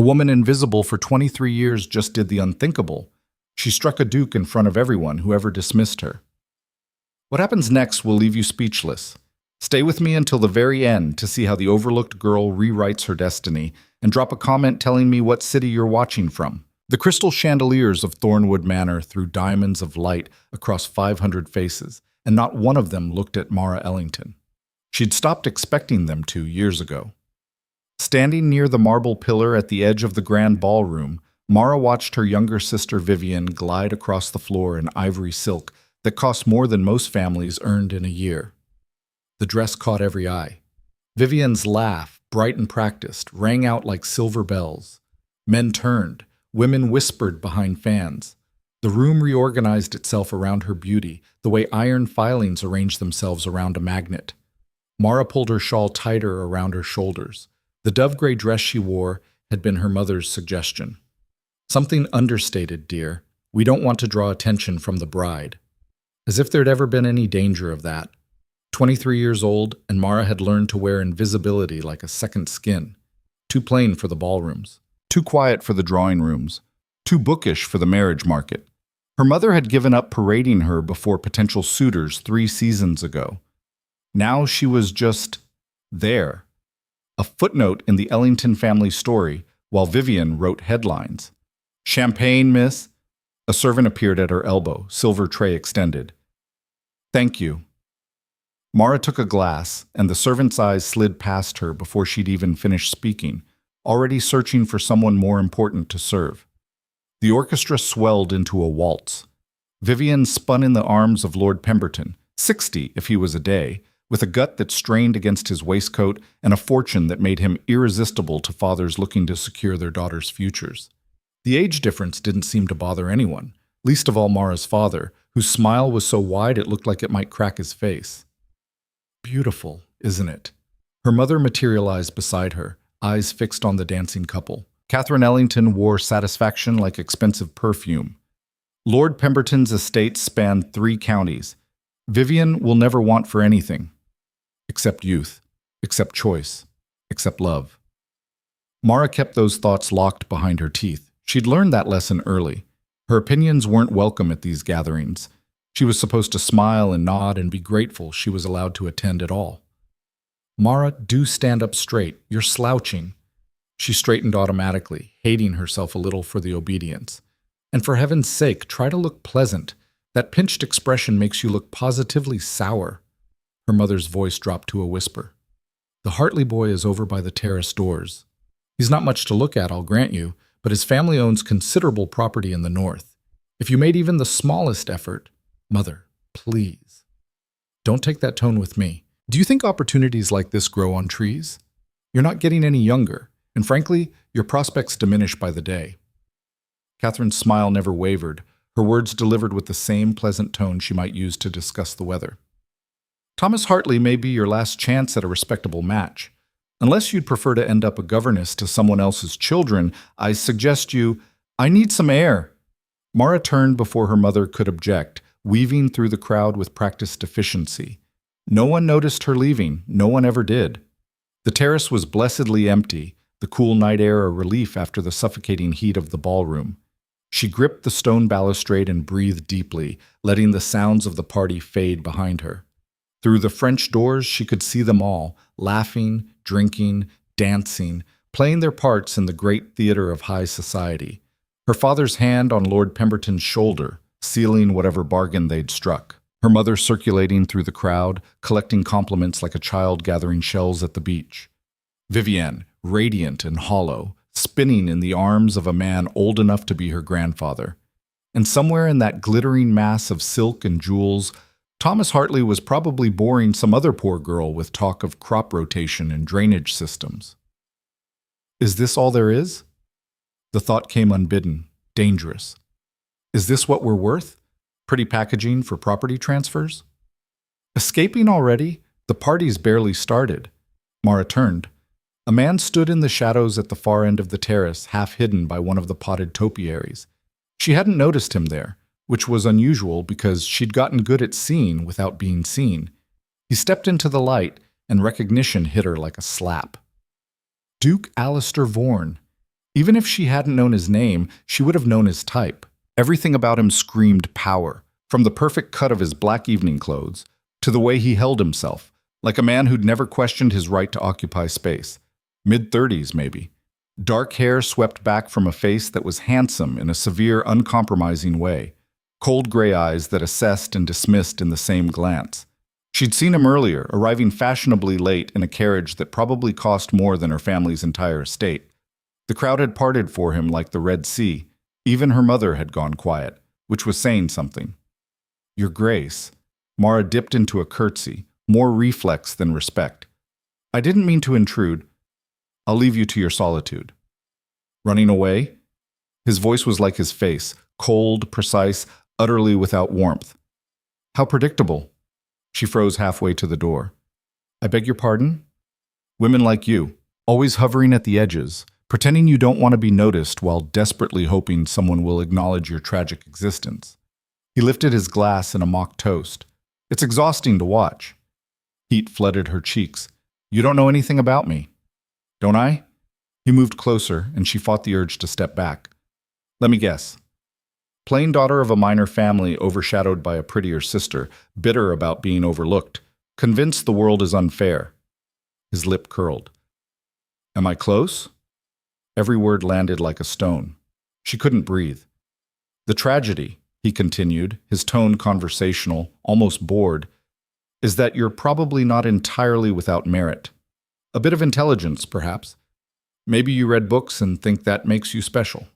A woman invisible for 23 years just did the unthinkable. She struck a duke in front of everyone who ever dismissed her. What happens next will leave you speechless. Stay with me until the very end to see how the overlooked girl rewrites her destiny, and drop a comment telling me what city you're watching from. The crystal chandeliers of Thornwood Manor threw diamonds of light across 500 faces, and not one of them looked at Mara Ellington. She'd stopped expecting them to years ago. Standing near the marble pillar at the edge of the grand ballroom, Mara watched her younger sister Vivian glide across the floor in ivory silk that cost more than most families earned in a year. The dress caught every eye. Vivian's laugh, bright and practiced, rang out like silver bells. Men turned, women whispered behind fans. The room reorganized itself around her beauty, the way iron filings arrange themselves around a magnet. Mara pulled her shawl tighter around her shoulders. The dove-gray dress she wore had been her mother's suggestion. Something understated, dear. We don't want to draw attention from the bride. As if there'd ever been any danger of that. 23 years old, and Mara had learned to wear invisibility like a second skin. Too plain for the ballrooms. Too quiet for the drawing rooms. Too bookish for the marriage market. Her mother had given up parading her before potential suitors 3 seasons ago. Now she was just there. A footnote in the Ellington family story, while Vivian wrote headlines. "Champagne, miss?" A servant appeared at her elbow, silver tray extended. "Thank you." Mara took a glass, and the servant's eyes slid past her before she'd even finished speaking, already searching for someone more important to serve. The orchestra swelled into a waltz. Vivian spun in the arms of Lord Pemberton, 60 if he was a day, with a gut that strained against his waistcoat and a fortune that made him irresistible to fathers looking to secure their daughters' futures. The age difference didn't seem to bother anyone, least of all Mara's father, whose smile was so wide it looked like it might crack his face. "Beautiful, isn't it?" Her mother materialized beside her, eyes fixed on the dancing couple. Catherine Ellington wore satisfaction like expensive perfume. Lord Pemberton's estate spanned 3 counties. Vivian will never want for anything. Except youth, except choice, except love. Mara kept those thoughts locked behind her teeth. She'd learned that lesson early. Her opinions weren't welcome at these gatherings. She was supposed to smile and nod and be grateful she was allowed to attend at all. "Mara, do stand up straight. You're slouching." She straightened automatically, hating herself a little for the obedience. "And for heaven's sake, try to look pleasant. That pinched expression makes you look positively sour." Her mother's voice dropped to a whisper. "The Hartley boy is over by the terrace doors. He's not much to look at, I'll grant you, but his family owns considerable property in the north. If you made even the smallest effort—" "Mother, please. Don't take that tone with me. Do you think opportunities like this grow on trees? You're not getting any younger, and frankly, your prospects diminish by the day." Catherine's smile never wavered, her words delivered with the same pleasant tone she might use to discuss the weather. "Thomas Hartley may be your last chance at a respectable match. Unless you'd prefer to end up a governess to someone else's children, I suggest you—" "I need some air." Mara turned before her mother could object, weaving through the crowd with practiced efficiency. No one noticed her leaving, no one ever did. The terrace was blessedly empty, the cool night air a relief after the suffocating heat of the ballroom. She gripped the stone balustrade and breathed deeply, letting the sounds of the party fade behind her. Through the French doors she could see them all, laughing, drinking, dancing, playing their parts in the great theater of high society. Her father's hand on Lord Pemberton's shoulder, sealing whatever bargain they'd struck. Her mother circulating through the crowd, collecting compliments like a child gathering shells at the beach. Vivienne, radiant and hollow, spinning in the arms of a man old enough to be her grandfather. And somewhere in that glittering mass of silk and jewels, Thomas Hartley was probably boring some other poor girl with talk of crop rotation and drainage systems. Is this all there is? The thought came unbidden, dangerous. Is this what we're worth? Pretty packaging for property transfers? Escaping already? The party's barely started. Mara turned. A man stood in the shadows at the far end of the terrace, half hidden by one of the potted topiaries. She hadn't noticed him there, which was unusual because she'd gotten good at seeing without being seen. He stepped into the light, and recognition hit her like a slap. Duke Alistair Vaughan. Even if she hadn't known his name, she would have known his type. Everything about him screamed power, from the perfect cut of his black evening clothes to the way he held himself, like a man who'd never questioned his right to occupy space. Mid-30s, maybe. Dark hair swept back from a face that was handsome in a severe, uncompromising way. Cold gray eyes that assessed and dismissed in the same glance. She'd seen him earlier, arriving fashionably late in a carriage that probably cost more than her family's entire estate. The crowd had parted for him like the Red Sea. Even her mother had gone quiet, which was saying something. Your Grace. Mara dipped into a curtsy, more reflex than respect. I didn't mean to intrude. I'll leave you to your solitude. Running away? His voice was like his face, cold, precise, utterly without warmth. How predictable. She froze halfway to the door. I beg your pardon? Women like you, always hovering at the edges, pretending you don't want to be noticed while desperately hoping someone will acknowledge your tragic existence. He lifted his glass in a mock toast. It's exhausting to watch. Heat flooded her cheeks. You don't know anything about me. Don't I? He moved closer, and she fought the urge to step back. Let me guess. Plain daughter of a minor family overshadowed by a prettier sister, bitter about being overlooked, convinced the world is unfair. His lip curled. Am I close? Every word landed like a stone. She couldn't breathe. The tragedy, he continued, his tone conversational, almost bored, is that you're probably not entirely without merit. A bit of intelligence, perhaps. Maybe you read books and think that makes you special.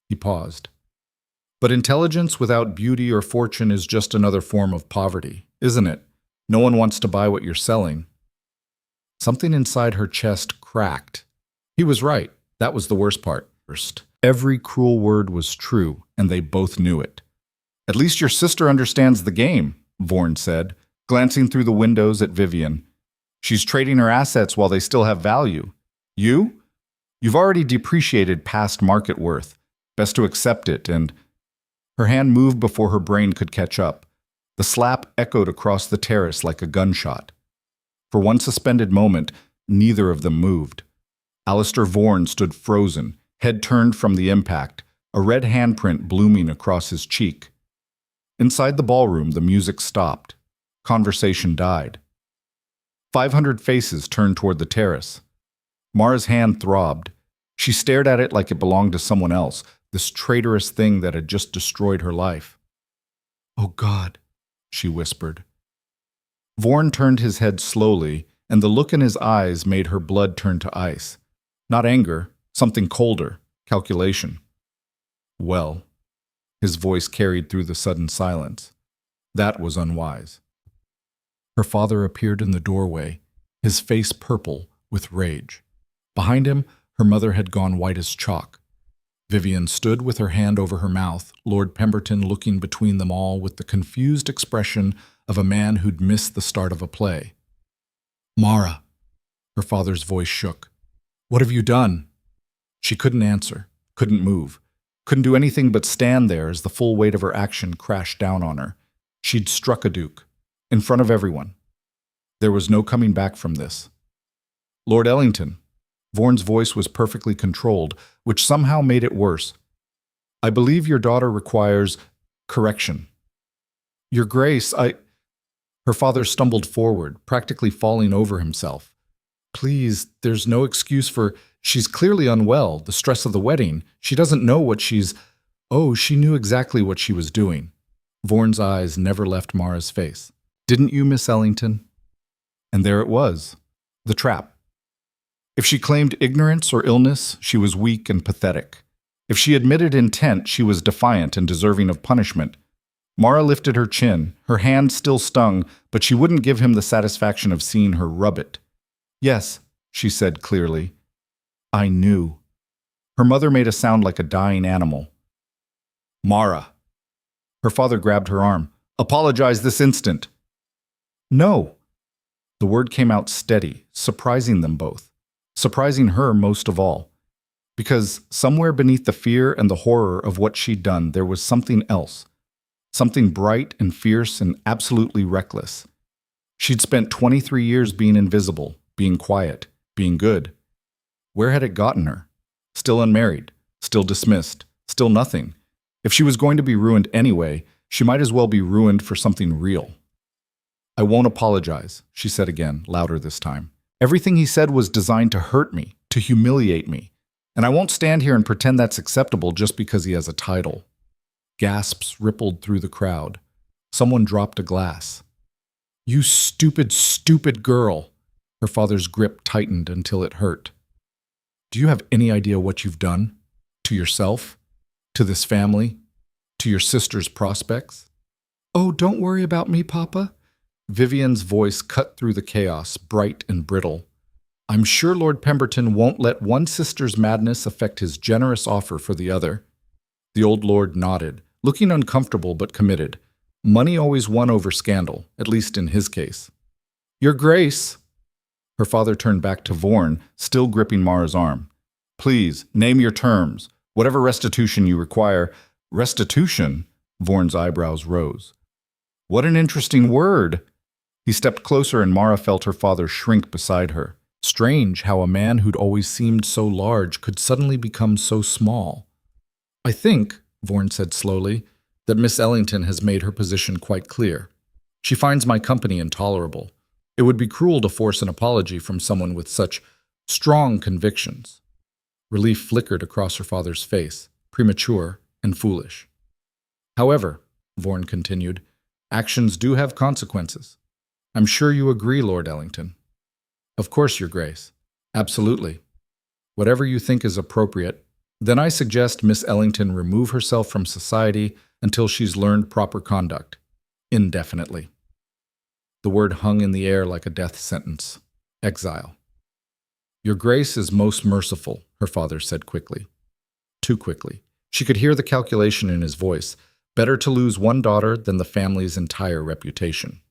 He paused. But intelligence without beauty or fortune is just another form of poverty, isn't it? No one wants to buy what you're selling. Something inside her chest cracked. He was right. That was the worst part. First, every cruel word was true, and they both knew it. At least your sister understands the game, Vorn said, glancing through the windows at Vivian. She's trading her assets while they still have value. You? You've already depreciated past market worth. Best to accept it, and... Her hand moved before her brain could catch up. The slap echoed across the terrace like a gunshot. For one suspended moment, neither of them moved. Alistair Vorn stood frozen, head turned from the impact, a red handprint blooming across his cheek. Inside the ballroom, the music stopped. Conversation died. 500 faces turned toward the terrace. Mara's hand throbbed. She stared at it like it belonged to someone else, this traitorous thing that had just destroyed her life. Oh God, she whispered. Vorn turned his head slowly, and the look in his eyes made her blood turn to ice. Not anger, something colder, calculation. Well, his voice carried through the sudden silence. That was unwise. Her father appeared in the doorway, his face purple with rage. Behind him, her mother had gone white as chalk. Vivian stood with her hand over her mouth, Lord Pemberton looking between them all with the confused expression of a man who'd missed the start of a play. Mara, her father's voice shook. What have you done? She couldn't answer, couldn't move, couldn't do anything but stand there as the full weight of her action crashed down on her. She'd struck a duke, in front of everyone. There was no coming back from this. Lord Ellington. Vorn's voice was perfectly controlled, which somehow made it worse. I believe your daughter requires correction. Your Grace, Her father stumbled forward, practically falling over himself. Please, there's no excuse for... She's clearly unwell, the stress of the wedding. She doesn't know what she's... Oh, she knew exactly what she was doing. Vorn's eyes never left Mara's face. Didn't you, Miss Ellington? And there it was. The trap. If she claimed ignorance or illness, she was weak and pathetic. If she admitted intent, she was defiant and deserving of punishment. Mara lifted her chin. Her hand still stung, but she wouldn't give him the satisfaction of seeing her rub it. Yes, she said clearly. I knew. Her mother made a sound like a dying animal. Mara. Her father grabbed her arm. Apologize this instant. No. The word came out steady, surprising them both. Surprising her most of all. Because somewhere beneath the fear and the horror of what she'd done, there was something else. Something bright and fierce and absolutely reckless. She'd spent 23 years being invisible, being quiet, being good. Where had it gotten her? Still unmarried, still dismissed, still nothing. If she was going to be ruined anyway, she might as well be ruined for something real. I won't apologize, she said again, louder this time. Everything he said was designed to hurt me, to humiliate me. And I won't stand here and pretend that's acceptable just because he has a title. Gasps rippled through the crowd. Someone dropped a glass. You stupid, stupid girl. Her father's grip tightened until it hurt. Do you have any idea what you've done? To yourself? To this family? To your sister's prospects? Oh, don't worry about me, Papa. Vivian's voice cut through the chaos, bright and brittle. I'm sure Lord Pemberton won't let one sister's madness affect his generous offer for the other. The old lord nodded, looking uncomfortable but committed. Money always won over scandal, at least in his case. Your Grace. Her father turned back to Vorn, still gripping Mara's arm. Please, name your terms. Whatever restitution you require. Restitution? Vorn's eyebrows rose. What an interesting word. He stepped closer and Mara felt her father shrink beside her. Strange how a man who'd always seemed so large could suddenly become so small. I think, Vorn said slowly, that Miss Ellington has made her position quite clear. She finds my company intolerable. It would be cruel to force an apology from someone with such strong convictions. Relief flickered across her father's face, premature and foolish. However, Vorn continued, actions do have consequences. I'm sure you agree, Lord Ellington. Of course, Your Grace. Absolutely. Whatever you think is appropriate. Then I suggest Miss Ellington remove herself from society until she's learned proper conduct. Indefinitely. The word hung in the air like a death sentence. Exile. Your Grace is most merciful, her father said quickly. Too quickly. She could hear the calculation in his voice. Better to lose one daughter than the family's entire reputation.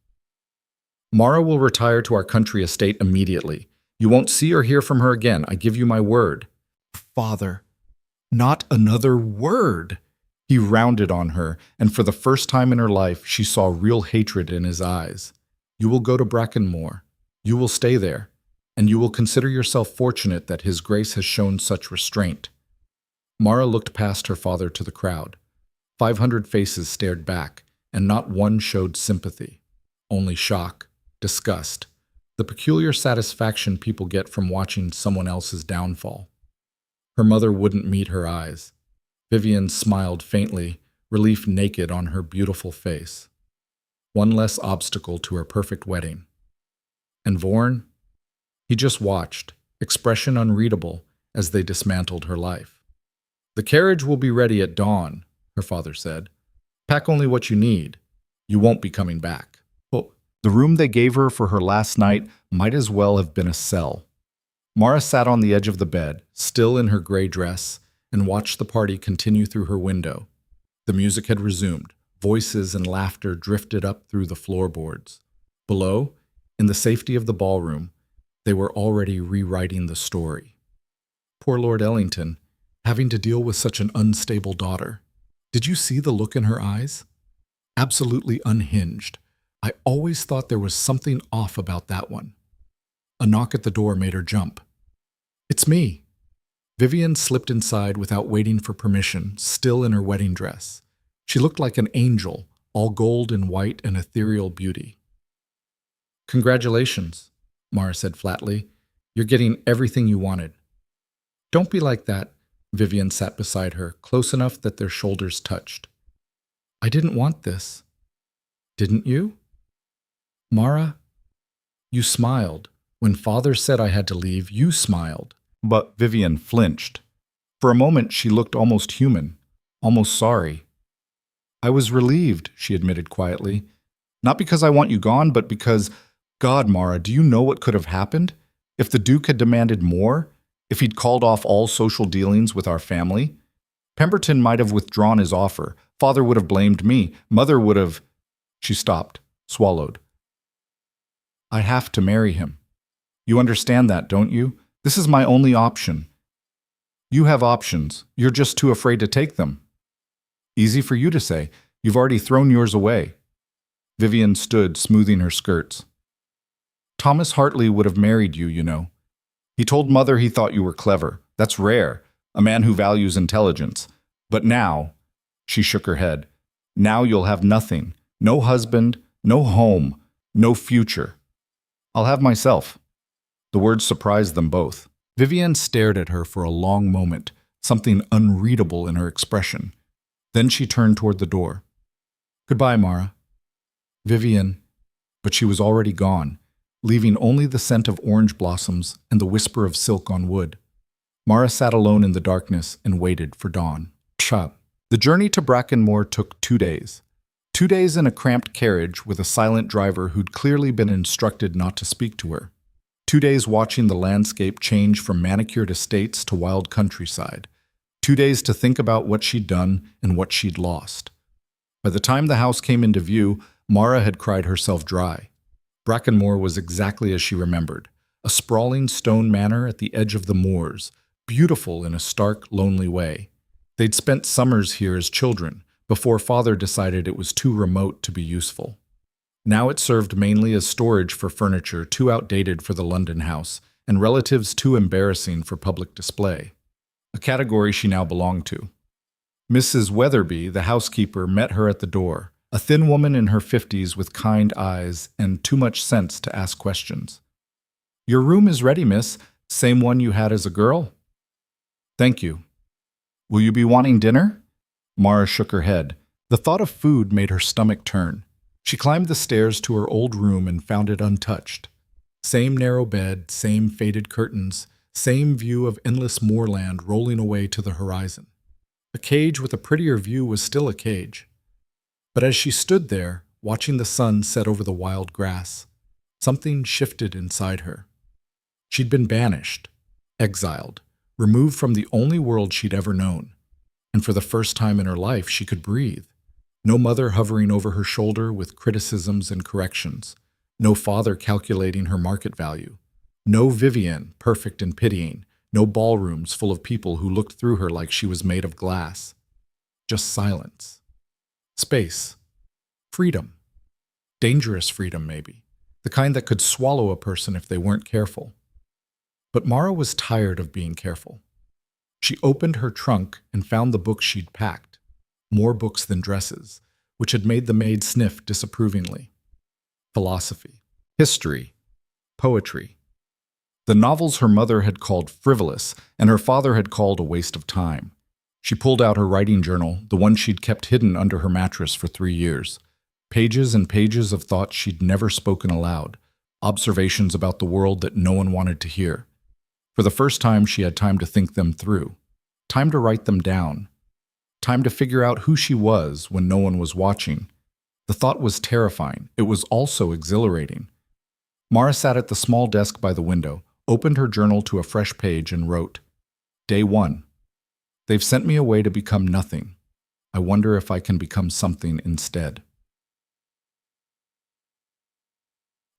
Mara will retire to our country estate immediately. You won't see or hear from her again, I give you my word. Father, not another word. He rounded on her, and for the first time in her life, she saw real hatred in his eyes. You will go to Brackenmore. You will stay there, and you will consider yourself fortunate that His Grace has shown such restraint. Mara looked past her father to the crowd. 500 faces stared back, and not one showed sympathy. Only shock, disgust, the peculiar satisfaction people get from watching someone else's downfall. Her mother wouldn't meet her eyes. Vivian smiled faintly, relief naked on her beautiful face. One less obstacle to her perfect wedding. And Vorn? He just watched, expression unreadable, as they dismantled her life. The carriage will be ready at dawn, her father said. Pack only what you need. You won't be coming back. The room they gave her for her last night might as well have been a cell. Mara sat on the edge of the bed, still in her gray dress, and watched the party continue through her window. The music had resumed. Voices and laughter drifted up through the floorboards. Below, in the safety of the ballroom, they were already rewriting the story. Poor Lord Ellington, having to deal with such an unstable daughter. Did you see the look in her eyes? Absolutely unhinged. I always thought there was something off about that one. A knock at the door made her jump. It's me. Vivian slipped inside without waiting for permission, still in her wedding dress. She looked like an angel, all gold and white and ethereal beauty. Congratulations, Mara said flatly. You're getting everything you wanted. Don't be like that. Vivian sat beside her, close enough that their shoulders touched. I didn't want this. Didn't you? Mara, you smiled. When Father said I had to leave, you smiled. But Vivian flinched. For a moment, she looked almost human, almost sorry. I was relieved, she admitted quietly. Not because I want you gone, but because, God, Mara, do you know what could have happened? If the Duke had demanded more? If he'd called off all social dealings with our family? Pemberton might have withdrawn his offer. Father would have blamed me. Mother would have... She stopped, swallowed. I have to marry him. You understand that, don't you? This is my only option. You have options. You're just too afraid to take them. Easy for you to say. You've already thrown yours away. Vivian stood, smoothing her skirts. Thomas Hartley would have married you, you know. He told Mother he thought you were clever. That's rare. a man who values intelligence. But now, she shook her head, now you'll have nothing. No husband, no home, no future. I'll have myself. The words surprised them both. Vivian stared at her for a long moment, something unreadable in her expression. Then she turned toward the door. Goodbye, Mara. Vivian. But she was already gone, leaving only the scent of orange blossoms and the whisper of silk on wood. Mara sat alone in the darkness and waited for dawn. Psha. The journey to Brackenmore took 2 days. 2 days in a cramped carriage with a silent driver who'd clearly been instructed not to speak to her. 2 days watching the landscape change from manicured estates to wild countryside. 2 days to think about what she'd done and what she'd lost. By the time the house came into view, Mara had cried herself dry. Brackenmore was exactly as she remembered. A sprawling stone manor at the edge of the moors, beautiful in a stark, lonely way. They'd spent summers here as children, before father decided it was too remote to be useful. Now it served mainly as storage for furniture too outdated for the London house, and relatives too embarrassing for public display. A category she now belonged to. Mrs. Weatherby, the housekeeper, met her at the door, a thin woman in her 50s with kind eyes and too much sense to ask questions. Your room is ready, miss. Same one you had as a girl? Thank you. Will you be wanting dinner? Mara shook her head. The thought of food made her stomach turn. She climbed the stairs to her old room and found it untouched. Same narrow bed, same faded curtains, same view of endless moorland rolling away to the horizon. A cage with a prettier view was still a cage. But as she stood there, watching the sun set over the wild grass, something shifted inside her. She'd been banished, exiled, removed from the only world she'd ever known. And for the first time in her life, she could breathe. No mother hovering over her shoulder with criticisms and corrections. No father calculating her market value. No Vivian, perfect and pitying. No ballrooms full of people who looked through her like she was made of glass. Just silence. Space. Freedom. Dangerous freedom, maybe. The kind that could swallow a person if they weren't careful. But Mara was tired of being careful. She opened her trunk and found the books she'd packed. More books than dresses, which had made the maid sniff disapprovingly. Philosophy. History. Poetry. The novels her mother had called frivolous and her father had called a waste of time. She pulled out her writing journal, the one she'd kept hidden under her mattress for 3 years. Pages and pages of thoughts she'd never spoken aloud. Observations about the world that no one wanted to hear. For the first time, she had time to think them through. Time to write them down. Time to figure out who she was when no one was watching. The thought was terrifying. It was also exhilarating. Mara sat at the small desk by the window, opened her journal to a fresh page and wrote, Day 1. They've sent me away to become nothing. I wonder if I can become something instead.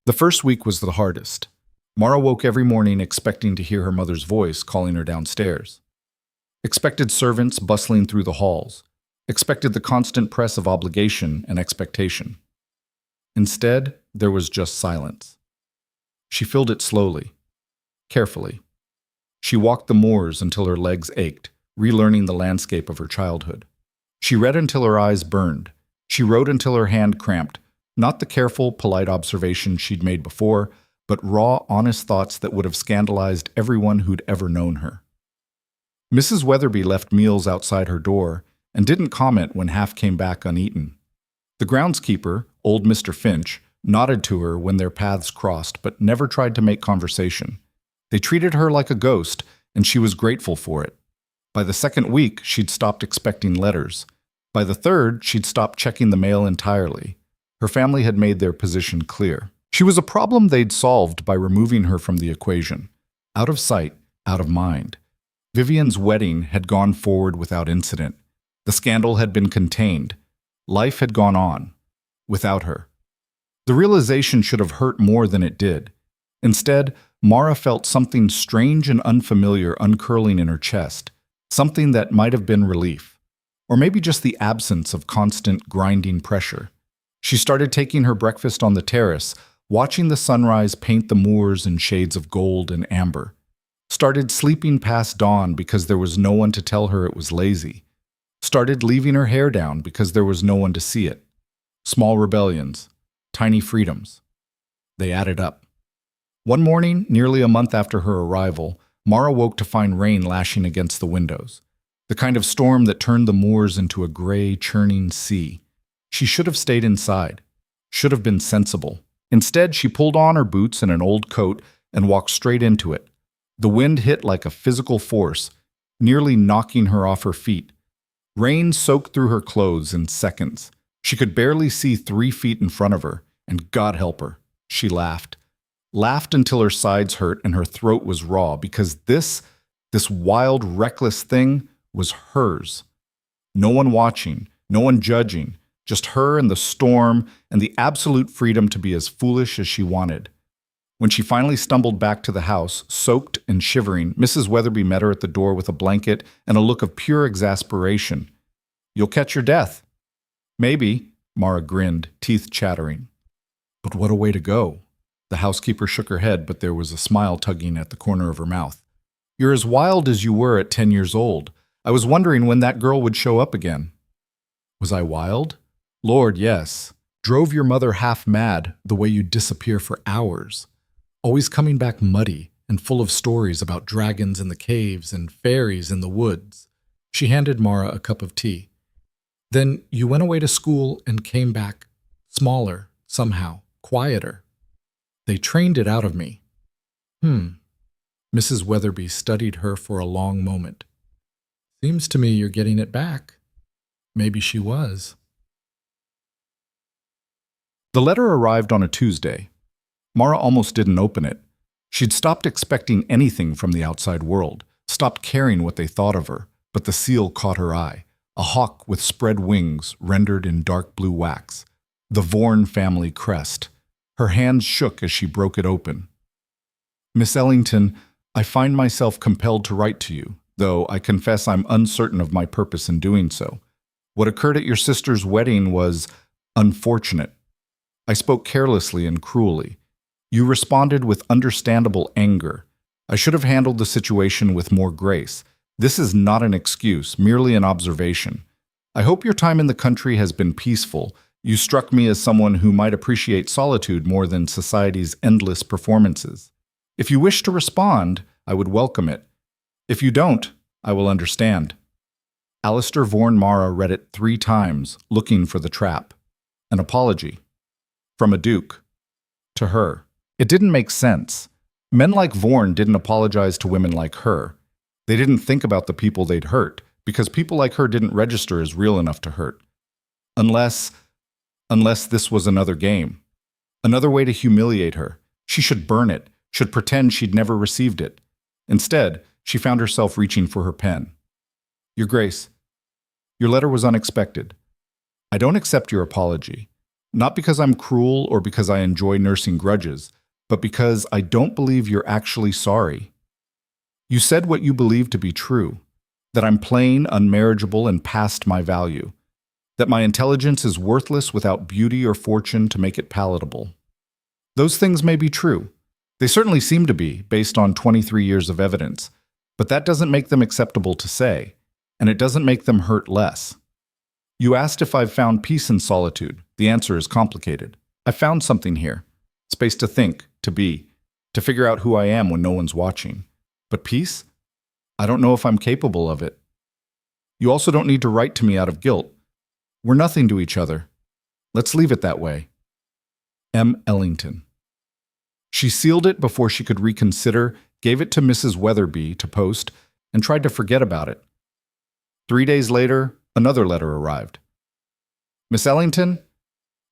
The first week was the hardest. Mara woke every morning expecting to hear her mother's voice calling her downstairs. Expected servants bustling through the halls. Expected the constant press of obligation and expectation. Instead, there was just silence. She filled it slowly, carefully. She walked the moors until her legs ached, relearning the landscape of her childhood. She read until her eyes burned. She wrote until her hand cramped, not the careful, polite observation she'd made before, but raw, honest thoughts that would have scandalized everyone who'd ever known her. Mrs. Weatherby left meals outside her door and didn't comment when half came back uneaten. The groundskeeper, old Mr. Finch, nodded to her when their paths crossed but never tried to make conversation. They treated her like a ghost, and she was grateful for it. By the second week, she'd stopped expecting letters. By the third, she'd stopped checking the mail entirely. Her family had made their position clear. She was a problem they'd solved by removing her from the equation. Out of sight, out of mind. Vivian's wedding had gone forward without incident. The scandal had been contained. Life had gone on. Without her. The realization should have hurt more than it did. Instead, Mara felt something strange and unfamiliar uncurling in her chest. Something that might have been relief. Or maybe just the absence of constant, grinding pressure. She started taking her breakfast on the terrace, watching the sunrise paint the moors in shades of gold and amber. Started sleeping past dawn because there was no one to tell her it was lazy. Started leaving her hair down because there was no one to see it. Small rebellions, tiny freedoms. They added up. One morning, nearly a month after her arrival, Mara woke to find rain lashing against the windows. The kind of storm that turned the moors into a gray, churning sea. She should have stayed inside. Should have been sensible. Instead, she pulled on her boots and an old coat and walked straight into it. The wind hit like a physical force, nearly knocking her off her feet. Rain soaked through her clothes in seconds. She could barely see 3 feet in front of her, and God help her, she laughed. Laughed until her sides hurt and her throat was raw, because this wild, reckless thing was hers. No one watching, no one judging, just her and the storm and the absolute freedom to be as foolish as she wanted. When she finally stumbled back to the house, soaked and shivering, Mrs. Weatherby met her at the door with a blanket and a look of pure exasperation. "You'll catch your death." "Maybe," Mara grinned, teeth chattering. "But what a way to go." The housekeeper shook her head, but there was a smile tugging at the corner of her mouth. "You're as wild as you were at 10 years old. I was wondering when that girl would show up again." "Was I wild?" "Lord, yes. Drove your mother half mad, the way you'd disappear for hours. Always coming back muddy and full of stories about dragons in the caves and fairies in the woods." She handed Mara a cup of tea. "Then you went away to school and came back smaller, somehow, quieter. They trained it out of me." Mrs. Weatherby studied her for a long moment. "Seems to me you're getting it back." Maybe she was. The letter arrived on a Tuesday. Mara almost didn't open it. She'd stopped expecting anything from the outside world, stopped caring what they thought of her, but the seal caught her eye. A hawk with spread wings rendered in dark blue wax. The Vaughan family crest. Her hands shook as she broke it open. "Miss Ellington, I find myself compelled to write to you, though I confess I'm uncertain of my purpose in doing so. What occurred at your sister's wedding was unfortunate. I spoke carelessly and cruelly. You responded with understandable anger. I should have handled the situation with more grace. This is not an excuse, merely an observation. I hope your time in the country has been peaceful. You struck me as someone who might appreciate solitude more than society's endless performances. If you wish to respond, I would welcome it. If you don't, I will understand." Alistair Vaughan Mara read it 3 times, looking for the trap. An apology. From a duke. To her. It didn't make sense. Men like Vaughan didn't apologize to women like her. They didn't think about the people they'd hurt, because people like her didn't register as real enough to hurt. Unless this was another game. Another way to humiliate her. She should burn it, should pretend she'd never received it. Instead, she found herself reaching for her pen. "Your Grace, your letter was unexpected. I don't accept your apology. Not because I'm cruel or because I enjoy nursing grudges, but because I don't believe you're actually sorry. You said what you believe to be true, that I'm plain, unmarriageable, and past my value, that my intelligence is worthless without beauty or fortune to make it palatable. Those things may be true. They certainly seem to be, based on 23 years of evidence, but that doesn't make them acceptable to say, and it doesn't make them hurt less. You asked if I've found peace in solitude. The answer is complicated. I found something here. Space to think, to be, to figure out who I am when no one's watching. But peace? I don't know if I'm capable of it. You also don't need to write to me out of guilt. We're nothing to each other. Let's leave it that way. M. Ellington." She sealed it before she could reconsider, gave it to Mrs. Weatherby to post, and tried to forget about it. 3 days later, another letter arrived. "Miss Ellington,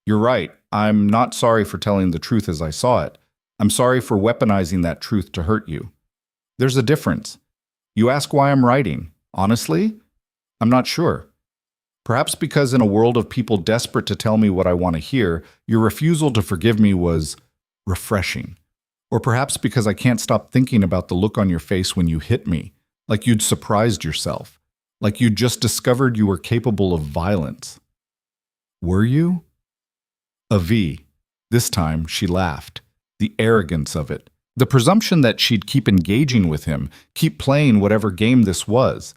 you're right. I'm not sorry for telling the truth as I saw it. I'm sorry for weaponizing that truth to hurt you. There's a difference. You ask why I'm writing. Honestly, I'm not sure. Perhaps because in a world of people desperate to tell me what I want to hear, your refusal to forgive me was refreshing. Or perhaps because I can't stop thinking about the look on your face when you hit me, like you'd surprised yourself, like you'd just discovered you were capable of violence. Were you?" A V. This time she laughed. The arrogance of it. The presumption that she'd keep engaging with him, keep playing whatever game this was.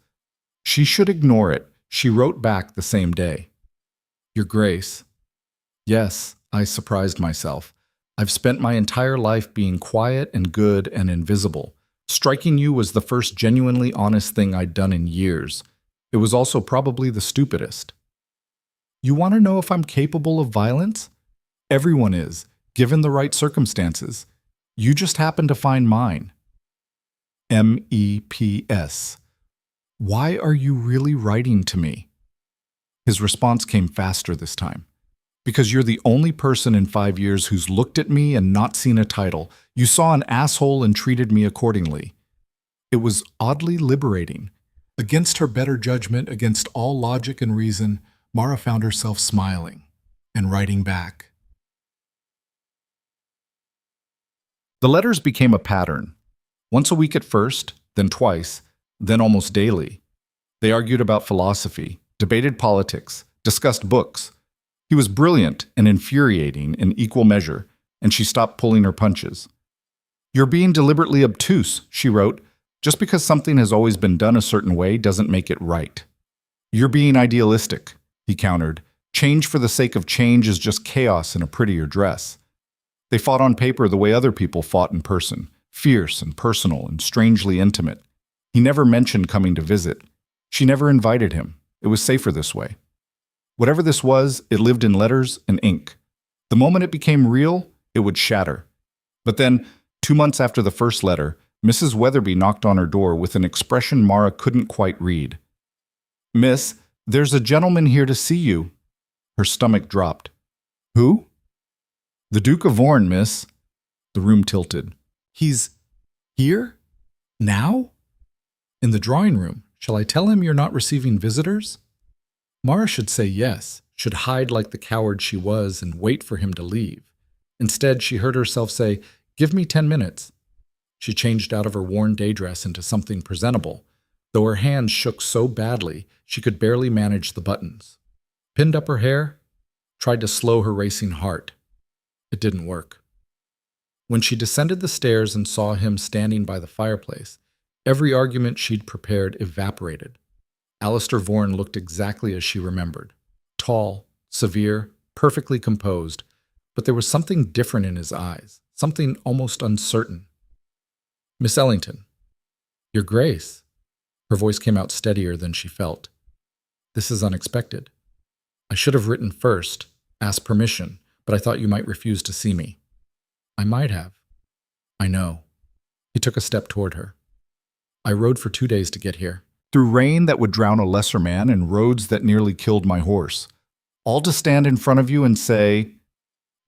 She should ignore it. She wrote back the same day. Your Grace. Yes, I surprised myself. I've spent my entire life being quiet and good and invisible. Striking you was the first genuinely honest thing I'd done in years. It was also probably the stupidest. You want to know if I'm capable of violence? Everyone is, given the right circumstances. You just happen to find mine. MEPS. Why are you really writing to me? His response came faster this time. Because you're the only person in 5 years who's looked at me and not seen a title. You saw an asshole and treated me accordingly. It was oddly liberating. Against her better judgment, against all logic and reason, Mara found herself smiling and writing back. The letters became a pattern. Once a week at first, then twice, then almost daily. They argued about philosophy, debated politics, discussed books. He was brilliant and infuriating in equal measure, and she stopped pulling her punches. You're being deliberately obtuse, she wrote. Just because something has always been done a certain way doesn't make it right. You're being idealistic, he countered. Change for the sake of change is just chaos in a prettier dress. They fought on paper the way other people fought in person, fierce and personal and strangely intimate. He never mentioned coming to visit. She never invited him. It was safer this way. Whatever this was, it lived in letters and ink. The moment it became real, it would shatter. But then, 2 months after the first letter, Mrs. Weatherby knocked on her door with an expression Mara couldn't quite read. Miss, there's a gentleman here to see you. Her stomach dropped. Who? The Duke of Orne, miss. The room tilted. He's here? Now? In the drawing room. Shall I tell him you're not receiving visitors? Mara should say yes, should hide like the coward she was and wait for him to leave. Instead, she heard herself say, Give me 10 minutes. She changed out of her worn day dress into something presentable, though her hands shook so badly she could barely manage the buttons. Pinned up her hair, tried to slow her racing heart. It didn't work. When she descended the stairs and saw him standing by the fireplace, every argument she'd prepared evaporated. Alistair Vaughan looked exactly as she remembered. Tall, severe, perfectly composed, but there was something different in his eyes, something almost uncertain. Miss Ellington. Your Grace. Her voice came out steadier than she felt. This is unexpected. I should have written first, asked permission, but I thought you might refuse to see me. I might have. I know. He took a step toward her. I rode for 2 days to get here. Through rain that would drown a lesser man and roads that nearly killed my horse. All to stand in front of you and say...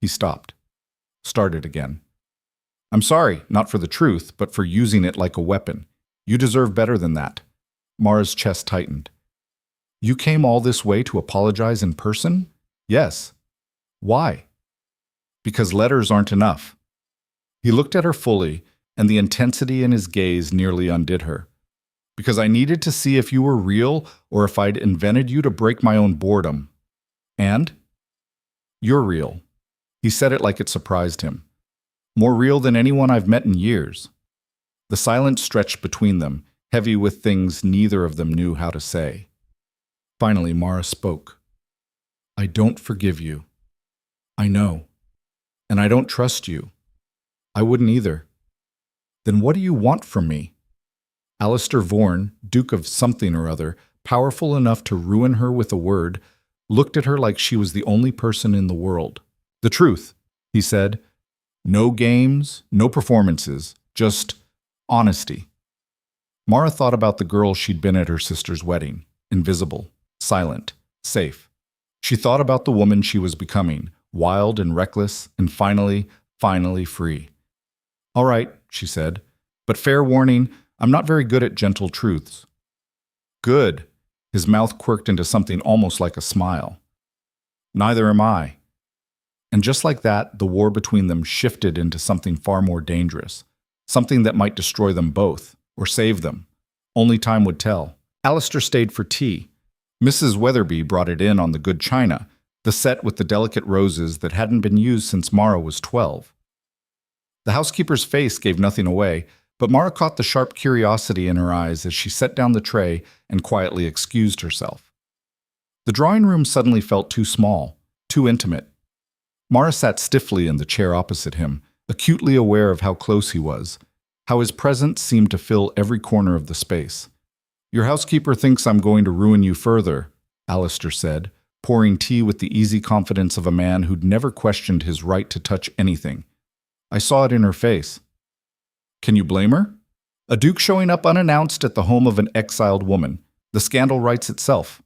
He stopped. Started again. I'm sorry, not for the truth, but for using it like a weapon. You deserve better than that. Mara's chest tightened. You came all this way to apologize in person? Yes. Why? Because letters aren't enough. He looked at her fully, and the intensity in his gaze nearly undid her. Because I needed to see if you were real or if I'd invented you to break my own boredom. And? You're real. He said it like it surprised him. More real than anyone I've met in years. The silence stretched between them, heavy with things neither of them knew how to say. Finally, Mara spoke. I don't forgive you. I know. And I don't trust you. I wouldn't either. Then what do you want from me? Alistair Vaughan, Duke of something or other, powerful enough to ruin her with a word, looked at her like she was the only person in the world. The truth, he said. No games, no performances, just honesty. Mara thought about the girl she'd been at her sister's wedding, invisible, silent, safe. She thought about the woman she was becoming, wild and reckless, and finally free. All right, she said, but fair warning, I'm not very good at gentle truths. Good. His mouth quirked into something almost like a smile. Neither am I. And just like that, the war between them shifted into something far more dangerous, something that might destroy them both, or save them. Only time would tell. Alistair stayed for tea. Mrs. Weatherby brought it in on the good china, the set with the delicate roses that hadn't been used since Mara was 12. The housekeeper's face gave nothing away, but Mara caught the sharp curiosity in her eyes as she set down the tray and quietly excused herself. The drawing room suddenly felt too small, too intimate. Mara sat stiffly in the chair opposite him, acutely aware of how close he was, how his presence seemed to fill every corner of the space. "Your housekeeper thinks I'm going to ruin you further," Alistair said, pouring tea with the easy confidence of a man who'd never questioned his right to touch anything. "I saw it in her face." "Can you blame her? A duke showing up unannounced at the home of an exiled woman. The scandal writes itself."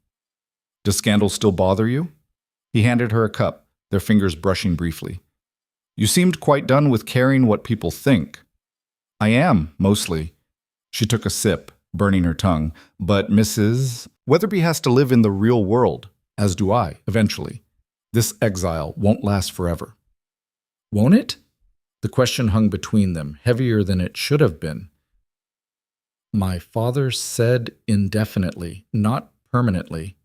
"Does scandal still bother you?" He handed her a cup, their fingers brushing briefly. "You seemed quite done with caring what people think." "I am, mostly." She took a sip, burning her tongue. "But Mrs. Weatherby has to live in the real world, as do I, eventually. This exile won't last forever." "Won't it?" The question hung between them, heavier than it should have been. "My father said indefinitely, not permanently."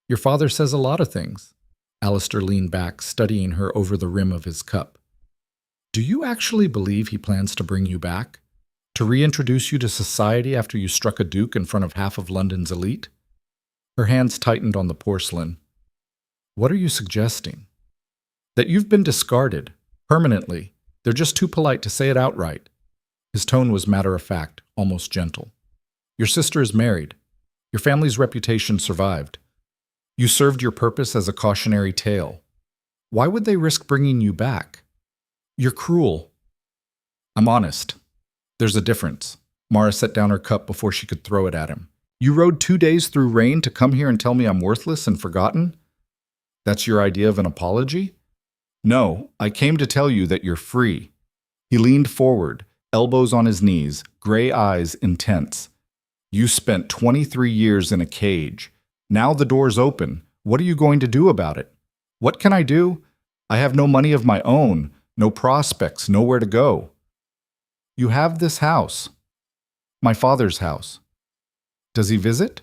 "Your father says a lot of things." Alistair leaned back, studying her over the rim of his cup. "Do you actually believe he plans to bring you back? To reintroduce you to society after you struck a duke in front of half of London's elite?" Her hands tightened on the porcelain. "What are you suggesting?" "That you've been discarded, permanently. They're just too polite to say it outright." His tone was matter-of-fact, almost gentle. "Your sister is married. Your family's reputation survived. You served your purpose as a cautionary tale. Why would they risk bringing you back? You're cruel." "I'm honest. There's a difference." Mara set down her cup before she could throw it at him. "You rode 2 days through rain to come here and tell me I'm worthless and forgotten? That's your idea of an apology?" "No, I came to tell you that you're free." He leaned forward, elbows on his knees, gray eyes intense. "You spent 23 years in a cage. Now the door's open. What are you going to do about it?" "What can I do? I have no money of my own, no prospects, nowhere to go." "You have this house." "My father's house." "Does he visit?"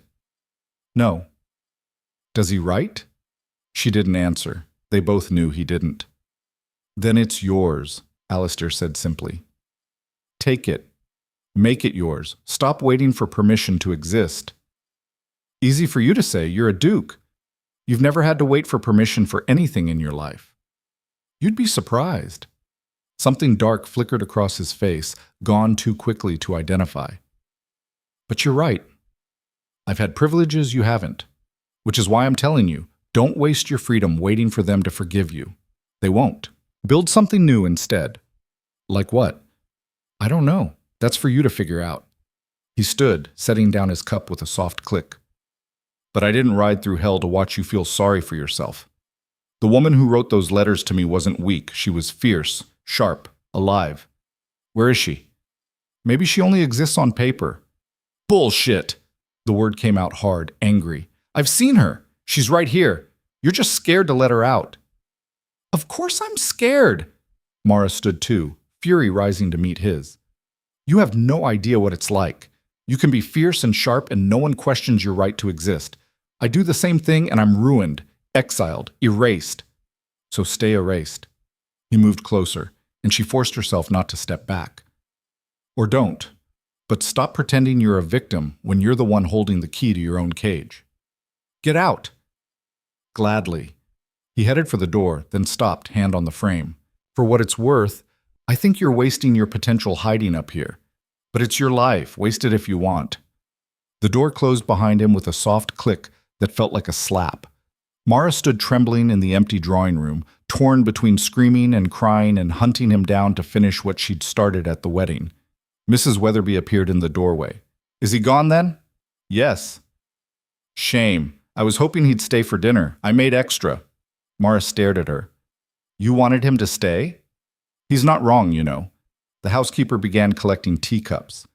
"No." "Does he write?" She didn't answer. They both knew he didn't. "Then it's yours," Alistair said simply. "Take it. Make it yours. Stop waiting for permission to exist." "Easy for you to say. You're a duke. You've never had to wait for permission for anything in your life." "You'd be surprised." Something dark flickered across his face, gone too quickly to identify. "But you're right. I've had privileges you haven't. Which is why I'm telling you, don't waste your freedom waiting for them to forgive you. They won't. Build something new instead." "Like what?" "I don't know. That's for you to figure out." He stood, setting down his cup with a soft click. "But I didn't ride through hell to watch you feel sorry for yourself. The woman who wrote those letters to me wasn't weak. She was fierce, sharp, alive. Where is she? Maybe she only exists on paper." "Bullshit!" The word came out hard, angry. "I've seen her. She's right here. You're just scared to let her out." "Of course I'm scared." Mara stood too, fury rising to meet his. "You have no idea what it's like. You can be fierce and sharp and no one questions your right to exist. I do the same thing and I'm ruined, exiled, erased. So stay erased." He moved closer, and she forced herself not to step back. "Or don't. But stop pretending you're a victim when you're the one holding the key to your own cage. Get out." "Gladly." He headed for the door, then stopped, hand on the frame. "For what it's worth, I think you're wasting your potential hiding up here. But it's your life, waste it if you want." The door closed behind him with a soft click that felt like a slap. Mara stood trembling in the empty drawing room, torn between screaming and crying and hunting him down to finish what she'd started at the wedding. Mrs. Weatherby appeared in the doorway. "Is he gone then?" "Yes." "Shame. I was hoping he'd stay for dinner. I made extra." Mara stared at her. "You wanted him to stay?" "He's not wrong, you know." The housekeeper began collecting teacups.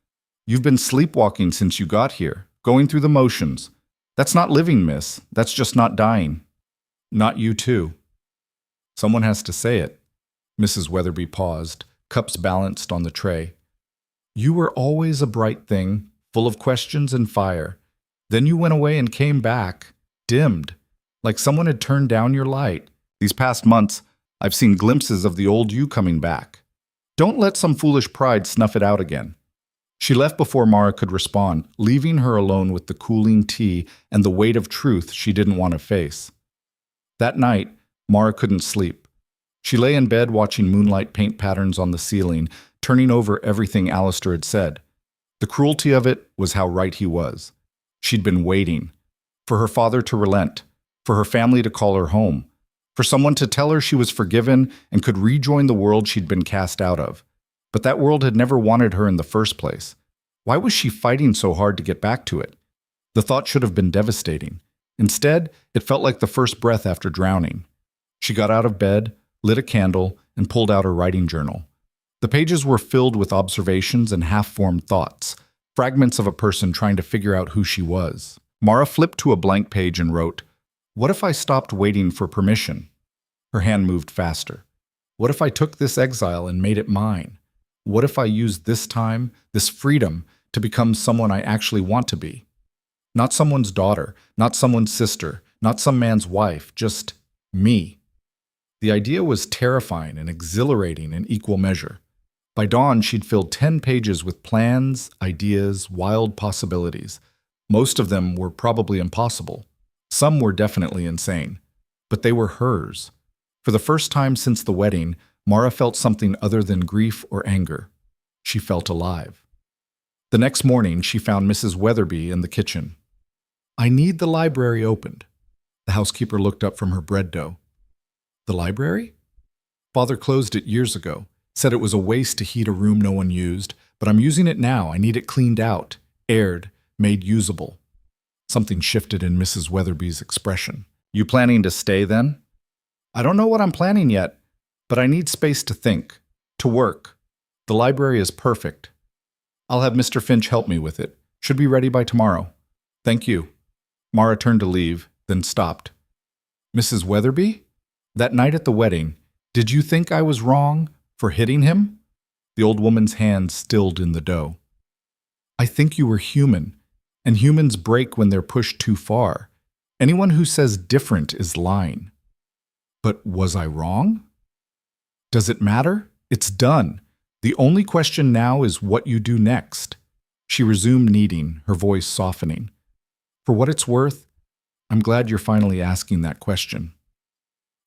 "You've been sleepwalking since you got here, going through the motions. That's not living, miss. That's just not dying." "Not you too." "Someone has to say it." Mrs. Weatherby paused, cups balanced on the tray. "You were always a bright thing, full of questions and fire. Then you went away and came back, dimmed, like someone had turned down your light. These past months, I've seen glimpses of the old you coming back. Don't let some foolish pride snuff it out again. She left before Mara could respond, leaving her alone with the cooling tea and the weight of truth she didn't want to face. That night, Mara couldn't sleep. She lay in bed watching moonlight paint patterns on the ceiling, turning over everything Alistair had said. The cruelty of it was how right he was. She'd been waiting for her father to relent, for her family to call her home, for someone to tell her she was forgiven and could rejoin the world she'd been cast out of. But that world had never wanted her in the first place. Why was she fighting so hard to get back to it? The thought should have been devastating. Instead, it felt like the first breath after drowning. She got out of bed, lit a candle, and pulled out her writing journal. The pages were filled with observations and half-formed thoughts, fragments of a person trying to figure out who she was. Mara flipped to a blank page and wrote, "What if I stopped waiting for permission?" Her hand moved faster. What if I took this exile and made it mine? What if I used this time, this freedom, to become someone I actually want to be? Not someone's daughter, not someone's sister, not some man's wife, just me. The idea was terrifying and exhilarating in equal measure. By dawn, she'd filled 10 pages with plans, ideas, wild possibilities. Most of them were probably impossible. Some were definitely insane. But they were hers. For the first time since the wedding, Mara felt something other than grief or anger. She felt alive. The next morning, she found Mrs. Weatherby in the kitchen. "I need the library opened." The housekeeper looked up from her bread dough. "The library?" "Father closed it years ago. Said it was a waste to heat a room no one used, but I'm using it now. I need it cleaned out, aired, made usable." Something shifted in Mrs. Weatherby's expression. "You planning to stay then?" "I don't know what I'm planning yet, but I need space to think, to work. The library is perfect. I'll have Mr. Finch help me with it. Should be ready by tomorrow. Thank you." Mara turned to leave, then stopped. "Mrs. Weatherby? That night at the wedding, did you think I was wrong for hitting him?" The old woman's hand stilled in the dough. "I think you were human, and humans break when they're pushed too far. Anyone who says different is lying." "But was I wrong?" "Does it matter? It's done. The only question now is what you do next." She resumed kneading, her voice softening. "For what it's worth, I'm glad you're finally asking that question."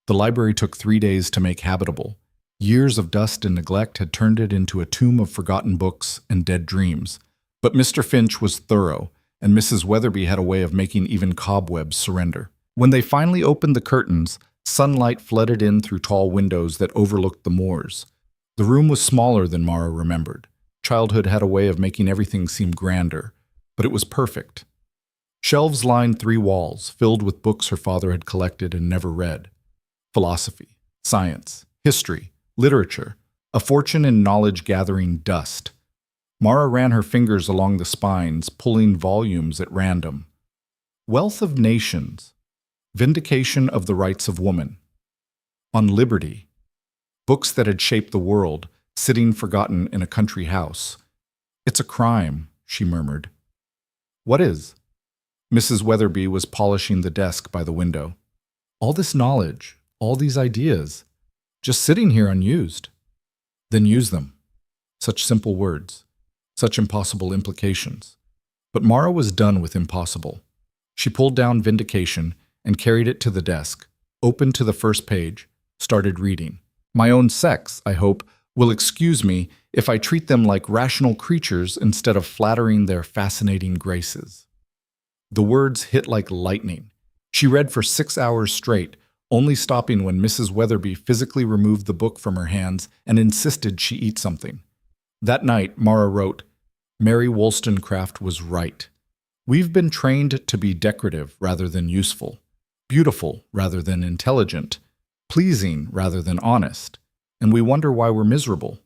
The library took 3 days to make habitable. Years of dust and neglect had turned it into a tomb of forgotten books and dead dreams. But Mr. Finch was thorough, and Mrs. Weatherby had a way of making even cobwebs surrender. When they finally opened the curtains, sunlight flooded in through tall windows that overlooked the moors. The room was smaller than Mara remembered. Childhood had a way of making everything seem grander, but it was perfect. Shelves lined 3 walls, filled with books her father had collected and never read. Philosophy, science, history, literature, a fortune in knowledge-gathering dust. Mara ran her fingers along the spines, pulling volumes at random. Wealth of Nations, Vindication of the Rights of Woman, On Liberty, books that had shaped the world, sitting forgotten in a country house. "It's a crime," she murmured. "What is?" Mrs. Weatherby was polishing the desk by the window. "All this knowledge, all these ideas, just sitting here unused." "Then use them." Such simple words, such impossible implications. But Mara was done with impossible. She pulled down Vindication and carried it to the desk, opened to the first page, started reading. "My own sex, I hope, will excuse me if I treat them like rational creatures instead of flattering their fascinating graces." The words hit like lightning. She read for 6 hours straight, only stopping when Mrs. Weatherby physically removed the book from her hands and insisted she eat something. That night, Mara wrote, "Mary Wollstonecraft was right. We've been trained to be decorative rather than useful, beautiful rather than intelligent, pleasing rather than honest, and we wonder why we're miserable.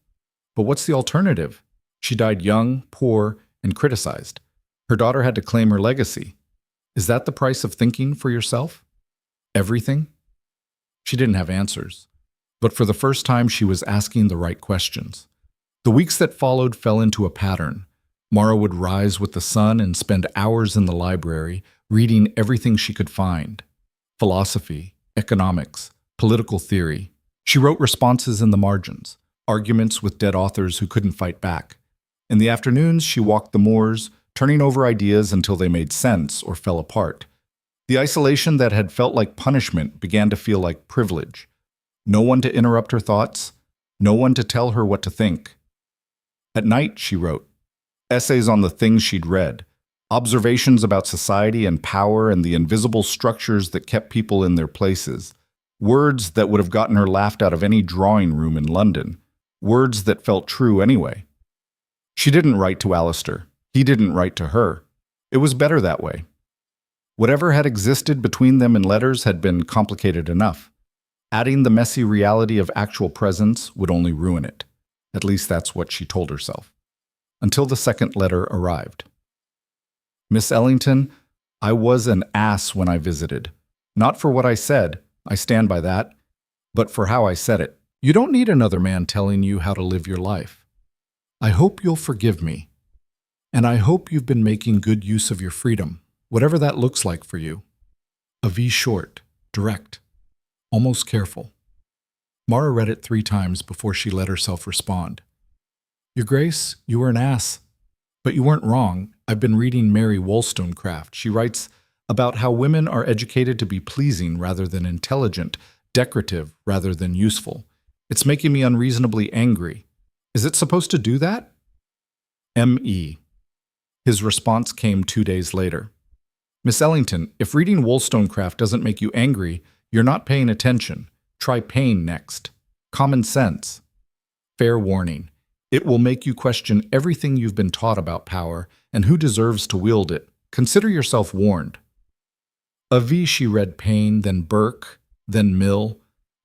But what's the alternative? She died young, poor, and criticized. Her daughter had to claim her legacy. Is that the price of thinking for yourself? Everything?" She didn't have answers, but for the first time she was asking the right questions. The weeks that followed fell into a pattern. Mara would rise with the sun and spend hours in the library, reading everything she could find. Philosophy, economics, political theory. She wrote responses in the margins, arguments with dead authors who couldn't fight back. In the afternoons, she walked the moors, turning over ideas until they made sense or fell apart. The isolation that had felt like punishment began to feel like privilege. No one to interrupt her thoughts, no one to tell her what to think. At night, she wrote essays on the things she'd read, observations about society and power and the invisible structures that kept people in their places, words that would have gotten her laughed out of any drawing room in London, words that felt true anyway. She didn't write to Alistair. He didn't write to her. It was better that way. Whatever had existed between them in letters had been complicated enough. Adding the messy reality of actual presence would only ruin it. At least that's what she told herself. Until the second letter arrived. Miss Ellington, I was an ass when I visited. Not for what I said, I stand by that, but for how I said it. You don't need another man telling you how to live your life. I hope you'll forgive me. And I hope you've been making good use of your freedom, whatever that looks like for you. A V short, direct, almost careful. Mara read it 3 times before she let herself respond. Your Grace, you were an ass. But you weren't wrong. I've been reading Mary Wollstonecraft. She writes about how women are educated to be pleasing rather than intelligent, decorative rather than useful. It's making me unreasonably angry. Is it supposed to do that? M.E. His response came 2 days later. Miss Ellington, if reading Wollstonecraft doesn't make you angry, you're not paying attention. Try pain next. Common sense. Fair warning. It will make you question everything you've been taught about power and who deserves to wield it. Consider yourself warned. Of V, she read Paine, then Burke, then Mill,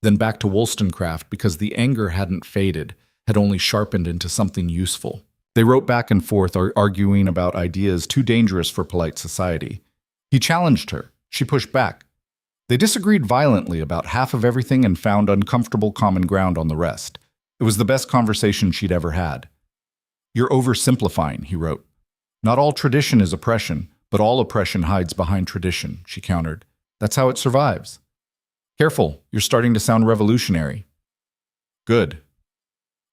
then back to Wollstonecraft because the anger hadn't faded, had only sharpened into something useful. They wrote back and forth, arguing about ideas too dangerous for polite society. He challenged her. She pushed back. They disagreed violently about half of everything and found uncomfortable common ground on the rest. It was the best conversation she'd ever had. You're oversimplifying, he wrote. Not all tradition is oppression, but all oppression hides behind tradition, she countered. That's how it survives. Careful, you're starting to sound revolutionary. Good.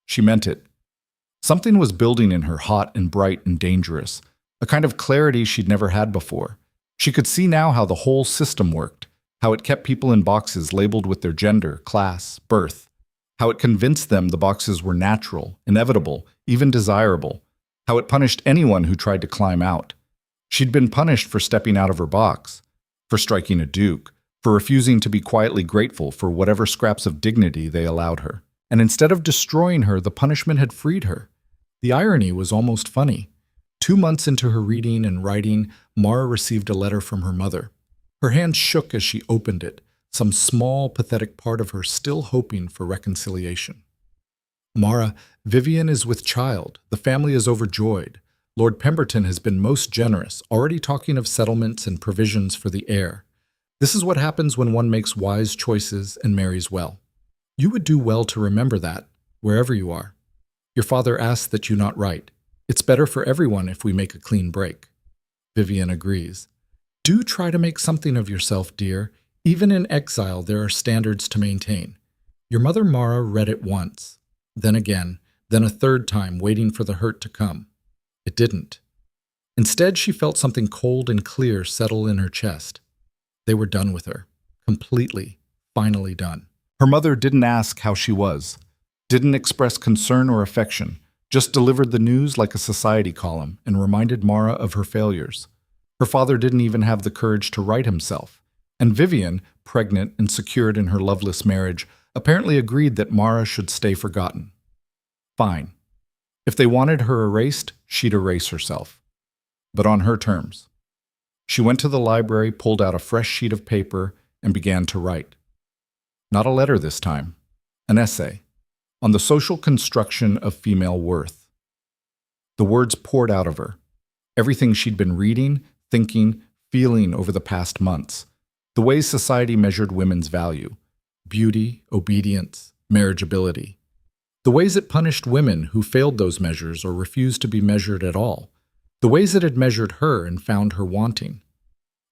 She meant it. Something was building in her, hot and bright and dangerous, a kind of clarity she'd never had before. She could see now how the whole system worked, how it kept people in boxes labeled with their gender, class, birth, how it convinced them the boxes were natural, inevitable, even desirable, how it punished anyone who tried to climb out. She'd been punished for stepping out of her box, for striking a duke, for refusing to be quietly grateful for whatever scraps of dignity they allowed her. And instead of destroying her, the punishment had freed her. The irony was almost funny. 2 months into her reading and writing, Mara received a letter from her mother. Her hand shook as she opened it, some small, pathetic part of her still hoping for reconciliation. Mara, Vivian is with child. The family is overjoyed. Lord Pemberton has been most generous, already talking of settlements and provisions for the heir. This is what happens when one makes wise choices and marries well. You would do well to remember that, wherever you are. Your father asks that you not write. It's better for everyone if we make a clean break. Vivian agrees. Do try to make something of yourself, dear. Even in exile, there are standards to maintain. Your mother Mara read it once, then again, then a third time, waiting for the hurt to come. It didn't. Instead, she felt something cold and clear settle in her chest. They were done with her. Completely, finally done. Her mother didn't ask how she was, didn't express concern or affection, just delivered the news like a society column and reminded Mara of her failures. Her father didn't even have the courage to write himself. And Vivian, pregnant and secured in her loveless marriage, apparently agreed that Mara should stay forgotten. Fine. If they wanted her erased, she'd erase herself. But on her terms. She went to the library, pulled out a fresh sheet of paper, and began to write. Not a letter this time. An essay. On the social construction of female worth. The words poured out of her. Everything she'd been reading, thinking, feeling over the past months. The ways society measured women's value. Beauty, obedience, marriageability. The ways it punished women who failed those measures or refused to be measured at all. The ways it had measured her and found her wanting.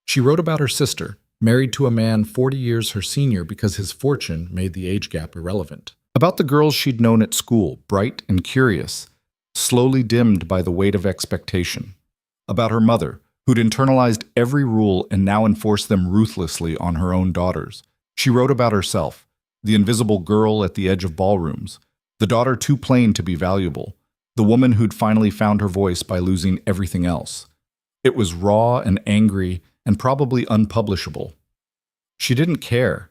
She wrote about her sister, married to a man 40 years her senior because his fortune made the age gap irrelevant. About the girls she'd known at school, bright and curious, slowly dimmed by the weight of expectation. About her mother, who'd internalized every rule and now enforced them ruthlessly on her own daughters. She wrote about herself, the invisible girl at the edge of ballrooms, the daughter too plain to be valuable, the woman who'd finally found her voice by losing everything else. It was raw and angry and probably unpublishable. She didn't care.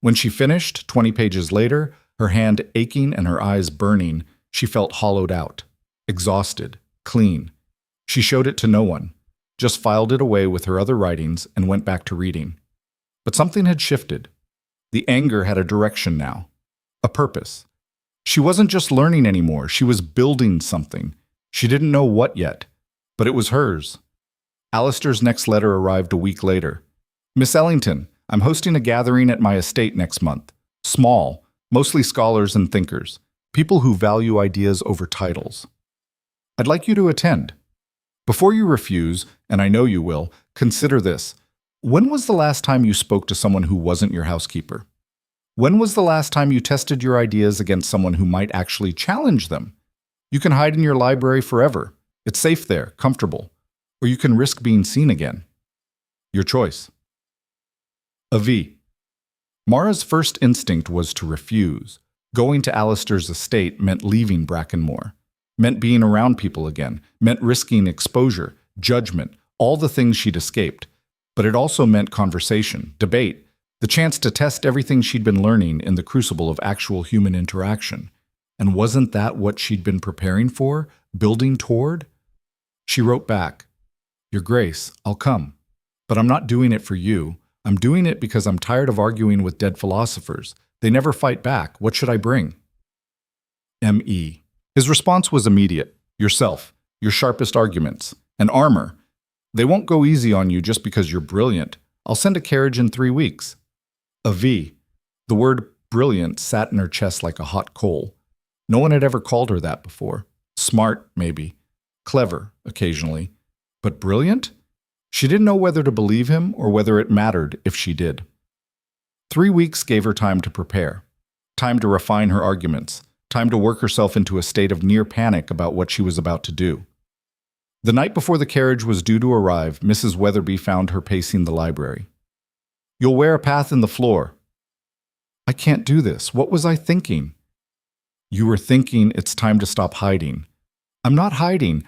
When she finished, 20 pages later, her hand aching and her eyes burning, she felt hollowed out, exhausted, clean. She showed it to no one, just filed it away with her other writings and went back to reading. But something had shifted. The anger had a direction now, a purpose. She wasn't just learning anymore, she was building something. She didn't know what yet, but it was hers. Alistair's next letter arrived a week later. Miss Ellington, I'm hosting a gathering at my estate next month. Small, mostly scholars and thinkers, people who value ideas over titles. I'd like you to attend. Before you refuse, and I know you will, consider this. When was the last time you spoke to someone who wasn't your housekeeper? When was the last time you tested your ideas against someone who might actually challenge them? You can hide in your library forever. It's safe there, comfortable. Or you can risk being seen again. Your choice. A V. Mara's first instinct was to refuse. Going to Alistair's estate meant leaving Brackenmore, meant being around people again, meant risking exposure, judgment, all the things she'd escaped. But it also meant conversation, debate, the chance to test everything she'd been learning in the crucible of actual human interaction. And wasn't that what she'd been preparing for, building toward? She wrote back, Your Grace, I'll come. But I'm not doing it for you. I'm doing it because I'm tired of arguing with dead philosophers. They never fight back. What should I bring? M.E. His response was immediate. Yourself, your sharpest arguments, and armor. They won't go easy on you just because you're brilliant. I'll send a carriage in 3 weeks. A V. The word brilliant sat in her chest like a hot coal. No one had ever called her that before. Smart, maybe. Clever, occasionally. But brilliant? She didn't know whether to believe him or whether it mattered if she did. 3 weeks gave her time to prepare, time to refine her arguments, time to work herself into a state of near panic about what she was about to do. The night before the carriage was due to arrive, Mrs. Weatherby found her pacing the library. You'll wear a path in the floor. I can't do this. What was I thinking? You were thinking it's time to stop hiding. I'm not hiding.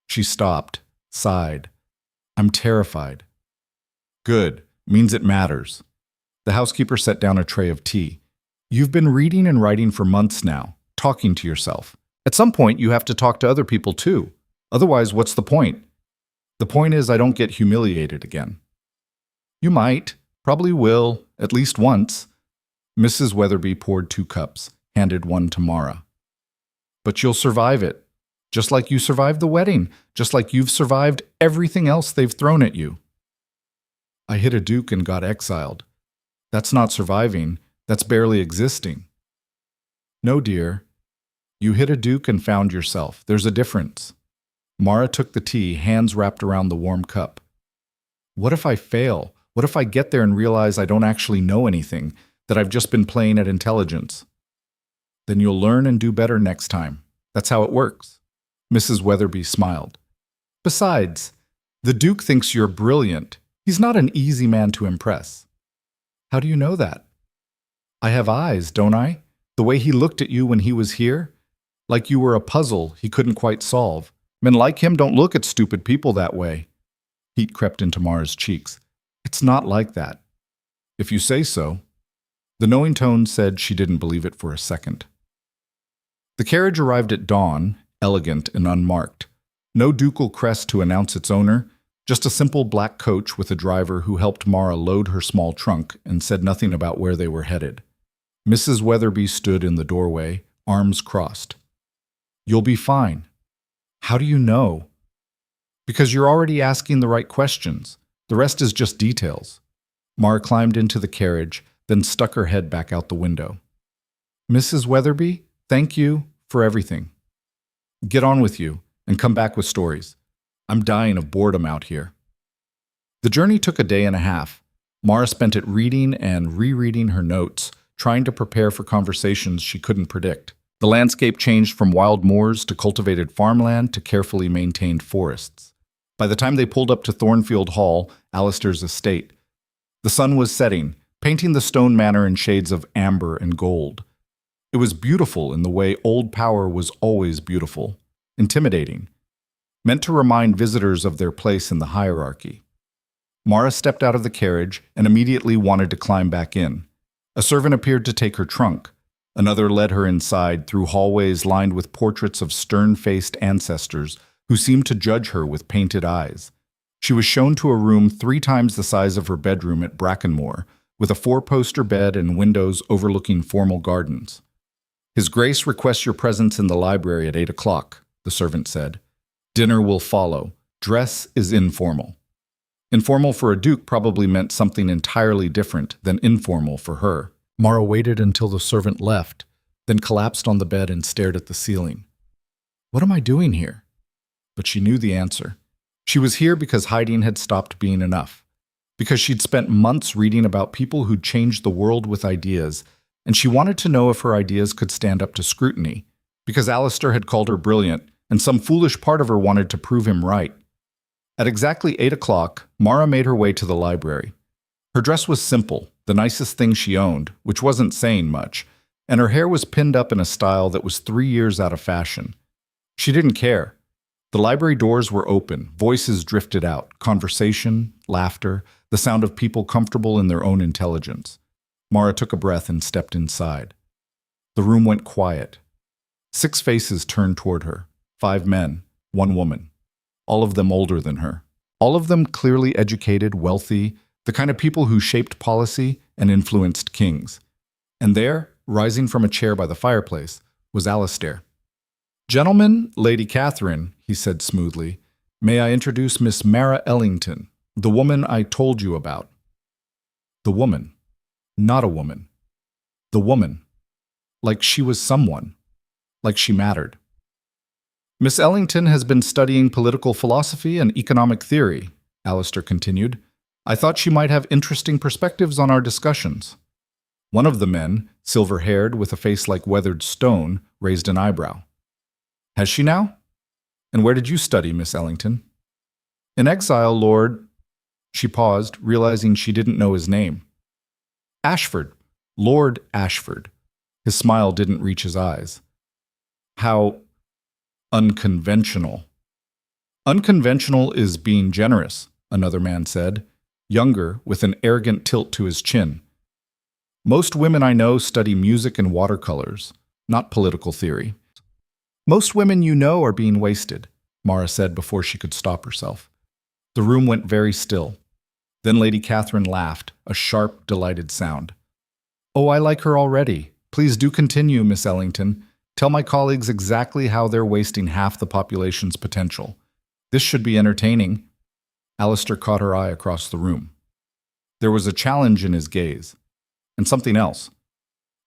She stopped, sighed. I'm terrified. Good. Means it matters. The housekeeper set down a tray of tea. You've been reading and writing for months now, talking to yourself. At some point, you have to talk to other people too. Otherwise, what's the point? The point is I don't get humiliated again. You might, probably will, at least once. Mrs. Weatherby poured 2 cups, handed one to Mara. But you'll survive it. Just like you survived the wedding, just like you've survived everything else they've thrown at you. I hit a duke and got exiled. That's not surviving, that's barely existing. No, dear. You hit a duke and found yourself. There's a difference. Mara took the tea, hands wrapped around the warm cup. What if I fail? What if I get there and realize I don't actually know anything, that I've just been playing at intelligence? Then you'll learn and do better next time. That's how it works. Mrs. Weatherby smiled. Besides, the Duke thinks you're brilliant. He's not an easy man to impress. How do you know that? I have eyes, don't I? The way he looked at you when he was here? Like you were a puzzle he couldn't quite solve. Men like him don't look at stupid people that way. Heat crept into Mara's cheeks. It's not like that. If you say so. The knowing tone said she didn't believe it for a second. The carriage arrived at dawn, elegant and unmarked. No ducal crest to announce its owner, just a simple black coach with a driver who helped Mara load her small trunk and said nothing about where they were headed. Mrs. Weatherby stood in the doorway, arms crossed. You'll be fine. How do you know? Because you're already asking the right questions. The rest is just details. Mara climbed into the carriage, then stuck her head back out the window. Mrs. Weatherby, thank you for everything. Get on with you and come back with stories. I'm dying of boredom out here. The journey took a day and a half. Mara spent it reading and rereading her notes, trying to prepare for conversations she couldn't predict. The landscape changed from wild moors to cultivated farmland to carefully maintained forests. By the time they pulled up to Thornfield Hall, Alistair's estate, the sun was setting, painting the stone manor in shades of amber and gold. It was beautiful in the way old power was always beautiful, intimidating, meant to remind visitors of their place in the hierarchy. Mara stepped out of the carriage and immediately wanted to climb back in. A servant appeared to take her trunk. Another led her inside through hallways lined with portraits of stern-faced ancestors who seemed to judge her with painted eyes. She was shown to a room 3 times the size of her bedroom at Brackenmore, with a 4-poster bed and windows overlooking formal gardens. "His Grace requests your presence in the library at 8 o'clock, the servant said. "Dinner will follow. Dress is informal." Informal for a duke probably meant something entirely different than informal for her. Mara waited until the servant left, then collapsed on the bed and stared at the ceiling. What am I doing here? But she knew the answer. She was here because hiding had stopped being enough. Because she'd spent months reading about people who'd changed the world with ideas, and she wanted to know if her ideas could stand up to scrutiny. Because Alistair had called her brilliant, and some foolish part of her wanted to prove him right. At exactly 8 o'clock, Mara made her way to the library. Her dress was simple, the nicest thing she owned, which wasn't saying much, and her hair was pinned up in a style that was 3 years out of fashion. She didn't care. The library doors were open, voices drifted out, conversation, laughter, the sound of people comfortable in their own intelligence. Mara took a breath and stepped inside. The room went quiet. 6 faces turned toward her, 5 men, 1 woman. All of them older than her. All of them clearly educated, wealthy, the kind of people who shaped policy and influenced kings. And there, rising from a chair by the fireplace, was Alistair. "Gentlemen, Lady Catherine," he said smoothly, "may I introduce Miss Mara Ellington, the woman I told you about." The woman. Not a woman. The woman. Like she was someone. Like she mattered. "Miss Ellington has been studying political philosophy and economic theory," Alistair continued. "I thought she might have interesting perspectives on our discussions." One of the men, silver-haired with a face like weathered stone, raised an eyebrow. "Has she now? And where did you study, Miss Ellington?" "In exile, Lord—" She paused, realizing she didn't know his name. "Ashford. Lord Ashford." His smile didn't reach his eyes. "How unconventional." "Unconventional is being generous," another man said, younger, with an arrogant tilt to his chin. "Most women I know study music and watercolors, not political theory." "Most women you know are being wasted," Mara said before she could stop herself. The room went very still. Then Lady Catherine laughed, a sharp, delighted sound. "Oh, I like her already. Please do continue, Miss Ellington. Tell my colleagues exactly how they're wasting half the population's potential. This should be entertaining." Alistair caught her eye across the room. There was a challenge in his gaze, and something else.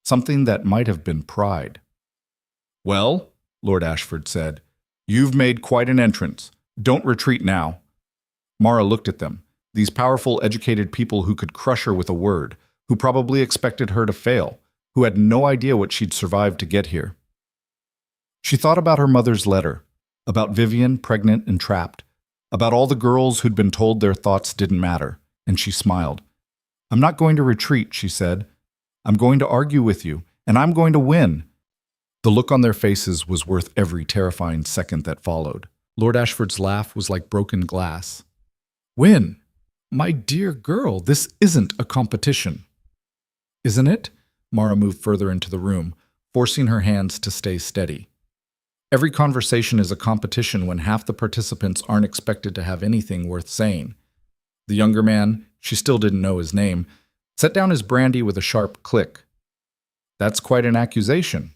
Something that might have been pride. "Well," Lord Ashford said, "you've made quite an entrance. Don't retreat now." Mara looked at them, these powerful, educated people who could crush her with a word, who probably expected her to fail, who had no idea what she'd survived to get here. She thought about her mother's letter, about Vivian, pregnant and trapped, about all the girls who'd been told their thoughts didn't matter, and she smiled. "I'm not going to retreat," she said. "I'm going to argue with you, and I'm going to win." The look on their faces was worth every terrifying second that followed. Lord Ashford's laugh was like broken glass. "Win? My dear girl, this isn't a competition." "Isn't it?" Mara moved further into the room, forcing her hands to stay steady. Every conversation is a competition when half the participants aren't expected to have anything worth saying. The younger man, she still didn't know his name, set down his brandy with a sharp click. "That's quite an accusation."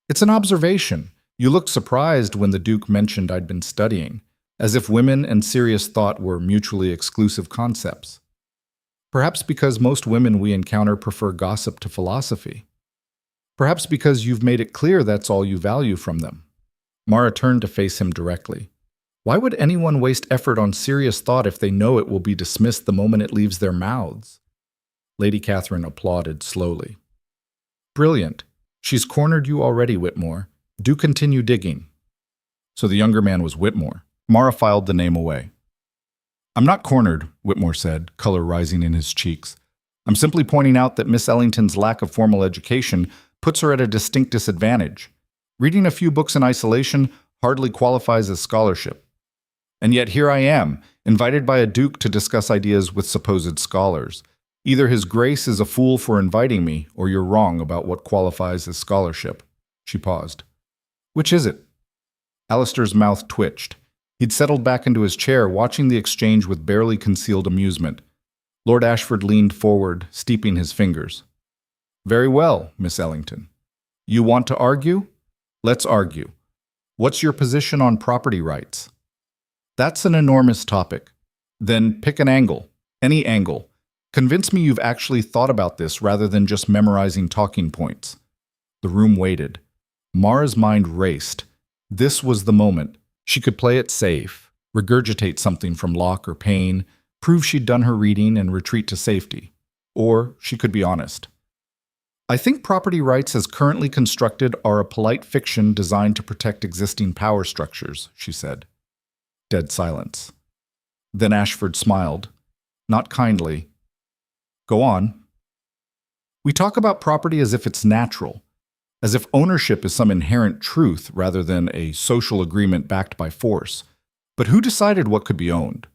"It's an observation. You looked surprised when the Duke mentioned I'd been studying, as if women and serious thought were mutually exclusive concepts. Perhaps because most women we encounter prefer gossip to philosophy. Perhaps because you've made it clear that's all you value from them." Mara turned to face him directly. Why would anyone waste effort on serious thought if they know it will be dismissed the moment it leaves their mouths? Lady Catherine applauded slowly. Brilliant. She's cornered you already, Whitmore. Do continue digging. So the younger man was Whitmore. Mara filed the name away. I'm not cornered, Whitmore said, color rising in his cheeks. I'm simply pointing out that Miss Ellington's lack of formal education puts her at a distinct disadvantage. Reading a few books in isolation hardly qualifies as scholarship. And yet here I am, invited by a duke to discuss ideas with supposed scholars. Either his grace is a fool for inviting me, or you're wrong about what qualifies as scholarship. She paused. Which is it? Alistair's mouth twitched. He'd settled back into his chair, watching the exchange with barely concealed amusement. Lord Ashford leaned forward, steeping his fingers. Very well, Miss Ellington. You want to argue? Let's argue. What's your position on property rights? That's an enormous topic. Then pick an angle, any angle. Convince me you've actually thought about this rather than just memorizing talking points. The room waited. Mara's mind raced. This was the moment. She could play it safe, regurgitate something from Locke or Payne, prove she'd done her reading and retreat to safety. Or she could be honest. I think property rights as currently constructed are a polite fiction designed to protect existing power structures, she said. Dead silence. Then Ashford smiled. Not kindly. Go on. We talk about property as if it's natural, as if ownership is some inherent truth rather than a social agreement backed by force. But who decided what could be owned?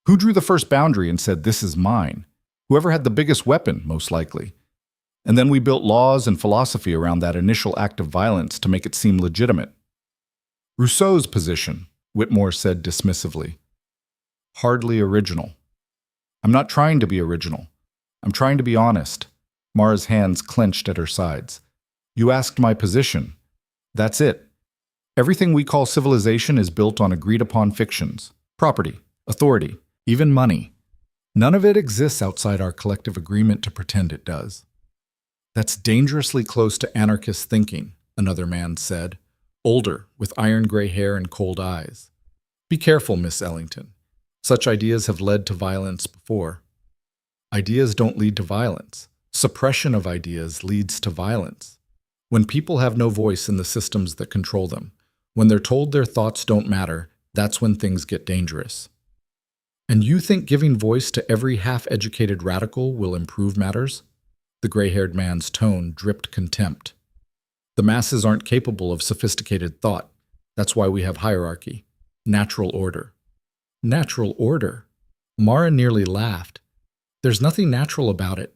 Who drew the first boundary and said, this is mine? Whoever had the biggest weapon, most likely. And then we built laws and philosophy around that initial act of violence to make it seem legitimate. Rousseau's position, Whitmore said dismissively. Hardly original. I'm not trying to be original. I'm trying to be honest. Mara's hands clenched at her sides. You asked my position. That's it. Everything we call civilization is built on agreed-upon fictions. Property, authority, even money. None of it exists outside our collective agreement to pretend it does. That's dangerously close to anarchist thinking, another man said, older, with iron-gray hair and cold eyes. Be careful, Miss Ellington. Such ideas have led to violence before. Ideas don't lead to violence. Suppression of ideas leads to violence. When people have no voice in the systems that control them, when they're told their thoughts don't matter, that's when things get dangerous. And you think giving voice to every half-educated radical will improve matters? The gray-haired man's tone dripped contempt. The masses aren't capable of sophisticated thought. That's why we have hierarchy. Natural order. Natural order? Mara nearly laughed. There's nothing natural about it.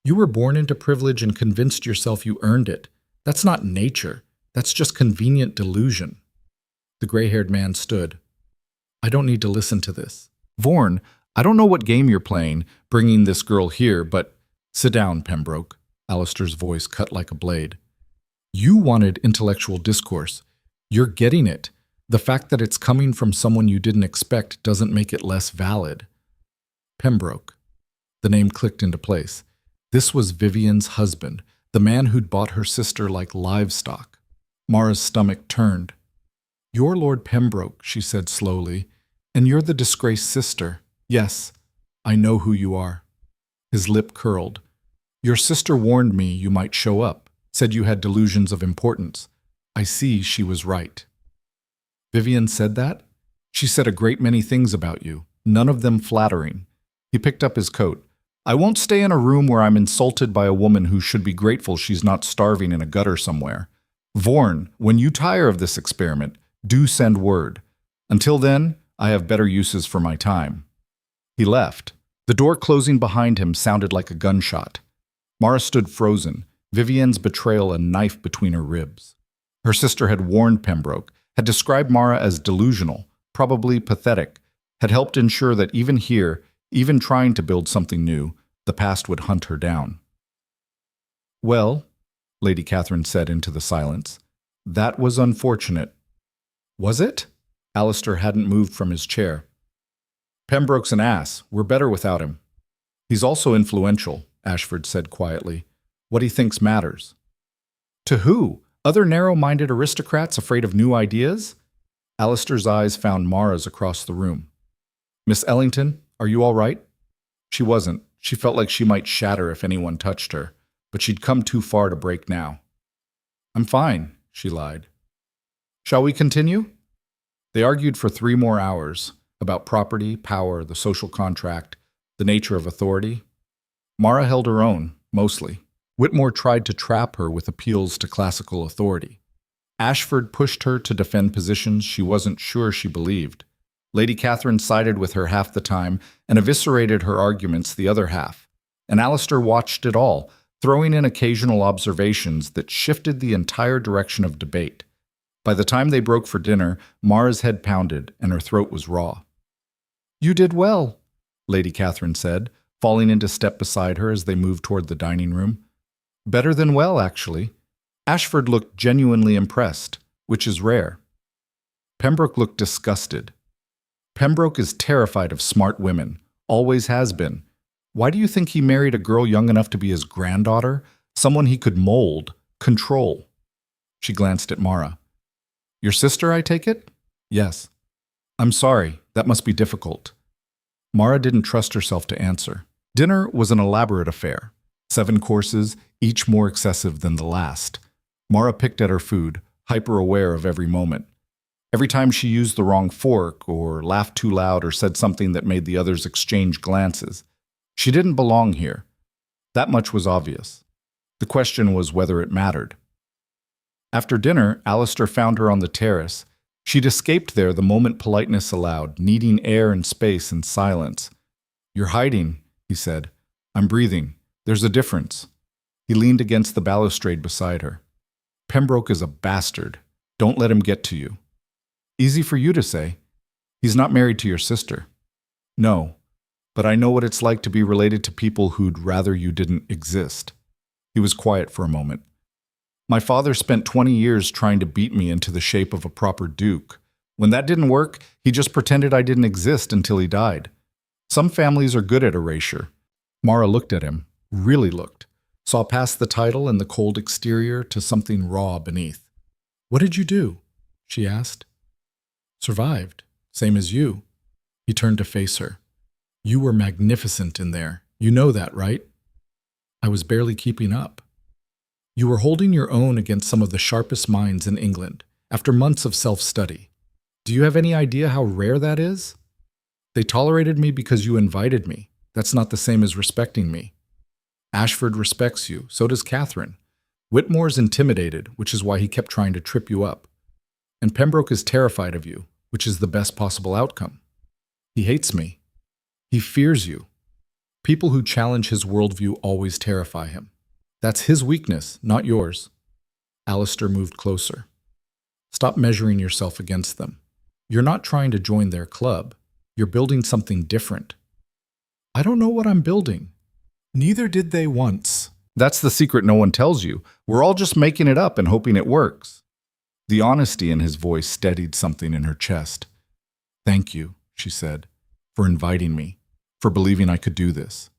You were born into privilege and convinced yourself you earned it. That's not nature. That's just convenient delusion. The gray-haired man stood. I don't need to listen to this. Vorn, I don't know what game you're playing, bringing this girl here, but sit down, Pembroke. Alistair's voice cut like a blade. You wanted intellectual discourse. You're getting it. The fact that it's coming from someone you didn't expect doesn't make it less valid. Pembroke. The name clicked into place. This was Vivian's husband, the man who'd bought her sister like livestock. Mara's stomach turned. You're Lord Pembroke, she said slowly, and you're the disgraced sister. Yes, I know who you are. His lip curled. Your sister warned me you might show up, said you had delusions of importance. I see she was right. Vivian said that? She said a great many things about you, none of them flattering. He picked up his coat. I won't stay in a room where I'm insulted by a woman who should be grateful she's not starving in a gutter somewhere. Vorn, when you tire of this experiment, do send word. Until then, I have better uses for my time. He left. The door closing behind him sounded like a gunshot. Mara stood frozen, Vivian's betrayal a knife between her ribs. Her sister had warned Pembroke, had described Mara as delusional, probably pathetic, had helped ensure that even here, even trying to build something new, the past would hunt her down. Well, Lady Catherine said into the silence, that was unfortunate. Was it? Alistair hadn't moved from his chair. Pembroke's an ass. We're better without him. He's also influential, Ashford said quietly. What he thinks matters. To who? Other narrow-minded aristocrats afraid of new ideas? Alistair's eyes found Mara's across the room. Miss Ellington, are you all right? She wasn't. She felt like she might shatter if anyone touched her. but she'd come too far to break now. "I'm fine," she lied. "Shall we continue?" They argued for 3 more hours about property, power, the social contract, the nature of authority. Mara held her own, mostly. Whitmore tried to trap her with appeals to classical authority. Ashford pushed her to defend positions she wasn't sure she believed. Lady Catherine sided with her half the time and eviscerated her arguments the other half. And Alistair watched it all, throwing in occasional observations that shifted the entire direction of debate. By the time they broke for dinner, Mara's head pounded and her throat was raw. "You did well," Lady Catherine said, falling into step beside her as they moved toward the dining room. "Better than well, actually." Ashford looked genuinely impressed, which is rare. Pembroke looked disgusted. Pembroke is terrified of smart women, always has been. Why do you think he married a girl young enough to be his granddaughter? Someone he could mold, control. She glanced at Mara. "Your sister, I take it?" "Yes." "I'm sorry, that must be difficult." Mara didn't trust herself to answer. Dinner was an elaborate affair. 7 courses, each more excessive than the last. Mara picked at her food, hyper-aware of every moment. Every time she used the wrong fork, or laughed too loud, or said something that made the others exchange glances. She didn't belong here. That much was obvious. The question was whether it mattered. After dinner, Alistair found her on the terrace. She'd escaped there the moment politeness allowed, needing air and space and silence. "You're hiding," he said. "I'm breathing. There's a difference." He leaned against the balustrade beside her. "Pembroke is a bastard. Don't let him get to you." "Easy for you to say. He's not married to your sister." "No, but I know what it's like to be related to people who'd rather you didn't exist." He was quiet for a moment. "My father spent 20 years trying to beat me into the shape of a proper duke. When that didn't work, he just pretended I didn't exist until he died. Some families are good at erasure." Mara looked at him, really looked, saw past the title and the cold exterior to something raw beneath. "What did you do?" she asked. "Survived, same as you." He turned to face her. "You were magnificent in there. You know that, right?" "I was barely keeping up." "You were holding your own against some of the sharpest minds in England, after months of self-study. Do you have any idea how rare that is? They tolerated me because you invited me. That's not the same as respecting me. Ashford respects you, so does Catherine. Whitmore's intimidated, which is why he kept trying to trip you up. And Pembroke is terrified of you, which is the best possible outcome. He hates me. He fears you. People who challenge his worldview always terrify him. That's his weakness, not yours." Alistair moved closer. "Stop measuring yourself against them. You're not trying to join their club. You're building something different." "I don't know what I'm building." "Neither did they once." "That's the secret no one tells you. We're all just making it up and hoping it works." The honesty in his voice steadied something in her chest. "Thank you," she said, "for inviting me, for believing I could do this."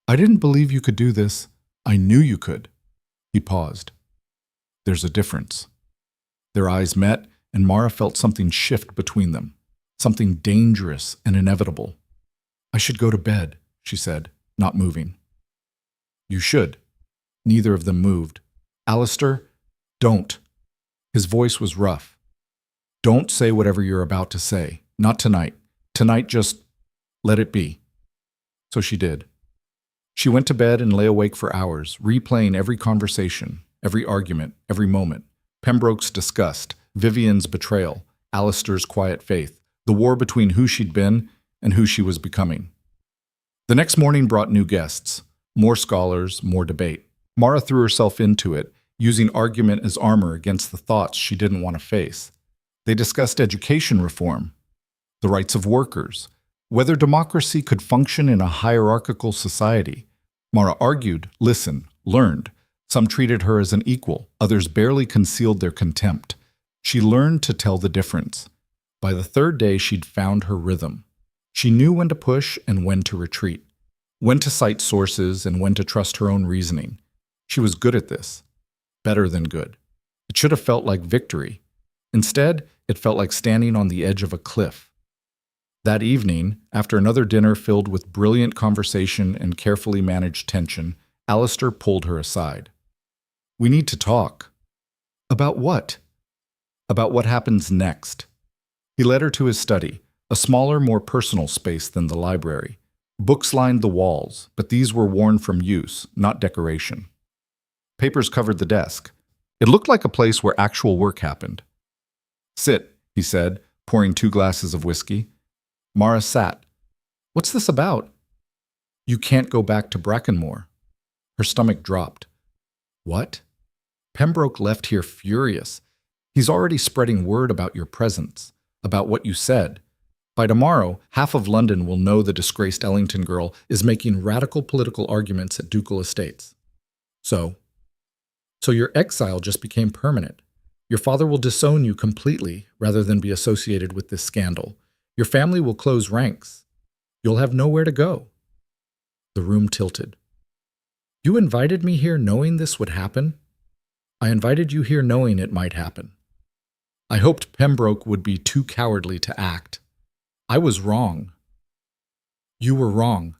"I didn't believe you could do this. I knew you could." He paused. "There's a difference." Their eyes met, and Mara felt something shift between them, something dangerous and inevitable. "I should go to bed," she said, not moving. "You should." Neither of them moved. "Alistair, don't." His voice was rough. "Don't say whatever you're about to say. Not tonight. Tonight, just let it be." So she did. She went to bed and lay awake for hours, replaying every conversation, every argument, every moment. Pembroke's disgust, Vivian's betrayal, Alistair's quiet faith, the war between who she'd been and who she was becoming. The next morning brought new guests, more scholars, more debate. Mara threw herself into it, using argument as armor against the thoughts she didn't want to face. They discussed education reform, the rights of workers, whether democracy could function in a hierarchical society. Mara argued, listened, learned. Some treated her as an equal, others barely concealed their contempt. She learned to tell the difference. By the 3rd day, she'd found her rhythm. She knew when to push and when to retreat, when to cite sources and when to trust her own reasoning. She was good at this. Better than good. It should have felt like victory. Instead, it felt like standing on the edge of a cliff. That evening, after another dinner filled with brilliant conversation and carefully managed tension, Alistair pulled her aside. We need to talk. About what? About what happens next. He led her to his study, a smaller, more personal space than the library. Books lined the walls, but these were worn from use, not decoration. Papers covered the desk. It looked like a place where actual work happened. Sit, he said, pouring 2 glasses of whiskey. Mara sat. What's this about? You can't go back to Brackenmore. Her stomach dropped. What? Pembroke left here furious. He's already spreading word about your presence, about what you said. By tomorrow, half of London will know the disgraced Ellington girl is making radical political arguments at ducal estates. So your exile just became permanent. Your father will disown you completely rather than be associated with this scandal. Your family will close ranks. You'll have nowhere to go. The room tilted. You invited me here knowing this would happen? I invited you here knowing it might happen. I hoped Pembroke would be too cowardly to act. I was wrong. You were wrong.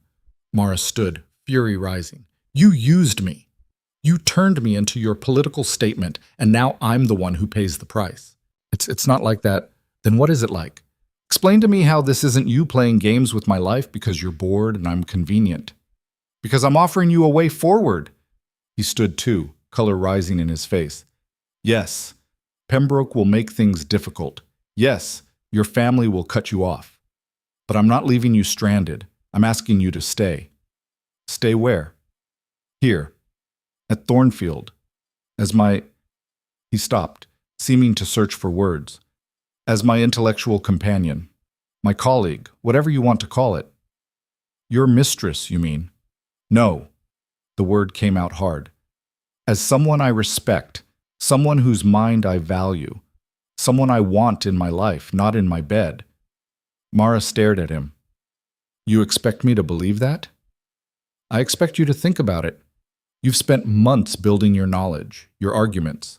Mara stood, fury rising. You used me. You turned me into your political statement, and now I'm the one who pays the price. It's not like that. Then what is it like? Explain to me how this isn't you playing games with my life because you're bored and I'm convenient. Because I'm offering you a way forward. He stood too, color rising in his face. Yes, Pembroke will make things difficult. Yes, your family will cut you off. But I'm not leaving you stranded. I'm asking you to stay. Stay where? Here. At Thornfield. As my... He stopped, seeming to search for words. As my intellectual companion. My colleague, whatever you want to call it. Your mistress, you mean? No. The word came out hard. As someone I respect, someone whose mind I value, someone I want in my life, not in my bed. Mara stared at him. You expect me to believe that? I expect you to think about it. You've spent months building your knowledge, your arguments.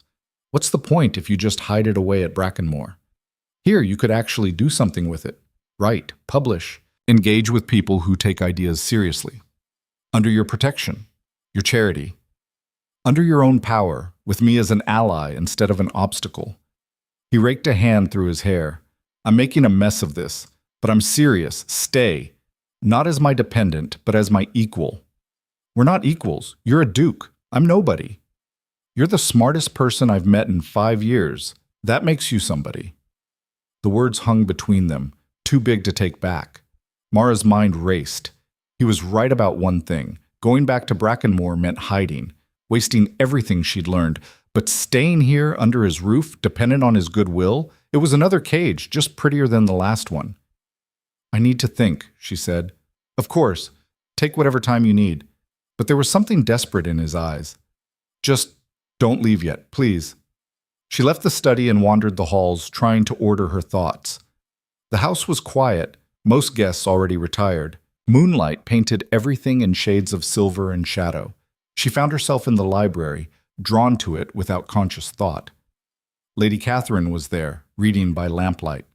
What's the point if you just hide it away at Brackenmore? Here, you could actually do something with it. Write, publish, engage with people who take ideas seriously. Under your protection, your charity. Under your own power, with me as an ally instead of an obstacle. He raked a hand through his hair. I'm making a mess of this, but I'm serious. Stay. Not as my dependent, but as my equal. We're not equals. You're a duke. I'm nobody. You're the smartest person I've met in 5 years. That makes you somebody. The words hung between them, too big to take back. Mara's mind raced. He was right about one thing. Going back to Brackenmore meant hiding, wasting everything she'd learned. But staying here under his roof, dependent on his goodwill, it was another cage, just prettier than the last one. I need to think, she said. Of course. Take whatever time you need. But there was something desperate in his eyes. Just don't leave yet, please. She left the study and wandered the halls, trying to order her thoughts. The house was quiet, most guests already retired. Moonlight painted everything in shades of silver and shadow. She found herself in the library, drawn to it without conscious thought. Lady Catherine was there, reading by lamplight.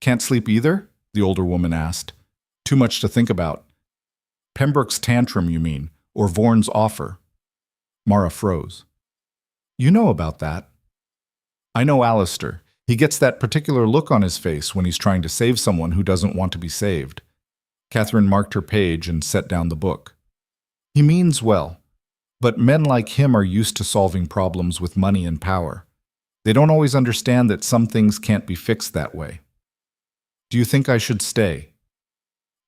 Can't sleep either? The older woman asked. Too much to think about. Pembroke's tantrum, you mean, or Vaughan's offer? Mara froze. You know about that. I know Alistair. He gets that particular look on his face when he's trying to save someone who doesn't want to be saved. Catherine marked her page and set down the book. He means well, but men like him are used to solving problems with money and power. They don't always understand that some things can't be fixed that way. Do you think I should stay?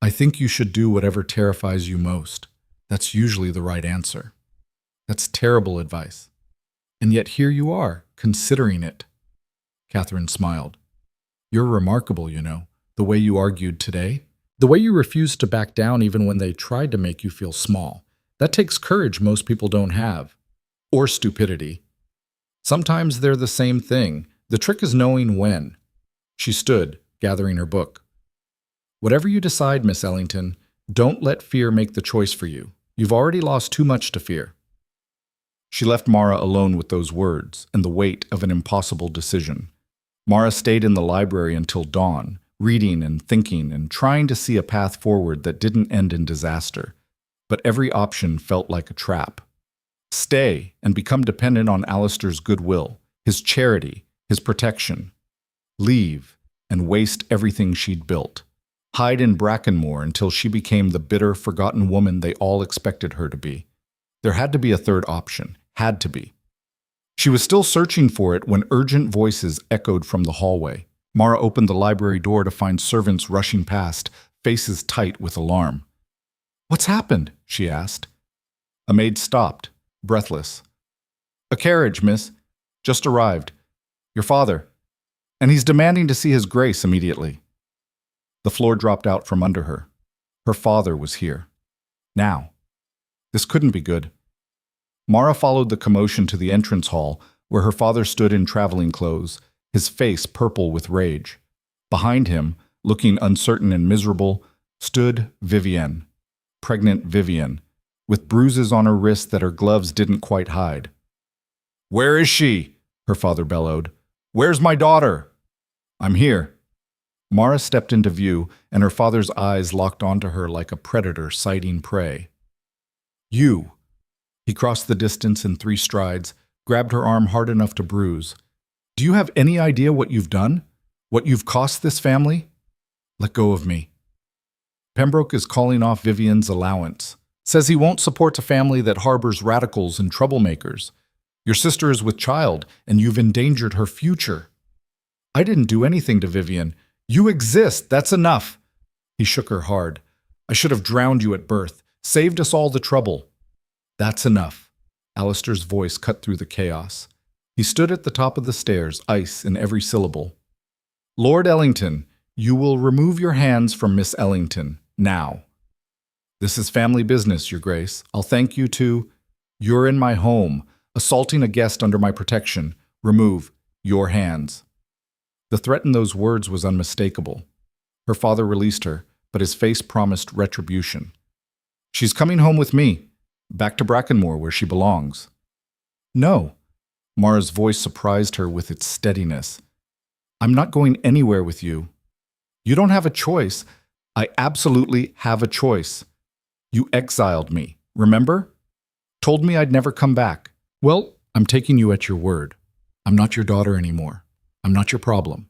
I think you should do whatever terrifies you most. That's usually the right answer. That's terrible advice. And yet here you are, considering it. Catherine smiled. You're remarkable, you know, the way you argued today. The way you refused to back down even when they tried to make you feel small. That takes courage most people don't have. Or stupidity. Sometimes they're the same thing. The trick is knowing when. She stood, gathering her book. Whatever you decide, Miss Ellington, don't let fear make the choice for you. You've already lost too much to fear. She left Mara alone with those words and the weight of an impossible decision. Mara stayed in the library until dawn, reading and thinking and trying to see a path forward that didn't end in disaster. but every option felt like a trap. Stay and become dependent on Alistair's goodwill, his charity, his protection. Leave and waste everything she'd built. Hide in Brackenmore until she became the bitter, forgotten woman they all expected her to be. There had to be a third option. Had to be. She was still searching for it when urgent voices echoed from the hallway. Mara opened the library door to find servants rushing past, faces tight with alarm. "What's happened?" she asked. A maid stopped, breathless. "A carriage, miss. Just arrived. Your father. And he's demanding to see his grace immediately." The floor dropped out from under her. Her father was here. Now. This couldn't be good. Mara followed the commotion to the entrance hall, where her father stood in traveling clothes, his face purple with rage. Behind him, looking uncertain and miserable, stood Vivienne, pregnant Vivienne, with bruises on her wrists that her gloves didn't quite hide. "Where is she?" her father bellowed. "Where's my daughter?" "I'm here." Mara stepped into view, and her father's eyes locked onto her like a predator sighting prey. "You." He crossed the distance in 3 strides, grabbed her arm hard enough to bruise. "Do you have any idea what you've done? What you've cost this family? Let go of me." Pembroke is calling off Vivienne's allowance. Says he won't support a family that harbors radicals and troublemakers. Your sister is with child, and you've endangered her future. "I didn't do anything to Vivienne. You exist, that's enough." He shook her hard. "I should have drowned you at birth, saved us all the trouble." "That's enough." Alistair's voice cut through the chaos. He stood at the top of the stairs, ice in every syllable. "Lord Ellington, you will remove your hands from Miss Ellington, now." "This is family business, Your Grace. I'll thank you to—" "You're in my home, assaulting a guest under my protection. Remove your hands." The threat in those words was unmistakable. Her father released her, but his face promised retribution. "She's coming home with me, back to Brackenmore where she belongs." "No." Mara's voice surprised her with its steadiness. "I'm not going anywhere with you. You don't have a choice. I absolutely have a choice. You exiled me, remember? Told me I'd never come back. Well, I'm taking you at your word. I'm not your daughter anymore. I'm not your problem.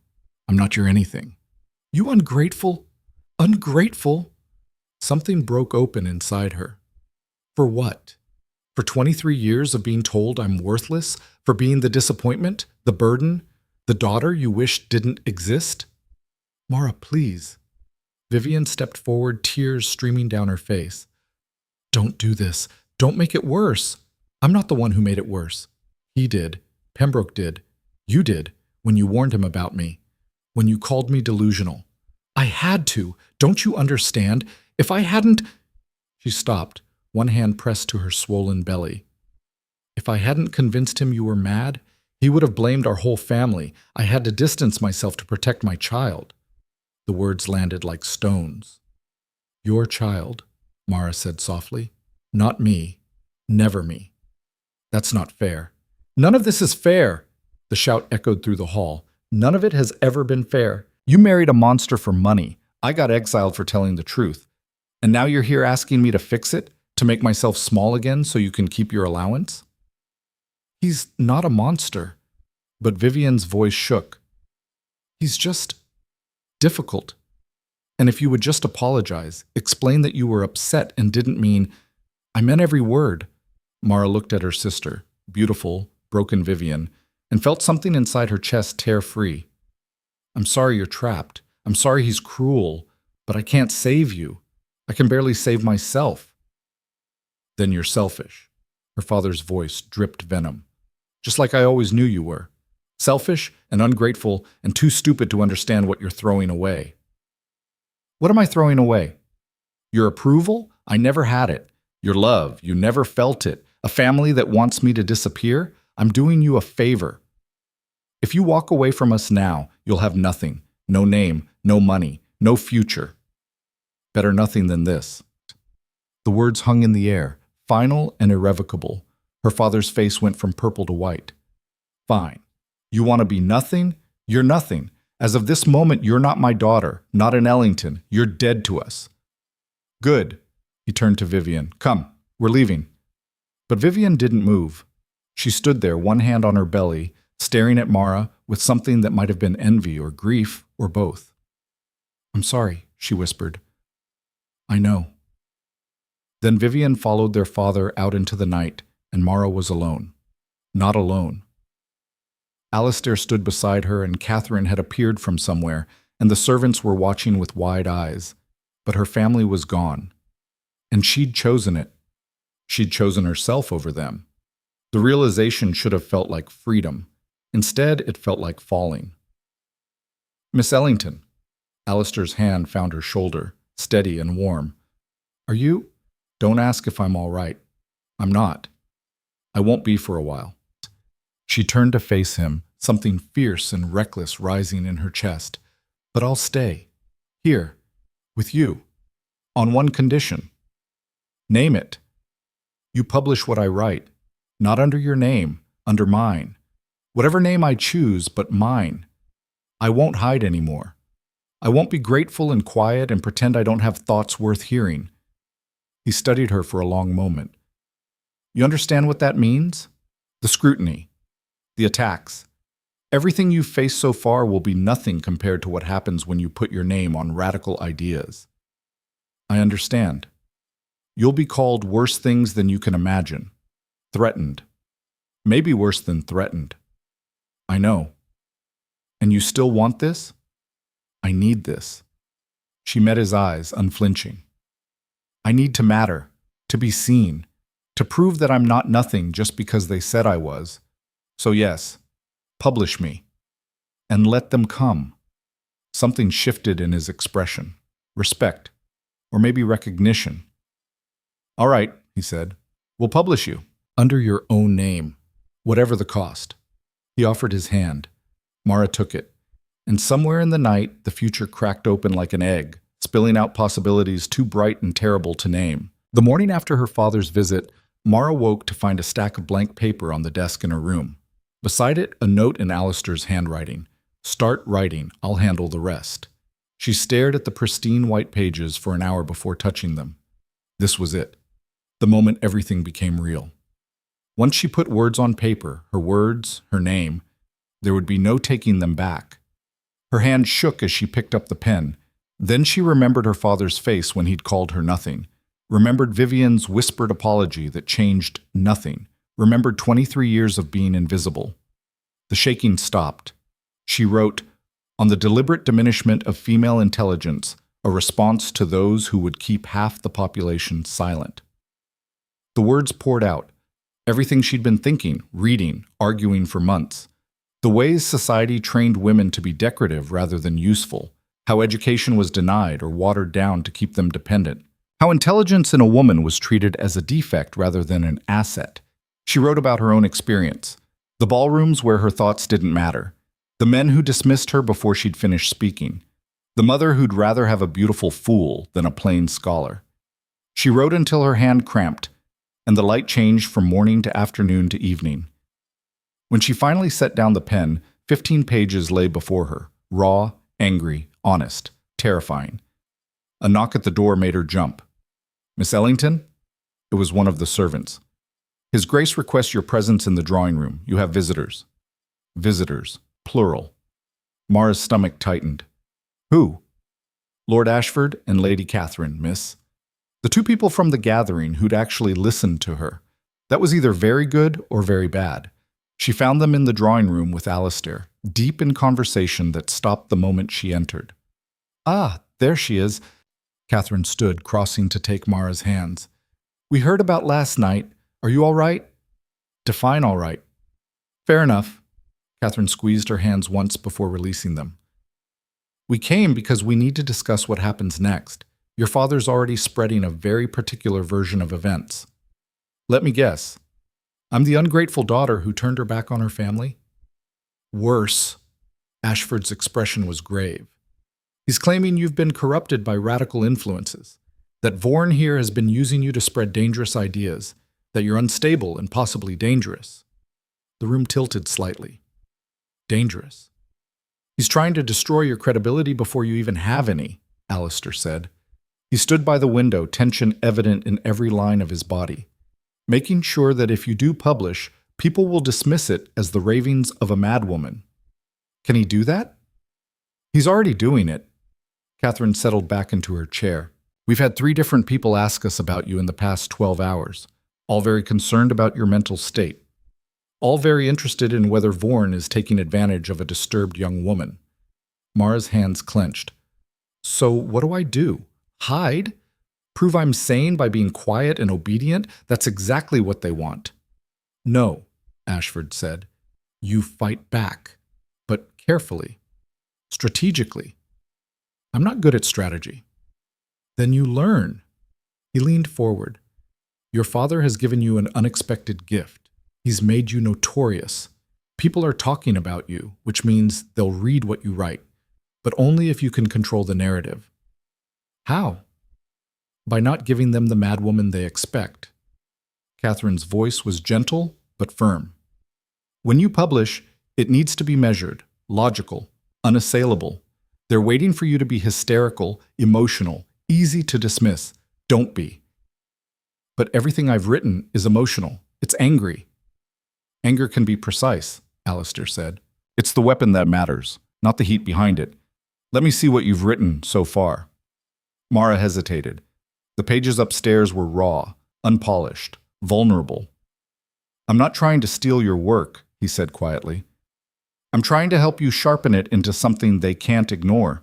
I'm not your anything." "You ungrateful, ungrateful." Something broke open inside her. For what? For 23 years of being told I'm worthless? For being the disappointment, the burden, the daughter you wish didn't exist? "Mara, please." Vivienne stepped forward, tears streaming down her face. "Don't do this. Don't make it worse. I'm not the one who made it worse. He did. Pembroke did. You did, when you warned him about me. When you called me delusional. I had to. Don't you understand? If I hadn't—" She stopped, one hand pressed to her swollen belly. "If I hadn't convinced him you were mad, he would have blamed our whole family. I had to distance myself to protect my child." The words landed like stones. "Your child," Mara said softly. "Not me. Never me. That's not fair." "None of this is fair," the shout echoed through the hall. "None of it has ever been fair. You married a monster for money. I got exiled for telling the truth. And now you're here asking me to fix it, to make myself small again so you can keep your allowance?" "He's not a monster." But Vivienne's voice shook. "He's just difficult. And if you would just apologize, explain that you were upset and didn't mean—" "I meant every word." Mara looked at her sister, beautiful, broken Vivienne, and felt something inside her chest tear free. "I'm sorry you're trapped. I'm sorry he's cruel, but I can't save you. I can barely save myself." "Then you're selfish." Her father's voice dripped venom. "Just like I always knew you were. Selfish and ungrateful and too stupid to understand what you're throwing away." "What am I throwing away?" "Your approval? I never had it. Your love? You never felt it. A family that wants me to disappear? I'm doing you a favor. If you walk away from us now, you'll have nothing. No name, no money, no future. Better nothing than this." The words hung in the air, final and irrevocable. Her father's face went from purple to white. "Fine. You want to be nothing? You're nothing. As of this moment, you're not my daughter, not an Ellington. You're dead to us." "Good. He turned to Vivian. Come, we're leaving. But Vivian didn't move. She stood there, one hand on her belly, staring at Mara with something that might have been envy or grief or both. I'm sorry, she whispered. I know. Then Vivian followed their father out into the night, and Mara was alone. Not alone. Alistair stood beside her, and Catherine had appeared from somewhere, and the servants were watching with wide eyes. But her family was gone. And she'd chosen it. She'd chosen herself over them. The realization should have felt like freedom. Instead, it felt like falling. Miss Ellington. Alistair's hand found her shoulder, steady and warm. Are you? Don't ask if I'm all right. I'm not. I won't be for a while. She turned to face him, something fierce and reckless rising in her chest. But I'll stay. Here. With you. On one condition. Name it. You publish what I write. Not under your name, under mine. Whatever name I choose, but mine. I won't hide anymore. I won't be grateful and quiet and pretend I don't have thoughts worth hearing. He studied her for a long moment. You understand what that means? The scrutiny. The attacks. Everything you've faced so far will be nothing compared to what happens when you put your name on radical ideas. I understand. You'll be called worse things than you can imagine. Threatened. Maybe worse than threatened. I know. And you still want this? I need this. She met his eyes, unflinching. I need to matter, to be seen, to prove that I'm not nothing just because they said I was. So yes, publish me. And let them come. Something shifted in his expression. Respect. Or maybe recognition. All right, he said. We'll publish you. Under your own name. Whatever the cost. He offered his hand. Mara took it. And somewhere in the night, the future cracked open like an egg, spilling out possibilities too bright and terrible to name. The morning after her father's visit, Mara woke to find a stack of blank paper on the desk in her room. Beside it, a note in Alistair's handwriting. Start writing, I'll handle the rest. She stared at the pristine white pages for an hour before touching them. This was it. The moment everything became real. Once she put words on paper, her words, her name, there would be no taking them back. Her hand shook as she picked up the pen. Then she remembered her father's face when he'd called her nothing. Remembered Vivian's whispered apology that changed nothing. Remembered 23 years of being invisible. The shaking stopped. She wrote, on the deliberate diminishment of female intelligence, a response to those who would keep half the population silent. The words poured out. Everything she'd been thinking, reading, arguing for months. The ways society trained women to be decorative rather than useful. How education was denied or watered down to keep them dependent. How intelligence in a woman was treated as a defect rather than an asset. She wrote about her own experience. The ballrooms where her thoughts didn't matter. The men who dismissed her before she'd finished speaking. The mother who'd rather have a beautiful fool than a plain scholar. She wrote until her hand cramped, and the light changed from morning to afternoon to evening. When she finally set down the pen, 15 pages lay before her, raw, angry, honest, terrifying. A knock at the door made her jump. Miss Ellington? It was one of the servants. His Grace requests your presence in the drawing room. You have visitors. Visitors, plural. Mara's stomach tightened. Who? Lord Ashford and Lady Catherine, miss. The two people from the gathering who'd actually listened to her. That was either very good or very bad. She found them in the drawing room with Alistair, deep in conversation that stopped the moment she entered. Ah, there she is. Catherine stood, crossing to take Mara's hands. We heard about last night. Are you all right? Define all right. Fair enough. Catherine squeezed her hands once before releasing them. We came because we need to discuss what happens next. Your father's already spreading a very particular version of events. Let me guess. I'm the ungrateful daughter who turned her back on her family? Worse. Ashford's expression was grave. He's claiming you've been corrupted by radical influences, that Vaughan here has been using you to spread dangerous ideas, that you're unstable and possibly dangerous. The room tilted slightly. Dangerous. He's trying to destroy your credibility before you even have any, Alistair said. He stood by the window, tension evident in every line of his body, making sure that if you do publish, people will dismiss it as the ravings of a madwoman. Can he do that? He's already doing it. Catherine settled back into her chair. We've had 3 different people ask us about you in the past 12 hours, all very concerned about your mental state, all very interested in whether Vorn is taking advantage of a disturbed young woman. Mara's hands clenched. So what do I do? Hide? Prove I'm sane by being quiet and obedient? That's exactly what they want. No, Ashford said. You fight back, but carefully, strategically. I'm not good at strategy. Then you learn. He leaned forward. Your father has given you an unexpected gift. He's made you notorious. People are talking about you, which means they'll read what you write, but only if you can control the narrative. How? By not giving them the madwoman they expect. Catherine's voice was gentle but firm. When you publish, it needs to be measured, logical, unassailable. They're waiting for you to be hysterical, emotional, easy to dismiss. Don't be. But everything I've written is emotional. It's angry. Anger can be precise, Alistair said. It's the weapon that matters, not the heat behind it. Let me see what you've written so far. Mara hesitated. The pages upstairs were raw, unpolished, vulnerable. I'm not trying to steal your work, he said quietly. I'm trying to help you sharpen it into something they can't ignore.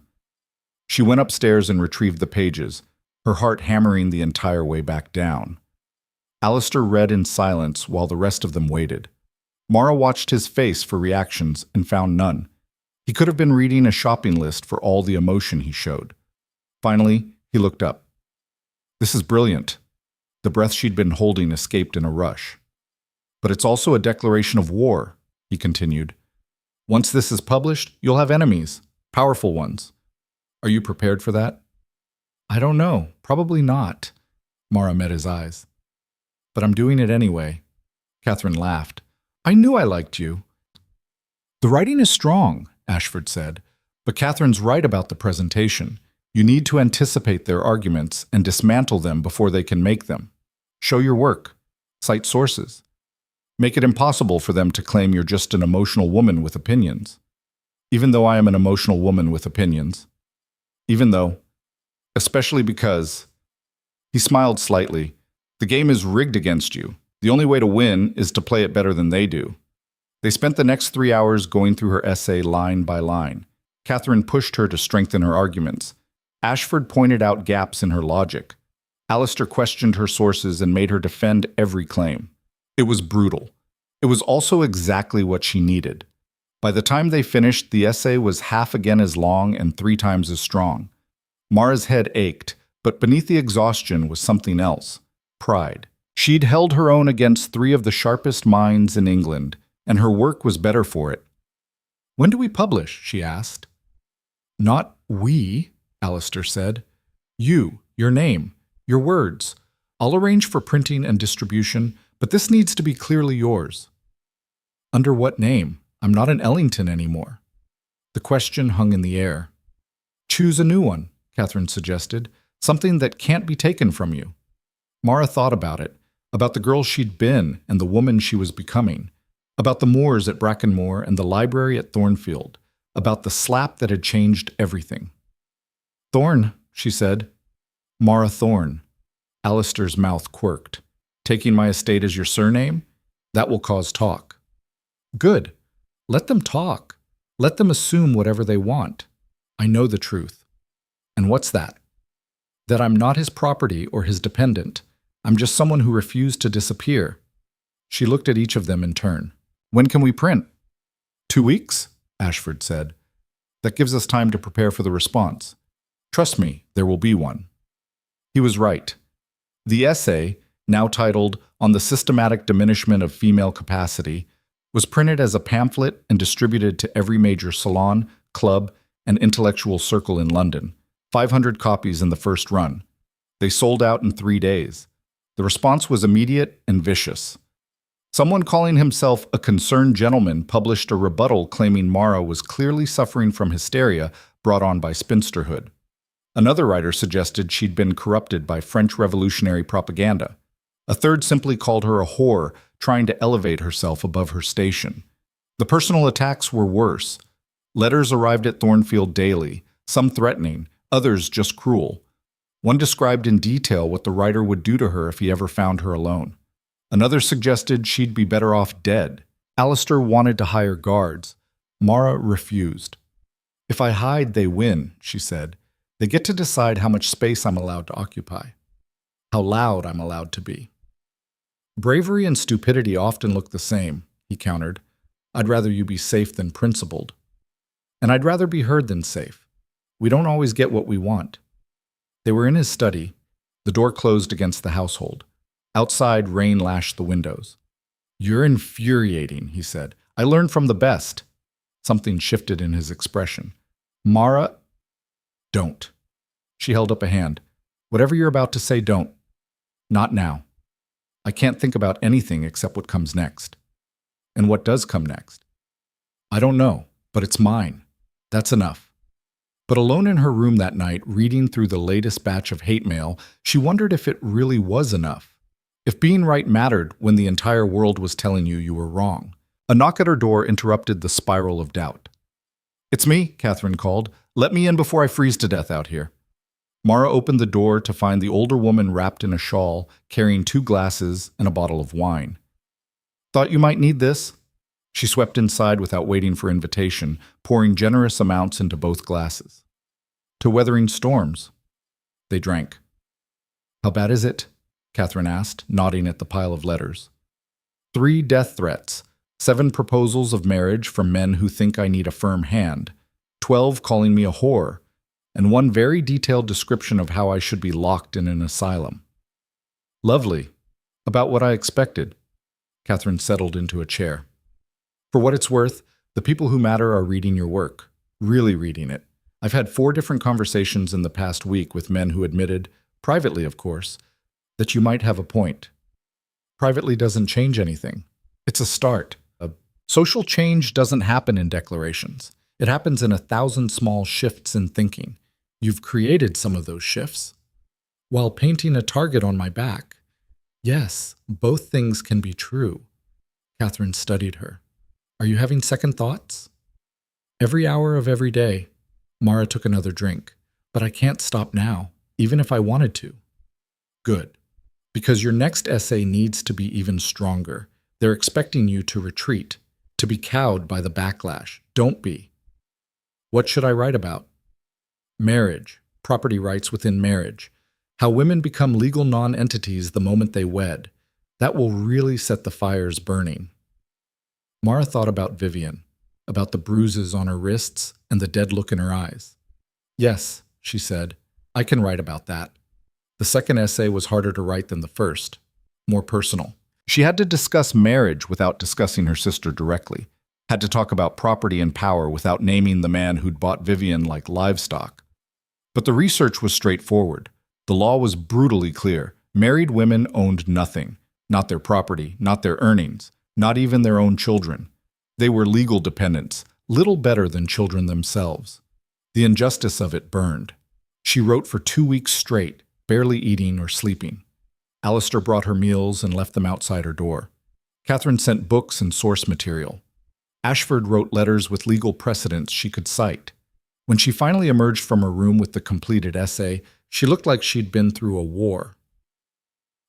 She went upstairs and retrieved the pages, her heart hammering the entire way back down. Alistair read in silence while the rest of them waited. Mara watched his face for reactions and found none. He could have been reading a shopping list for all the emotion he showed. Finally, he looked up. This is brilliant. The breath she'd been holding escaped in a rush. But it's also a declaration of war, he continued. Once this is published, you'll have enemies, powerful ones. Are you prepared for that? I don't know. Probably not. Mara met his eyes. But I'm doing it anyway. Catherine laughed. I knew I liked you. The writing is strong, Ashford said, but Catherine's right about the presentation. You need to anticipate their arguments and dismantle them before they can make them. Show your work. Cite sources. Make it impossible for them to claim you're just an emotional woman with opinions. Even though I am an emotional woman with opinions. Even though, especially because, he smiled slightly, the game is rigged against you. The only way to win is to play it better than they do. They spent the next 3 hours going through her essay line by line. Catherine pushed her to strengthen her arguments. Ashford pointed out gaps in her logic. Alistair questioned her sources and made her defend every claim. It was brutal. It was also exactly what she needed. By the time they finished, the essay was half again as long and 3 times as strong. Mara's head ached, but beneath the exhaustion was something else. Pride. She'd held her own against 3 of the sharpest minds in England, and her work was better for it. When do we publish? She asked. Not we, Alistair said. You, your name, your words. I'll arrange for printing and distribution, but this needs to be clearly yours. Under what name? I'm not an Ellington anymore. The question hung in the air. Choose a new one, Catherine suggested, something that can't be taken from you. Mara thought about it, about the girl she'd been and the woman she was becoming, about the moors at Brackenmoor and the library at Thornfield, about the slap that had changed everything. Thorn, she said. Mara Thorn. Alistair's mouth quirked. Taking my estate as your surname? That will cause talk. Good. Let them talk. Let them assume whatever they want. I know the truth. And what's that? That I'm not his property or his dependent. I'm just someone who refused to disappear. She looked at each of them in turn. When can we print? 2 weeks, Ashford said. That gives us time to prepare for the response. Trust me, there will be one. He was right. The essay, now titled On the Systematic Diminishment of Female Capacity, was printed as a pamphlet and distributed to every major salon, club, and intellectual circle in London. 500 copies in the first run. They sold out in 3 days. The response was immediate and vicious. Someone calling himself a concerned gentleman published a rebuttal claiming Mara was clearly suffering from hysteria brought on by spinsterhood. Another writer suggested she'd been corrupted by French revolutionary propaganda. A third simply called her a whore, trying to elevate herself above her station. The personal attacks were worse. Letters arrived at Thornfield daily, some threatening, others just cruel. One described in detail what the writer would do to her if he ever found her alone. Another suggested she'd be better off dead. Alistair wanted to hire guards. Mara refused. "If I hide, they win," she said. "They get to decide how much space I'm allowed to occupy, how loud I'm allowed to be." "Bravery and stupidity often look the same," he countered. "I'd rather you be safe than principled. And I'd rather be heard than safe. We don't always get what we want." They were in his study. The door closed against the household. Outside, rain lashed the windows. "You're infuriating," he said. "I learned from the best." Something shifted in his expression. "Mara, don't." She held up a hand. "Whatever you're about to say, don't. Not now. I can't think about anything except what comes next." "And what does come next?" "I don't know, but it's mine. That's enough." But alone in her room that night, reading through the latest batch of hate mail, she wondered if it really was enough. If being right mattered when the entire world was telling you were wrong. A knock at her door interrupted the spiral of doubt. "It's me," Catherine called. "Let me in before I freeze to death out here." Mara opened the door to find the older woman wrapped in a shawl, carrying 2 glasses and a bottle of wine. "Thought you might need this." She swept inside without waiting for invitation, pouring generous amounts into both glasses. "To weathering storms." They drank. "How bad is it?" Catherine asked, nodding at the pile of letters. 3 death threats, 7 proposals of marriage from men who think I need a firm hand, 12 calling me a whore, and 1 very detailed description of how I should be locked in an asylum. "Lovely. About what I expected." Catherine settled into a chair. "For what it's worth, the people who matter are reading your work, really reading it. I've had 4 different conversations in the past week with men who admitted, privately of course, that you might have a point. Privately doesn't change anything. It's a start. Social change doesn't happen in declarations. It happens in 1,000 small shifts in thinking. You've created some of those shifts. While painting a target on my back. Yes, both things can be true." Catherine studied her. "Are you having second thoughts?" "Every hour of every day." Mara took another drink. "But I can't stop now, even if I wanted to." "Good. Because your next essay needs to be even stronger. They're expecting you to retreat, to be cowed by the backlash. Don't be." "What should I write about?" "Marriage, property rights within marriage, how women become legal non-entities the moment they wed. That will really set the fires burning." Mara thought about Vivian, about the bruises on her wrists and the dead look in her eyes. "Yes," she said, "I can write about that." The second essay was harder to write than the first, more personal. She had to discuss marriage without discussing her sister directly, had to talk about property and power without naming the man who'd bought Vivian like livestock. But the research was straightforward. The law was brutally clear. Married women owned nothing, not their property, not their earnings, not even their own children. They were legal dependents, little better than children themselves. The injustice of it burned. She wrote for 2 weeks straight, barely eating or sleeping. Alistair brought her meals and left them outside her door. Catherine sent books and source material. Ashford wrote letters with legal precedents she could cite. When she finally emerged from her room with the completed essay, she looked like she'd been through a war.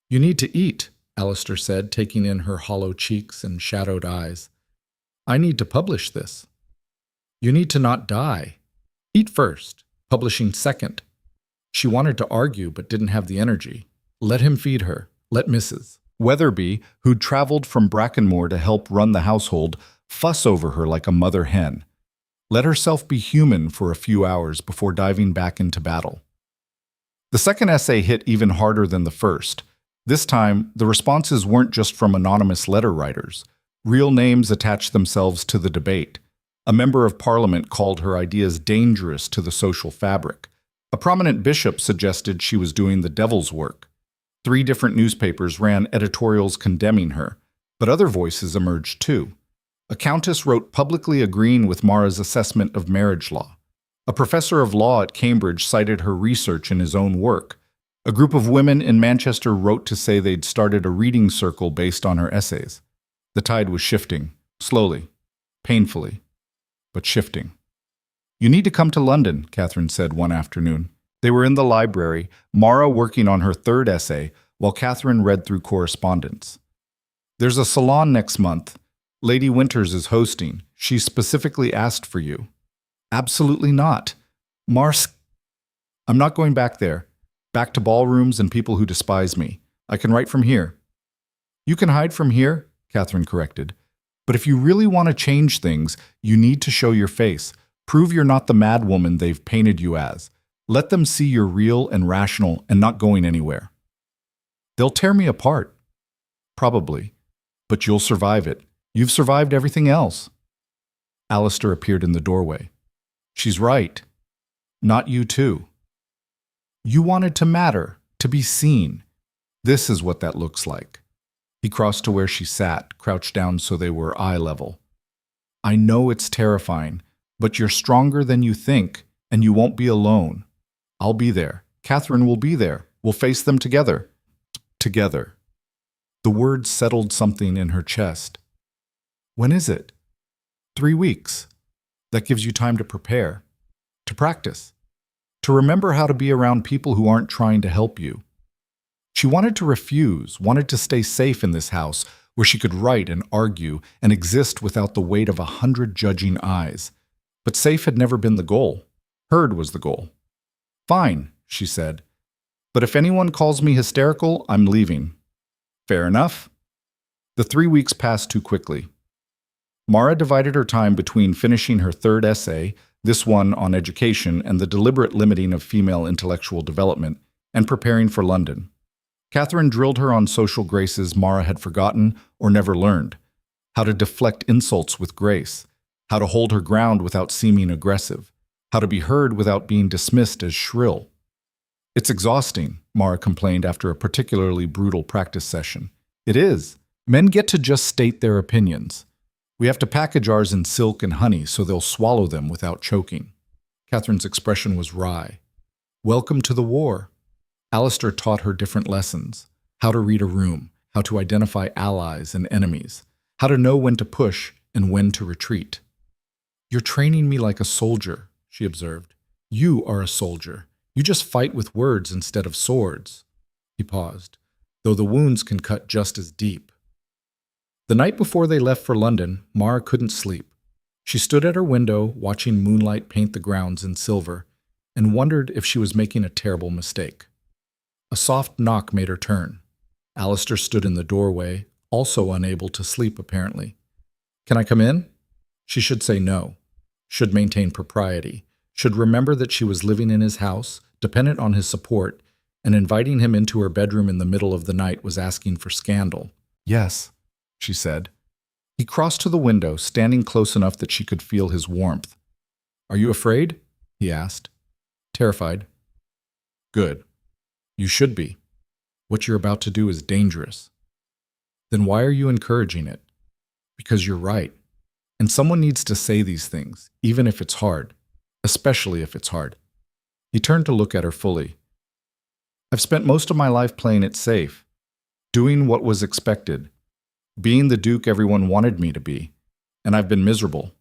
"You need to eat," Alistair said, taking in her hollow cheeks and shadowed eyes. "I need to publish this." "You need to not die. Eat first, publishing second." She wanted to argue but didn't have the energy. Let him feed her. Let Mrs. Weatherby, who'd traveled from Brackenmore to help run the household, fuss over her like a mother hen. Let herself be human for a few hours before diving back into battle. The second essay hit even harder than the first. This time, the responses weren't just from anonymous letter writers. Real names attached themselves to the debate. A member of parliament called her ideas dangerous to the social fabric. A prominent bishop suggested she was doing the devil's work. 3 different newspapers ran editorials condemning her, but other voices emerged too. A countess wrote publicly agreeing with Mara's assessment of marriage law. A professor of law at Cambridge cited her research in his own work. A group of women in Manchester wrote to say they'd started a reading circle based on her essays. The tide was shifting, slowly, painfully, but shifting. "You need to come to London," Catherine said one afternoon. They were in the library, Mara working on her third essay, while Catherine read through correspondence. "There's a salon next month. Lady Winters is hosting. She specifically asked for you." "Absolutely not. Mars, I'm not going back there. Back to ballrooms and people who despise me. I can write from here." "You can hide from here," Catherine corrected. "But if you really want to change things, you need to show your face. Prove you're not the mad woman they've painted you as. Let them see you're real and rational and not going anywhere." "They'll tear me apart." "Probably. But you'll survive it. You've survived everything else." Alistair appeared in the doorway. "She's right. Not you too. You wanted to matter, to be seen. This is what that looks like." He crossed to where she sat, crouched down so they were eye level. "I know it's terrifying, but you're stronger than you think, and you won't be alone. I'll be there. Catherine will be there. We'll face them together." Together. The word settled something in her chest. "When is it?" 3 weeks. That gives you time to prepare, to practice, to remember how to be around people who aren't trying to help you." She wanted to refuse, wanted to stay safe in this house where she could write and argue and exist without the weight of 100 judging eyes. But safe had never been the goal. Heard was the goal. "Fine," she said. "But if anyone calls me hysterical, I'm leaving." "Fair enough." The 3 weeks passed too quickly. Mara divided her time between finishing her third essay, this one on education and the deliberate limiting of female intellectual development, and preparing for London. Catherine drilled her on social graces Mara had forgotten or never learned, how to deflect insults with grace, how to hold her ground without seeming aggressive, how to be heard without being dismissed as shrill. "It's exhausting," Mara complained after a particularly brutal practice session. "It is. Men get to just state their opinions. We have to package ours in silk and honey so they'll swallow them without choking." Catherine's expression was wry. "Welcome to the war." Alistair taught her different lessons: how to read a room, how to identify allies and enemies, how to know when to push and when to retreat. "You're training me like a soldier," she observed. "You are a soldier. You just fight with words instead of swords." He paused, "though the wounds can cut just as deep." The night before they left for London, Mara couldn't sleep. She stood at her window, watching moonlight paint the grounds in silver, and wondered if she was making a terrible mistake. A soft knock made her turn. Alistair stood in the doorway, also unable to sleep apparently. "Can I come in?" She should say no, should maintain propriety, should remember that she was living in his house, dependent on his support, and inviting him into her bedroom in the middle of the night was asking for scandal. "Yes," she said. He crossed to the window, standing close enough that she could feel his warmth. "Are you afraid?" he asked. "Terrified." "Good. You should be. What you're about to do is dangerous." "Then why are you encouraging it?" "Because you're right. And someone needs to say these things, even if it's hard, especially if it's hard." He turned to look at her fully. "I've spent most of my life playing it safe, doing what was expected, being the Duke everyone wanted me to be, and I've been miserable."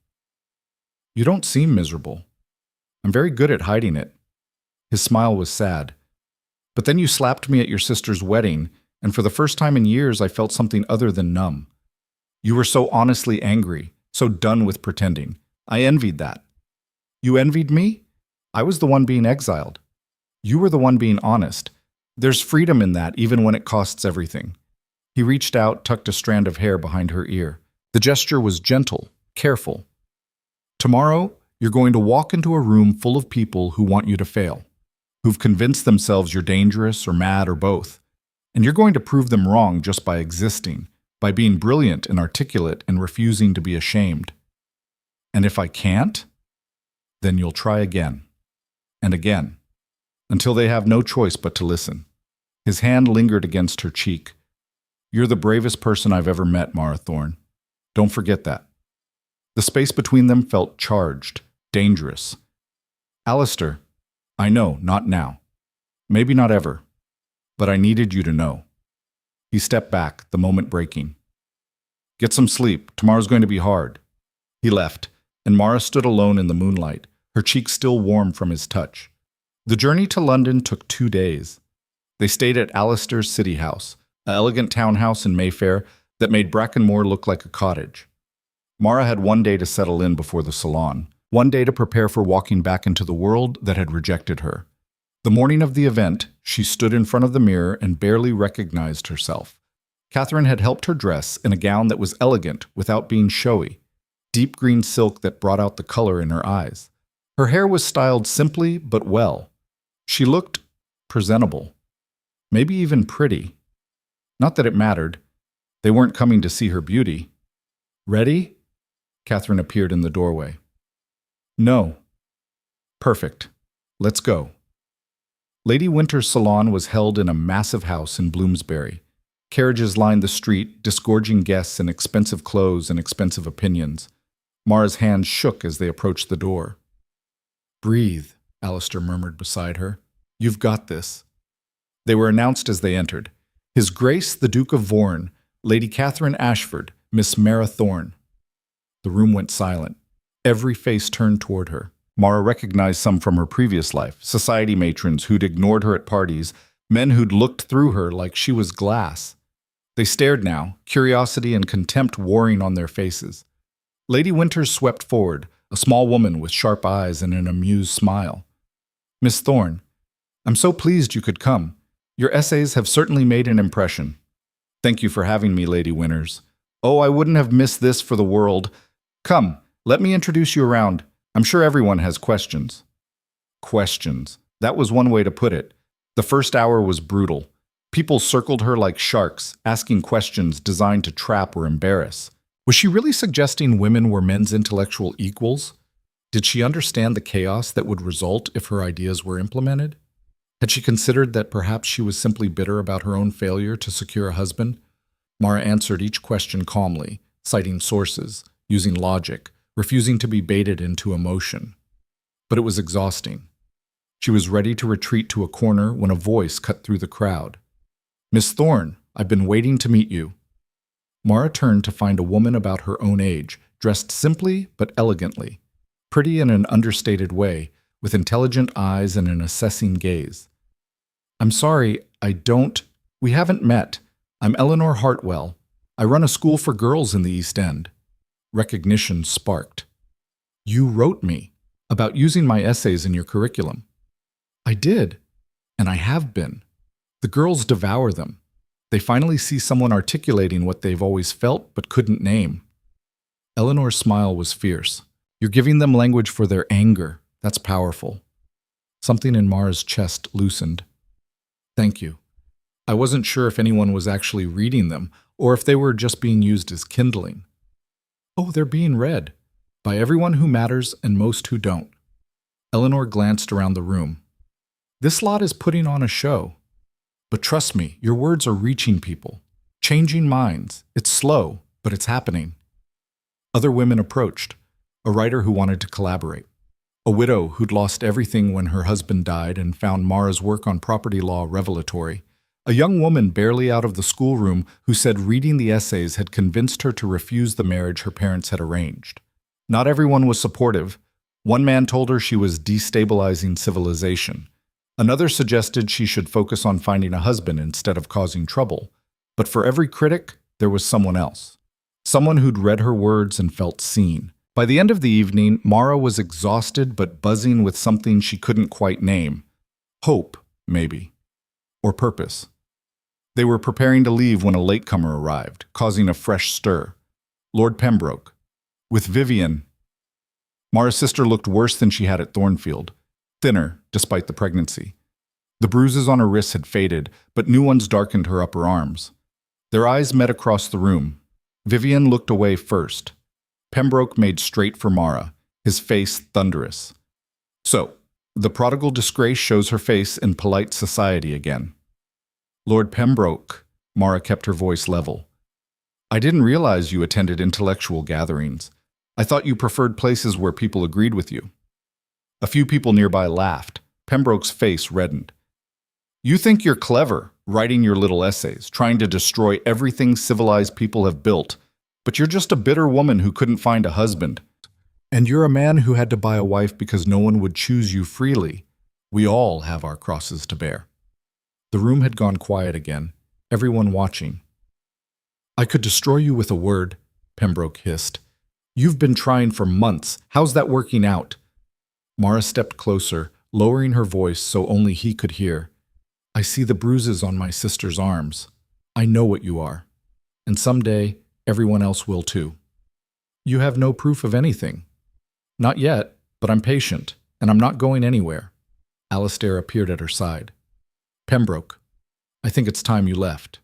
"You don't seem miserable." "I'm very good at hiding it." His smile was sad. "But then you slapped me at your sister's wedding, and for the first time in years I felt something other than numb. You were so honestly angry, so done with pretending. I envied that." "You envied me? I was the one being exiled. You were the one being honest. There's freedom in that, even when it costs everything." He reached out, tucked a strand of hair behind her ear. The gesture was gentle, careful. "Tomorrow, you're going to walk into a room full of people who want you to fail, who've convinced themselves you're dangerous or mad or both. And you're going to prove them wrong just by existing, by being brilliant and articulate and refusing to be ashamed. And if I can't, then you'll try again, and again, until they have no choice but to listen." His hand lingered against her cheek. "You're the bravest person I've ever met, Mara Thorne. Don't forget that." The space between them felt charged, dangerous. Alistair, I know, not now. Maybe not ever. But I needed you to know. He stepped back, the moment breaking. Get some sleep. Tomorrow's going to be hard. He left, and Mara stood alone in the moonlight, her cheeks still warm from his touch. The journey to London took 2 days. They stayed at Alistair's city house, an elegant townhouse in Mayfair that made Brackenmore look like a cottage. Mara had 1 day to settle in before the salon, 1 day to prepare for walking back into the world that had rejected her. The morning of the event, she stood in front of the mirror and barely recognized herself. Catherine had helped her dress in a gown that was elegant without being showy, deep green silk that brought out the color in her eyes. Her hair was styled simply but well. She looked presentable, maybe even pretty. Not that it mattered. They weren't coming to see her beauty. Ready? Catherine appeared in the doorway. No. Perfect. Let's go. Lady Winter's salon was held in a massive house in Bloomsbury. Carriages lined the street, disgorging guests in expensive clothes and expensive opinions. Mara's hands shook as they approached the door. Breathe, Alistair murmured beside her. You've got this. They were announced as they entered. His Grace the Duke of Vorn, Lady Catherine Ashford, Miss Mara Thorne. The room went silent. Every face turned toward her. Mara recognized some from her previous life, society matrons who'd ignored her at parties, men who'd looked through her like she was glass. They stared now, curiosity and contempt warring on their faces. Lady Winters swept forward, a small woman with sharp eyes and an amused smile. Miss Thorne, I'm so pleased you could come. Your essays have certainly made an impression. Thank you for having me, Lady Winters. Oh, I wouldn't have missed this for the world. Come, let me introduce you around. I'm sure everyone has questions. Questions. That was one way to put it. The first hour was brutal. People circled her like sharks, asking questions designed to trap or embarrass. Was she really suggesting women were men's intellectual equals? Did she understand the chaos that would result if her ideas were implemented? Had she considered that perhaps she was simply bitter about her own failure to secure a husband? Mara answered each question calmly, citing sources, using logic, refusing to be baited into emotion. But it was exhausting. She was ready to retreat to a corner when a voice cut through the crowd. Miss Thorne, I've been waiting to meet you. Mara turned to find a woman about her own age, dressed simply but elegantly, pretty in an understated way, with intelligent eyes and an assessing gaze. I'm sorry, we haven't met. I'm Eleanor Hartwell. I run a school for girls in the East End. Recognition sparked. You wrote me about using my essays in your curriculum. I did, and I have been. The girls devour them. They finally see someone articulating what they've always felt but couldn't name. Eleanor's smile was fierce. You're giving them language for their anger. That's powerful. Something in Mara's chest loosened. Thank you. I wasn't sure if anyone was actually reading them or if they were just being used as kindling. Oh, they're being read. By everyone who matters and most who don't. Eleanor glanced around the room. This lot is putting on a show. But trust me, your words are reaching people, changing minds. It's slow, but it's happening. Other women approached. A writer who wanted to collaborate. A widow who'd lost everything when her husband died and found Mara's work on property law revelatory. A young woman barely out of the schoolroom who said reading the essays had convinced her to refuse the marriage her parents had arranged. Not everyone was supportive. One man told her she was destabilizing civilization. Another suggested she should focus on finding a husband instead of causing trouble. But for every critic, there was someone else. Someone who'd read her words and felt seen. By the end of the evening, Mara was exhausted but buzzing with something she couldn't quite name. Hope, maybe. Or purpose. They were preparing to leave when a latecomer arrived, causing a fresh stir. Lord Pembroke. With Vivian. Mara's sister looked worse than she had at Thornfield. Thinner, despite the pregnancy. The bruises on her wrists had faded, but new ones darkened her upper arms. Their eyes met across the room. Vivian looked away first. Pembroke made straight for Mara, his face thunderous. So, the prodigal disgrace shows her face in polite society again. Lord Pembroke, Mara kept her voice level. I didn't realize you attended intellectual gatherings. I thought you preferred places where people agreed with you. A few people nearby laughed. Pembroke's face reddened. You think you're clever, writing your little essays, trying to destroy everything civilized people have built, but you're just a bitter woman who couldn't find a husband. And you're a man who had to buy a wife because no one would choose you freely. We all have our crosses to bear. The room had gone quiet again, everyone watching. I could destroy you with a word, Pembroke hissed. You've been trying for months. How's that working out? Mara stepped closer, lowering her voice so only he could hear. I see the bruises on my sister's arms. I know what you are. And someday, everyone else will too. You have no proof of anything. Not yet, but I'm patient, and I'm not going anywhere. Alistair appeared at her side. Pembroke, I think it's time you left.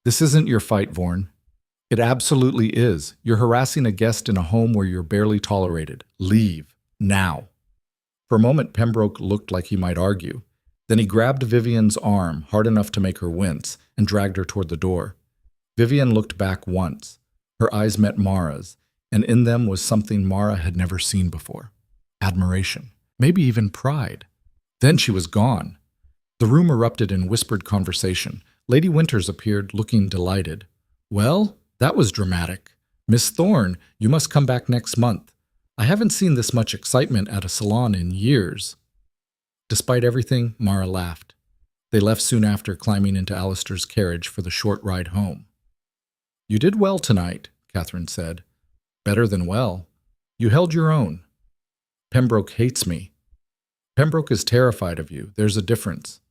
This isn't your fight, Vorn. It absolutely is. You're harassing a guest in a home where you're barely tolerated. Leave. Now. For a moment, Pembroke looked like he might argue. Then he grabbed Vivian's arm, hard enough to make her wince, and dragged her toward the door. Vivian looked back once. Her eyes met Mara's, and in them was something Mara had never seen before. Admiration. Maybe even pride. Then she was gone. The room erupted in whispered conversation. Lady Winters appeared, looking delighted. Well, that was dramatic. Miss Thorne, you must come back next month. I haven't seen this much excitement at a salon in years. Despite everything, Mara laughed. They left soon after, climbing into Alistair's carriage for the short ride home. You did well tonight, Catherine said. Better than well. You held your own. Pembroke hates me. Pembroke is terrified of you. There's a difference.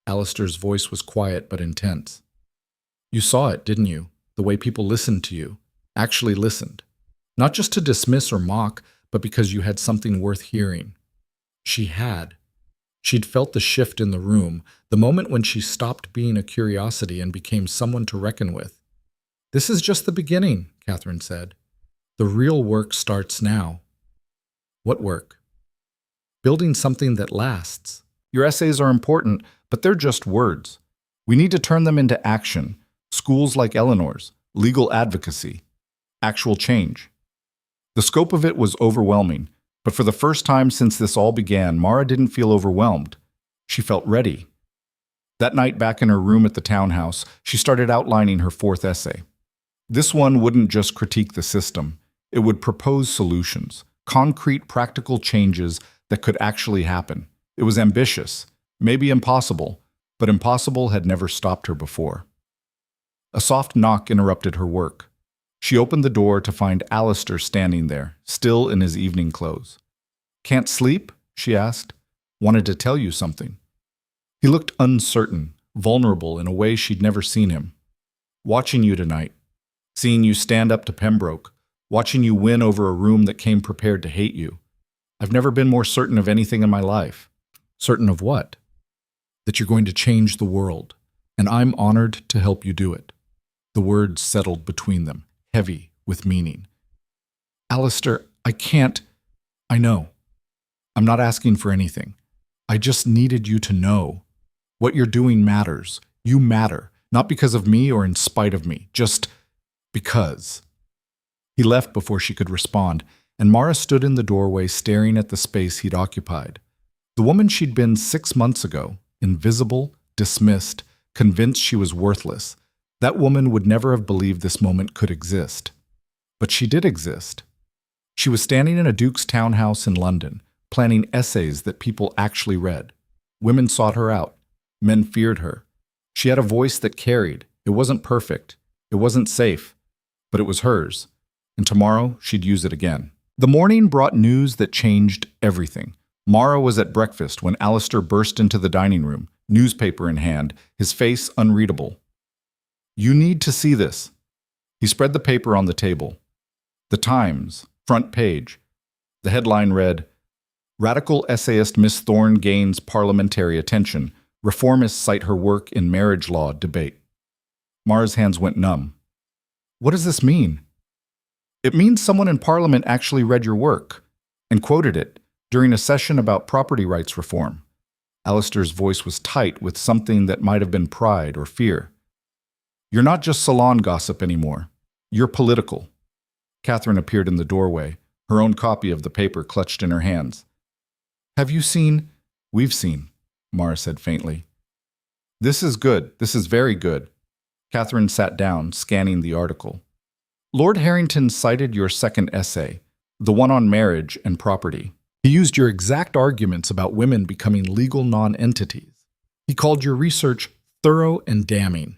Alistair's voice was quiet but intense. You saw it, didn't you? The way people listened to you. Actually listened. Not just to dismiss or mock, but because you had something worth hearing. She had. She'd felt the shift in the room, the moment when she stopped being a curiosity and became someone to reckon with. This is just the beginning, Catherine said. The real work starts now. What work? Building something that lasts. Your essays are important, but they're just words. We need to turn them into action. Schools like Eleanor's, legal advocacy, actual change. The scope of it was overwhelming, but for the first time since this all began, Mara didn't feel overwhelmed. She felt ready. That night back in her room at the townhouse, she started outlining her fourth essay. This one wouldn't just critique the system. It would propose solutions, concrete, practical changes that could actually happen. It was ambitious, maybe impossible, but impossible had never stopped her before. A soft knock interrupted her work. She opened the door to find Alistair standing there, still in his evening clothes. Can't sleep? She asked. Wanted to tell you something. He looked uncertain, vulnerable in a way she'd never seen him. Watching you tonight, seeing you stand up to Pembroke, watching you win over a room that came prepared to hate you. I've never been more certain of anything in my life. Certain of what? That you're going to change the world, and I'm honored to help you do it. The words settled between them, heavy with meaning. Alistair, I can't. I know. I'm not asking for anything. I just needed you to know. What you're doing matters. You matter, not because of me or in spite of me, just because. He left before she could respond, and Mara stood in the doorway staring at the space he'd occupied. The woman she'd been 6 months ago, invisible, dismissed, convinced she was worthless. That woman would never have believed this moment could exist. But she did exist. She was standing in a duke's townhouse in London, planning essays that people actually read. Women sought her out. Men feared her. She had a voice that carried. It wasn't perfect. It wasn't safe. But it was hers. And tomorrow, she'd use it again. The morning brought news that changed everything. Mara was at breakfast when Alistair burst into the dining room, newspaper in hand, his face unreadable. You need to see this. He spread the paper on the table. The Times, front page. The headline read, Radical essayist Miss Thorne gains parliamentary attention. Reformists cite her work in marriage law debate. Mara's hands went numb. What does this mean? It means someone in Parliament actually read your work and quoted it during a session about property rights reform. Alistair's voice was tight with something that might have been pride or fear. You're not just salon gossip anymore. You're political. Catherine appeared in the doorway, her own copy of the paper clutched in her hands. Have you seen? We've seen, Mara said faintly. This is good. This is very good. Catherine sat down, scanning the article. Lord Harrington cited your second essay, the one on marriage and property. He used your exact arguments about women becoming legal non-entities. He called your research thorough and damning.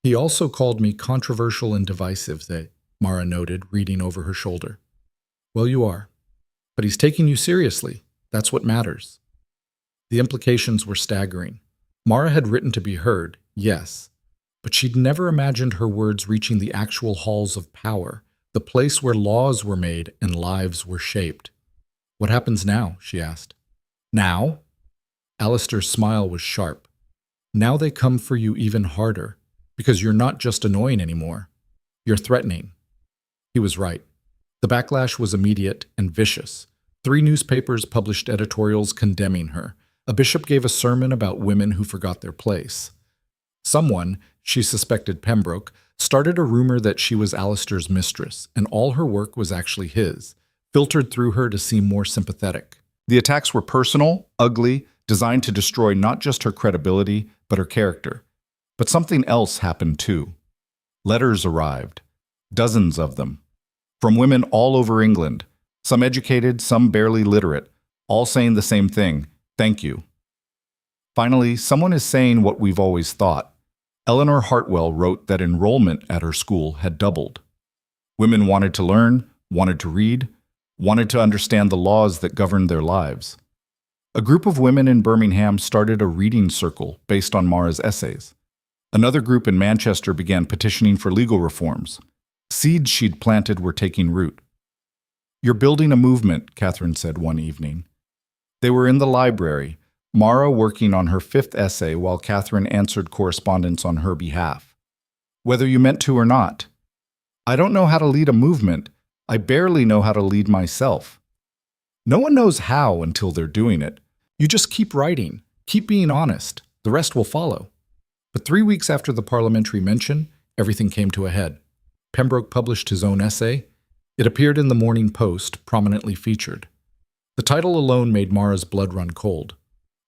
He also called me controversial and divisive, Mara noted, reading over her shoulder. Well, you are. But he's taking you seriously. That's what matters. The implications were staggering. Mara had written to be heard, yes, but she'd never imagined her words reaching the actual halls of power, the place where laws were made and lives were shaped. What happens now? She asked. Now? Alistair's smile was sharp. Now they come for you even harder, because you're not just annoying anymore. You're threatening. He was right. The backlash was immediate and vicious. 3 newspapers published editorials condemning her. A bishop gave a sermon about women who forgot their place. Someone, she suspected Pembroke, started a rumor that she was Alistair's mistress, and all her work was actually his, filtered through her to seem more sympathetic. The attacks were personal, ugly, designed to destroy not just her credibility, but her character. But something else happened too. Letters arrived, dozens of them, from women all over England, some educated, some barely literate, all saying the same thing: thank you. Finally, someone is saying what we've always thought. Eleanor Hartwell wrote that enrollment at her school had doubled. Women wanted to learn, wanted to read, wanted to understand the laws that governed their lives. A group of women in Birmingham started a reading circle based on Mara's essays. Another group in Manchester began petitioning for legal reforms. Seeds she'd planted were taking root. You're building a movement, Catherine said one evening. They were in the library, Mara working on her 5th essay while Catherine answered correspondence on her behalf. Whether you meant to or not. I don't know how to lead a movement. I barely know how to lead myself. No one knows how until they're doing it. You just keep writing, keep being honest. The rest will follow. But 3 weeks after the parliamentary mention, everything came to a head. Pembroke published his own essay. It appeared in the Morning Post, prominently featured. The title alone made Mara's blood run cold.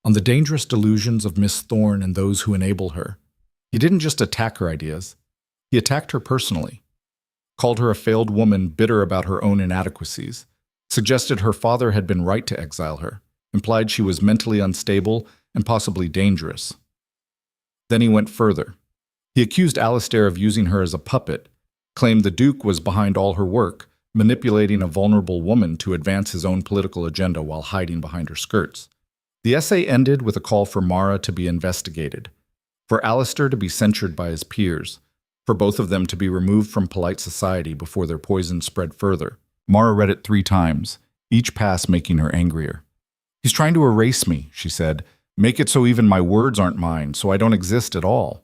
On the dangerous delusions of Miss Thorne and those who enable her. He didn't just attack her ideas. He attacked her personally. Called her a failed woman bitter about her own inadequacies. Suggested her father had been right to exile her. Implied she was mentally unstable and possibly dangerous. Then he went further. He accused Alistair of using her as a puppet, claimed the Duke was behind all her work, manipulating a vulnerable woman to advance his own political agenda while hiding behind her skirts. The essay ended with a call for Mara to be investigated, for Alistair to be censured by his peers, for both of them to be removed from polite society before their poison spread further. Mara read it 3 times, each pass making her angrier. He's trying to erase me, she said, make it so even my words aren't mine, so I don't exist at all.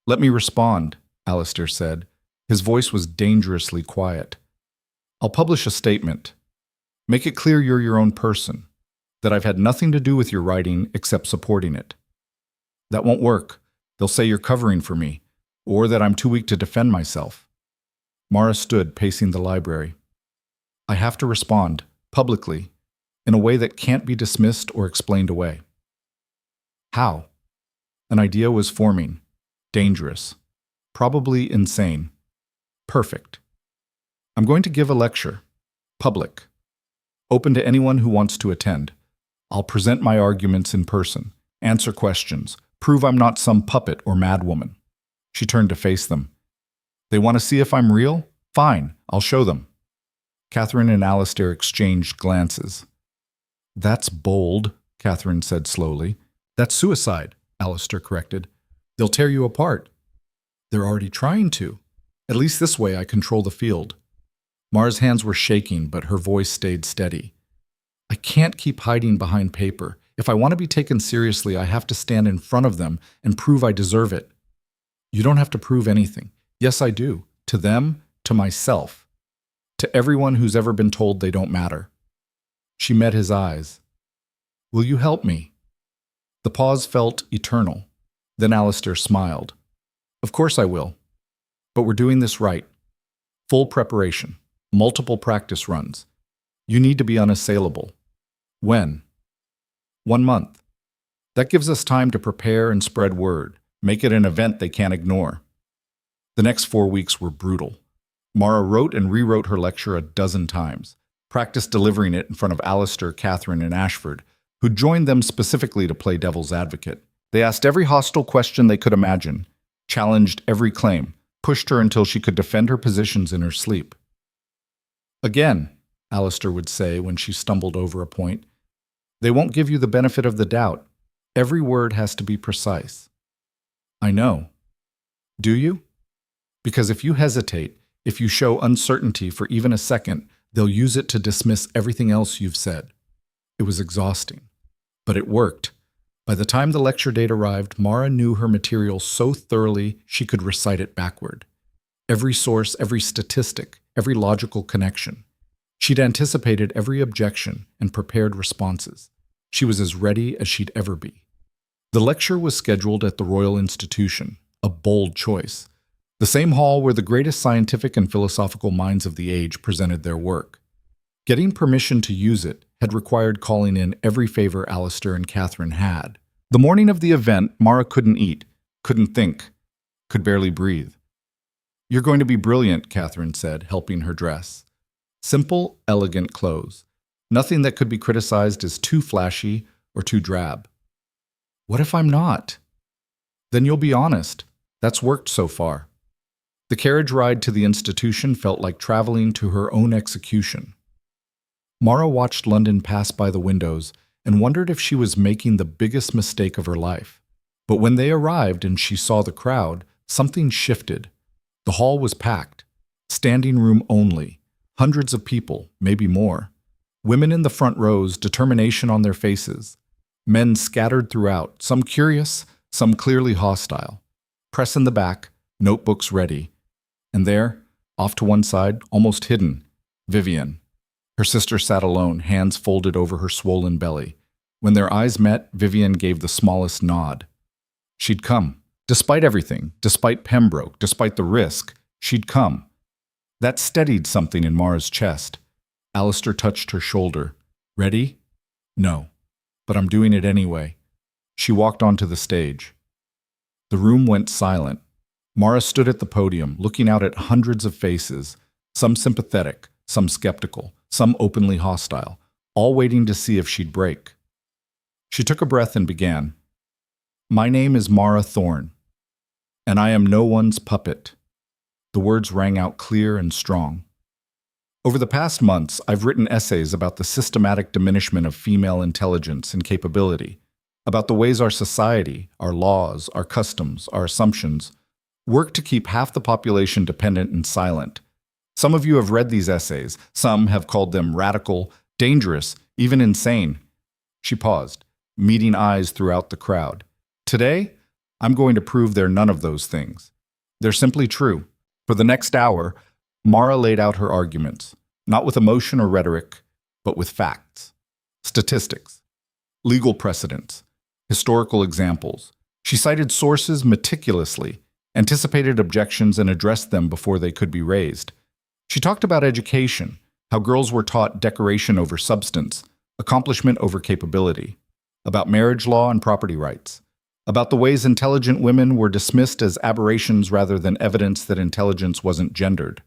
Let me respond, Alistair said. His voice was dangerously quiet. I'll publish a statement. Make it clear you're your own person, that I've had nothing to do with your writing except supporting it. That won't work. They'll say you're covering for me, or that I'm too weak to defend myself. Mara stood, pacing the library. I have to respond, publicly, in a way that can't be dismissed or explained away. How? An idea was forming. Dangerous. Probably insane. Perfect. I'm going to give a lecture. Public. Open to anyone who wants to attend. I'll present my arguments in person, answer questions, prove I'm not some puppet or madwoman. She turned to face them. They want to see if I'm real? Fine, I'll show them. Catherine and Alistair exchanged glances. That's bold, Catherine said slowly. That's suicide, Alistair corrected. They'll tear you apart. They're already trying to. At least this way I control the field. Mara's hands were shaking, but her voice stayed steady. I can't keep hiding behind paper. If I want to be taken seriously, I have to stand in front of them and prove I deserve it. You don't have to prove anything. Yes, I do. To them, to myself. To everyone who's ever been told they don't matter. She met his eyes. Will you help me? The pause felt eternal. Then Alistair smiled. Of course I will. But we're doing this right. Full preparation. Multiple practice runs. You need to be unassailable. When? 1 month. That gives us time to prepare and spread word, make it an event they can't ignore. The next 4 weeks were brutal. Mara wrote and rewrote her lecture a dozen times, practiced delivering it in front of Alistair, Catherine, and Ashford, who joined them specifically to play devil's advocate. They asked every hostile question they could imagine, challenged every claim, pushed her until she could defend her positions in her sleep. Again, Alistair would say when she stumbled over a point, they won't give you the benefit of the doubt. Every word has to be precise. I know. Do you? Because if you hesitate, if you show uncertainty for even a second, they'll use it to dismiss everything else you've said. It was exhausting, but it worked. By the time the lecture date arrived, Mara knew her material so thoroughly she could recite it backward. Every source, every statistic, every logical connection. She'd anticipated every objection and prepared responses. She was as ready as she'd ever be. The lecture was scheduled at the Royal Institution, a bold choice. The same hall where the greatest scientific and philosophical minds of the age presented their work. Getting permission to use it had required calling in every favor Alistair and Catherine had. The morning of the event, Mara couldn't eat, couldn't think, could barely breathe. You're going to be brilliant, Catherine said, helping her dress. Simple, elegant clothes. Nothing that could be criticized as too flashy or too drab. What if I'm not? Then you'll be honest. That's worked so far. The carriage ride to the institution felt like traveling to her own execution. Mara watched London pass by the windows and wondered if she was making the biggest mistake of her life. But when they arrived and she saw the crowd, something shifted. The hall was packed, standing room only, hundreds of people, maybe more. Women in the front rows, determination on their faces. Men scattered throughout, some curious, some clearly hostile. Press in the back, notebooks ready. And there, off to one side, almost hidden, Vivian. Her sister sat alone, hands folded over her swollen belly. When their eyes met, Vivian gave the smallest nod. She'd come. Despite everything, despite Pembroke, despite the risk, she'd come. That steadied something in Mara's chest. Alistair touched her shoulder. Ready? No. But I'm doing it anyway. She walked onto the stage. The room went silent. Mara stood at the podium, looking out at hundreds of faces, some sympathetic, some skeptical, some openly hostile, all waiting to see if she'd break. She took a breath and began. My name is Mara Thorne, and I am no one's puppet. The words rang out clear and strong. Over the past months, I've written essays about the systematic diminishment of female intelligence and capability, about the ways our society, our laws, our customs, our assumptions, work to keep half the population dependent and silent. Some of you have read these essays. Some have called them radical, dangerous, even insane. She paused, meeting eyes throughout the crowd. Today, I'm going to prove they're none of those things. They're simply true. For the next hour, Mara laid out her arguments, not with emotion or rhetoric, but with facts, statistics, legal precedents, historical examples. She cited sources meticulously, anticipated objections, and addressed them before they could be raised. She talked about education, how girls were taught decoration over substance, accomplishment over capability, about marriage law and property rights, about the ways intelligent women were dismissed as aberrations rather than evidence that intelligence wasn't gendered.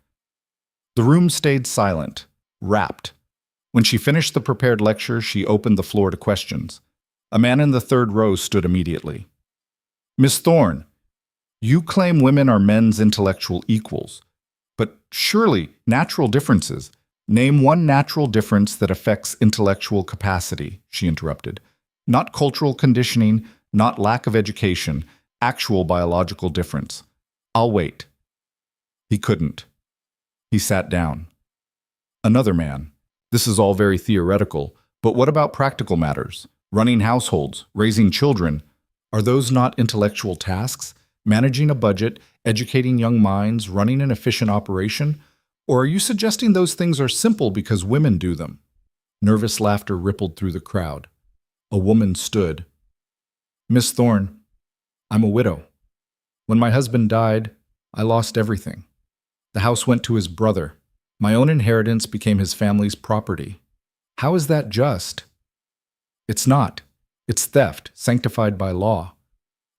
The room stayed silent, rapt. When she finished the prepared lecture, she opened the floor to questions. A man in the third row stood immediately. Miss Thorne, you claim women are men's intellectual equals, but surely natural differences. Name one natural difference that affects intellectual capacity, she interrupted. Not cultural conditioning, not lack of education, actual biological difference. I'll wait. He couldn't. He sat down. Another man. This is all very theoretical, but what about practical matters? Running households, raising children. Are those not intellectual tasks? Managing a budget, educating young minds, running an efficient operation? Or are you suggesting those things are simple because women do them? Nervous laughter rippled through the crowd. A woman stood. Miss Thorne, I'm a widow. When my husband died, I lost everything. The house went to his brother. My own inheritance became his family's property. How is that just? It's not. It's theft, sanctified by law.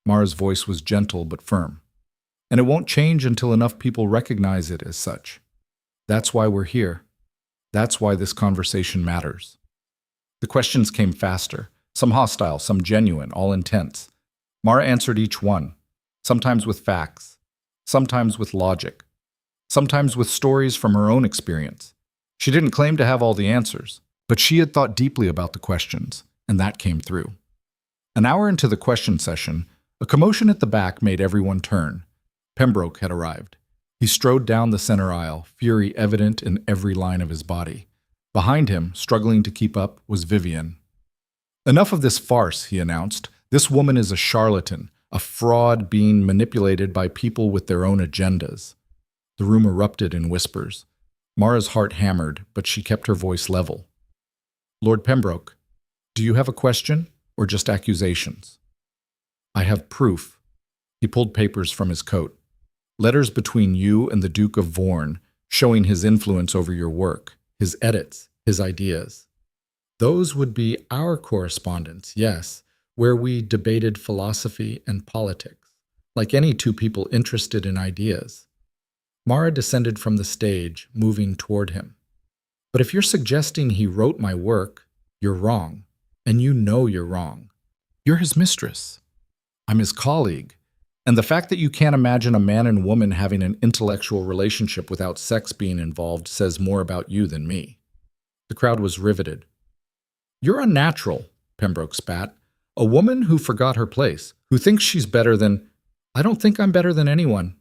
Mara's voice was gentle but firm. And it won't change until enough people recognize it as such. That's why we're here. That's why this conversation matters. The questions came faster, some hostile, some genuine, all intense. Mara answered each one, sometimes with facts, sometimes with logic, sometimes with stories from her own experience. She didn't claim to have all the answers, but she had thought deeply about the questions, and that came through. An hour into the question session, a commotion at the back made everyone turn. Pembroke had arrived. He strode down the center aisle, fury evident in every line of his body. Behind him, struggling to keep up, was Vivian. "Enough of this farce," he announced. "This woman is a charlatan, a fraud being manipulated by people with their own agendas." The room erupted in whispers. Mara's heart hammered, but she kept her voice level. "Lord Pembroke, do you have a question or just accusations?" "I have proof." He pulled papers from his coat. "Letters between you and the Duke of Vorn, showing his influence over your work, his edits, his ideas. Those would be our correspondence, yes, where we debated philosophy and politics, like any two people interested in ideas." Mara descended from the stage, moving toward him. "But if you're suggesting he wrote my work, you're wrong, and you know you're wrong. You're his mistress. I'm his colleague. And the fact that you can't imagine a man and woman having an intellectual relationship without sex being involved says more about you than me." The crowd was riveted. "You're unnatural," Pembroke spat. "A woman who forgot her place, who thinks she's better than—" "I don't think I'm better than anyone."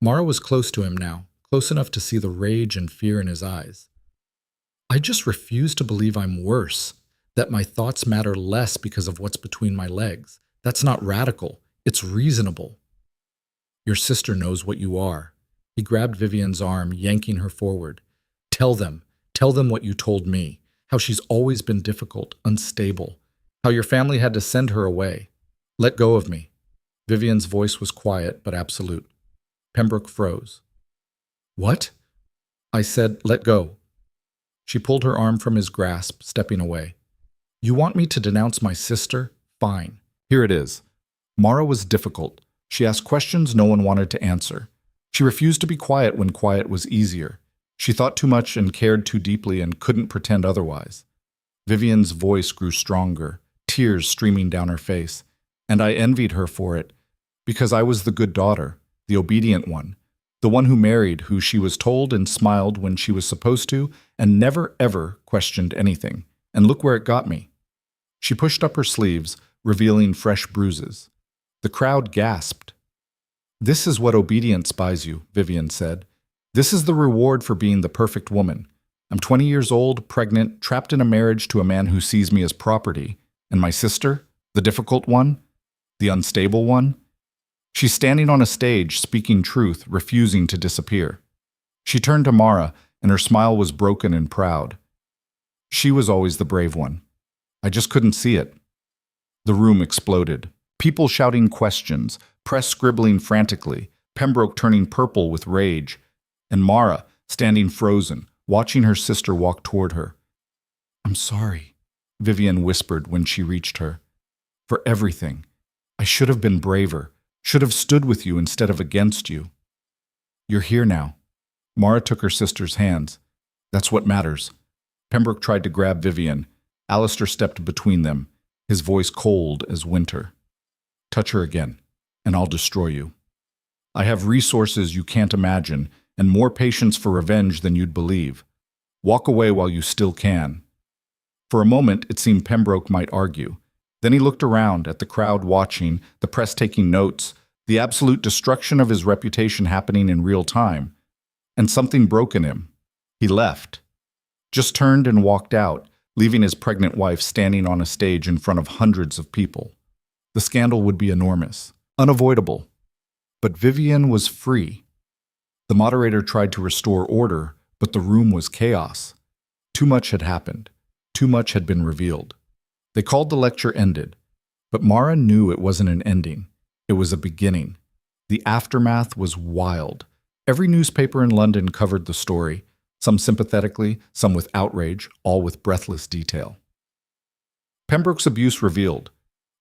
Mara was close to him now, close enough to see the rage and fear in his eyes. "I just refuse to believe I'm worse, that my thoughts matter less because of what's between my legs. That's not radical. It's reasonable." "Your sister knows what you are." He grabbed Vivian's arm, yanking her forward. Tell them what you told me, how she's always been difficult, unstable, how your family had to send her away. Let go of me." Vivian's voice was quiet but absolute. Pembroke froze. "What?" "I said, let go." She pulled her arm from his grasp, stepping away. "You want me to denounce my sister? Fine. Here it is." Mara was difficult. She asked questions no one wanted to answer. She refused to be quiet when quiet was easier. She thought too much and cared too deeply and couldn't pretend otherwise. Vivian's voice grew stronger, tears streaming down her face, and I envied her for it, because I was the good daughter, the obedient one, the one who married, who she was told and smiled when she was supposed to, and never ever questioned anything. And look where it got me. She pushed up her sleeves, revealing fresh bruises. The crowd gasped. "This is what obedience buys you," Vivian said. "This is the reward for being the perfect woman. I'm 20 years old, pregnant, trapped in a marriage to a man who sees me as property. And my sister, the difficult one, the unstable one, she's standing on a stage, speaking truth, refusing to disappear." She turned to Mara, and her smile was broken and proud. She was always the brave one. I just couldn't see it. The room exploded. People shouting questions, press scribbling frantically, Pembroke turning purple with rage, and Mara standing frozen, watching her sister walk toward her. "I'm sorry," Vivian whispered when she reached her. "For everything. I should have been braver, should have stood with you instead of against you." "You're here now." Mara took her sister's hands. "That's what matters." Pembroke tried to grab Vivian. Alistair stepped between them, his voice cold as winter. "Touch her again, and I'll destroy you. I have resources you can't imagine, and more patience for revenge than you'd believe. Walk away while you still can." For a moment, it seemed Pembroke might argue. Then he looked around at the crowd watching, the press taking notes, the absolute destruction of his reputation happening in real time. And something broke in him. He left. Just turned and walked out, leaving his pregnant wife standing on a stage in front of hundreds of people. The scandal would be enormous, unavoidable. But Vivian was free. The moderator tried to restore order, but the room was chaos. Too much had happened. Too much had been revealed. They called the lecture ended, but Mara knew it wasn't an ending. It was a beginning. The aftermath was wild. Every newspaper in London covered the story, some sympathetically, some with outrage, all with breathless detail. Pembroke's abuse revealed,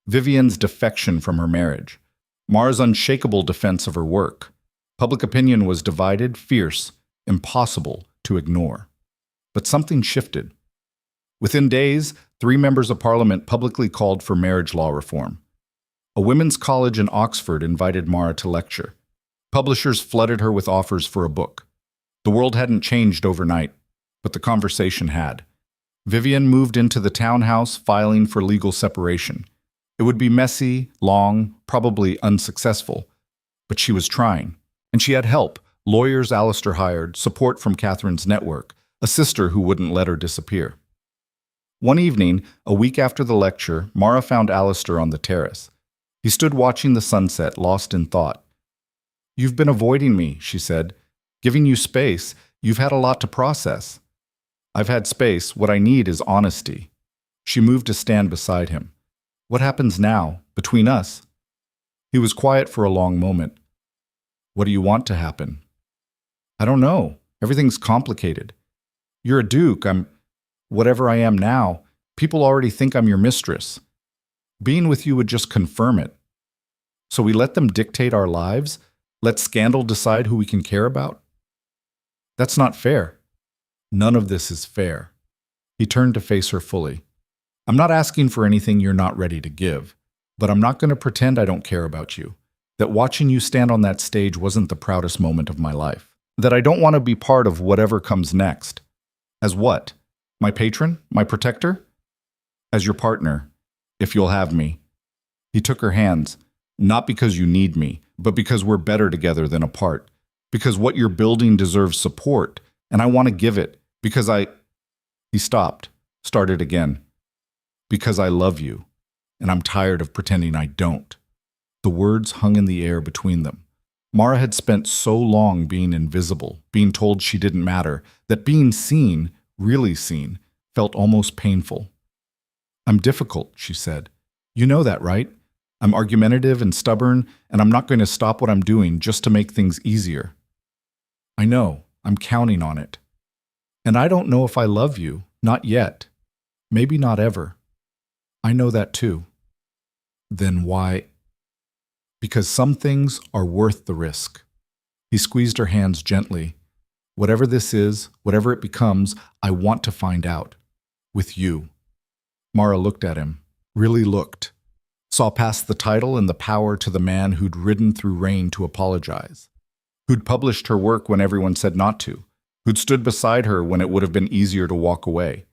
Vivian's defection from her marriage, Mara's unshakable defense of her work. Public opinion was divided, fierce, impossible to ignore. But something shifted. Within days, 3 members of Parliament publicly called for marriage law reform. A women's college in Oxford invited Mara to lecture. Publishers flooded her with offers for a book. The world hadn't changed overnight, but the conversation had. Vivian moved into the townhouse, filing for legal separation. It would be messy, long, probably unsuccessful, but she was trying. And she had help, lawyers Alistair hired, support from Catherine's network, a sister who wouldn't let her disappear. One evening, a week after the lecture, Mara found Alistair on the terrace. He stood watching the sunset, lost in thought. "You've been avoiding me," she said. "Giving you space. You've had a lot to process." "I've had space. What I need is honesty." She moved to stand beside him. "What happens now, between us?" He was quiet for a long moment. "What do you want to happen?" "I don't know. Everything's complicated. You're a duke. I'm whatever I am now. People already think I'm your mistress. Being with you would just confirm it. So we let them dictate our lives? Let scandal decide who we can care about? That's not fair." "None of this is fair." He turned to face her fully. "I'm not asking for anything you're not ready to give, but I'm not going to pretend I don't care about you, that watching you stand on that stage wasn't the proudest moment of my life, that I don't want to be part of whatever comes next." "As what? My patron? My protector?" "As your partner, if you'll have me." He took her hands. "Not because you need me, but because we're better together than apart. Because what you're building deserves support, and I want to give it. Because I—" He stopped, started again. "Because I love you, and I'm tired of pretending I don't." The words hung in the air between them. Mara had spent so long being invisible, being told she didn't matter, that being seen, really seen, felt almost painful. "I'm difficult," she said. "You know that, right? I'm argumentative and stubborn, and I'm not going to stop what I'm doing just to make things easier." "I know. I'm counting on it. And I don't know if I love you. Not yet. Maybe not ever." "I know that too." "Then why?" "Because some things are worth the risk." He squeezed her hands gently. "Whatever this is, whatever it becomes, I want to find out. With you." Mara looked at him. Really looked. Saw past the title and the power to the man who'd ridden through rain to apologize. Who'd published her work when everyone said not to. Who'd stood beside her when it would have been easier to walk away.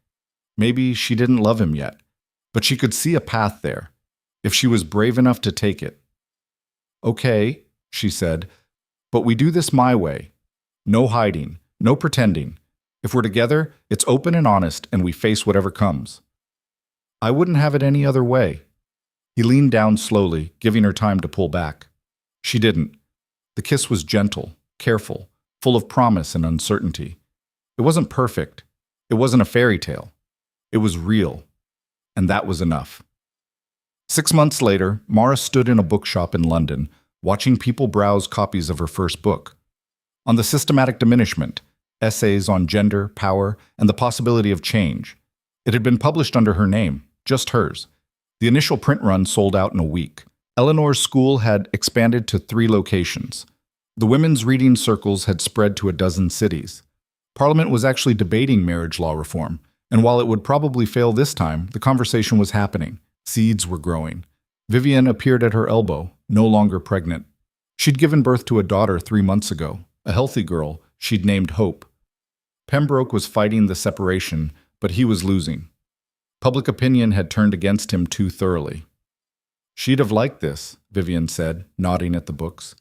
Maybe she didn't love him yet, but she could see a path there, if she was brave enough to take it. "Okay," she said, "but we do this my way. No hiding, no pretending. If we're together, it's open and honest, and we face whatever comes." "I wouldn't have it any other way." He leaned down slowly, giving her time to pull back. She didn't. The kiss was gentle, careful, full of promise and uncertainty. It wasn't perfect. It wasn't a fairy tale. It was real. And that was enough. 6 months later, Mara stood in a bookshop in London, watching people browse copies of her first book. On the systematic diminishment, essays on gender, power, and the possibility of change. It had been published under her name, just hers. The initial print run sold out in a week. Eleanor's school had expanded to 3 locations. The women's reading circles had spread to a dozen cities. Parliament was actually debating marriage law reform, and while it would probably fail this time, the conversation was happening. Seeds were growing. Vivian appeared at her elbow, no longer pregnant. She'd given birth to a daughter 3 months ago, a healthy girl she'd named Hope. Pembroke was fighting the separation, but he was losing. Public opinion had turned against him too thoroughly. "She'd have liked this," Vivian said, nodding at the books.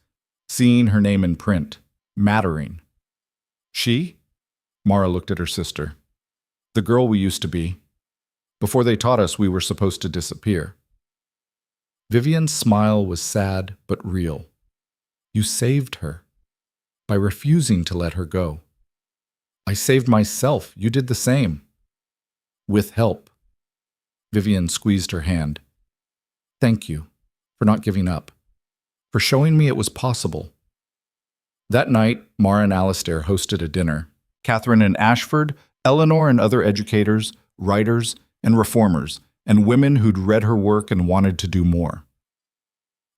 Seeing her name in print, mattering. "She?" Mara looked at her sister. "The girl we used to be. Before they taught us we were supposed to disappear." Vivian's smile was sad but real. "You saved her. By refusing to let her go." "I saved myself. You did the same." "With help." Vivian squeezed her hand. "Thank you for not giving up, for showing me it was possible." That night, Mara and Alistair hosted a dinner. Catherine and Ashford, Eleanor and other educators, writers, and reformers, and women who'd read her work and wanted to do more.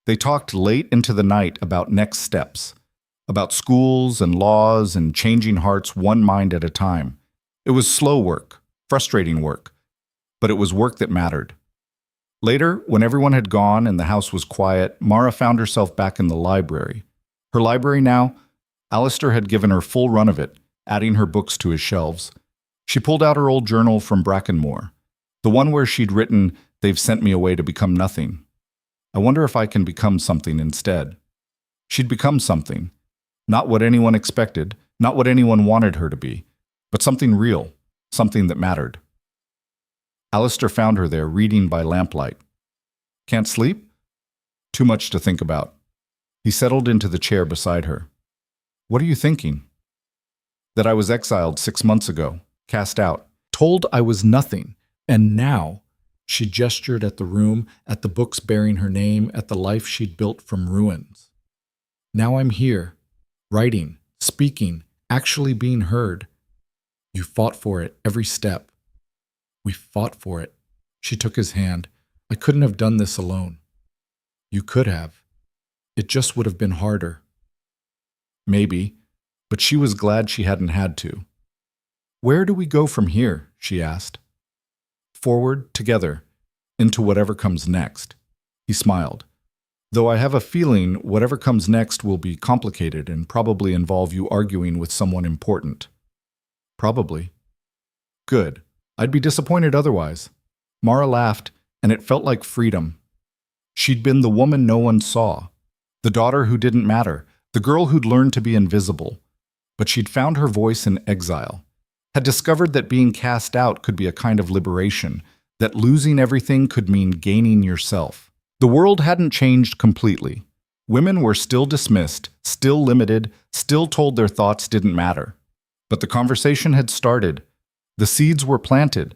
They talked late into the night about next steps, about schools and laws and changing hearts one mind at a time. It was slow work, frustrating work, but it was work that mattered. Later, when everyone had gone and the house was quiet, Mara found herself back in the library. Her library now, Alistair had given her full run of it, adding her books to his shelves. She pulled out her old journal from Brackenmore, the one where she'd written, "They've sent me away to become nothing. I wonder if I can become something instead." She'd become something. Not what anyone expected, not what anyone wanted her to be, but something real, something that mattered. Alistair found her there, reading by lamplight. "Can't sleep?" "Too much to think about." He settled into the chair beside her. "What are you thinking?" "That I was exiled 6 months ago, cast out, told I was nothing, and now," she gestured at the room, at the books bearing her name, at the life she'd built from ruins. "Now I'm here, writing, speaking, actually being heard. You fought for it every step." "We fought for it." She took his hand. "I couldn't have done this alone." "You could have. It just would have been harder." Maybe, but she was glad she hadn't had to. "Where do we go from here?" she asked. "Forward, together, into whatever comes next." He smiled. "Though I have a feeling whatever comes next will be complicated and probably involve you arguing with someone important." "Probably." "Good. I'd be disappointed otherwise." Mara laughed, and it felt like freedom. She'd been the woman no one saw, the daughter who didn't matter, the girl who'd learned to be invisible. But she'd found her voice in exile, had discovered that being cast out could be a kind of liberation, that losing everything could mean gaining yourself. The world hadn't changed completely. Women were still dismissed, still limited, still told their thoughts didn't matter. But the conversation had started. The seeds were planted.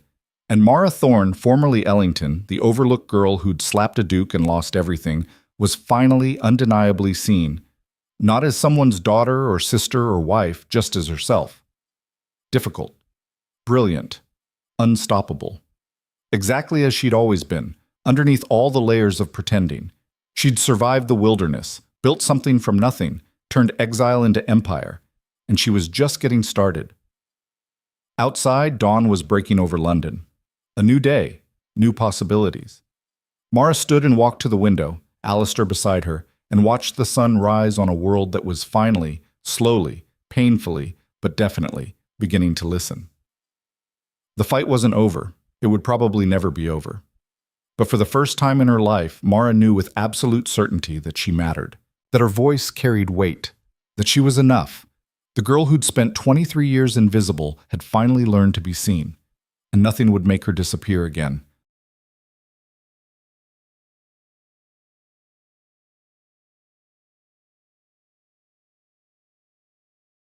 And Mara Thorne, formerly Ellington, the overlooked girl who'd slapped a duke and lost everything, was finally undeniably seen, not as someone's daughter or sister or wife, just as herself. Difficult, brilliant, unstoppable. Exactly as she'd always been, underneath all the layers of pretending. She'd survived the wilderness, built something from nothing, turned exile into empire, and she was just getting started. Outside, dawn was breaking over London. A new day, new possibilities. Mara stood and walked to the window, Alistair beside her, and watched the sun rise on a world that was finally, slowly, painfully, but definitely, beginning to listen. The fight wasn't over. It would probably never be over. But for the first time in her life, Mara knew with absolute certainty that she mattered, that her voice carried weight, that she was enough. The girl who'd spent 23 years invisible had finally learned to be seen, and nothing would make her disappear again.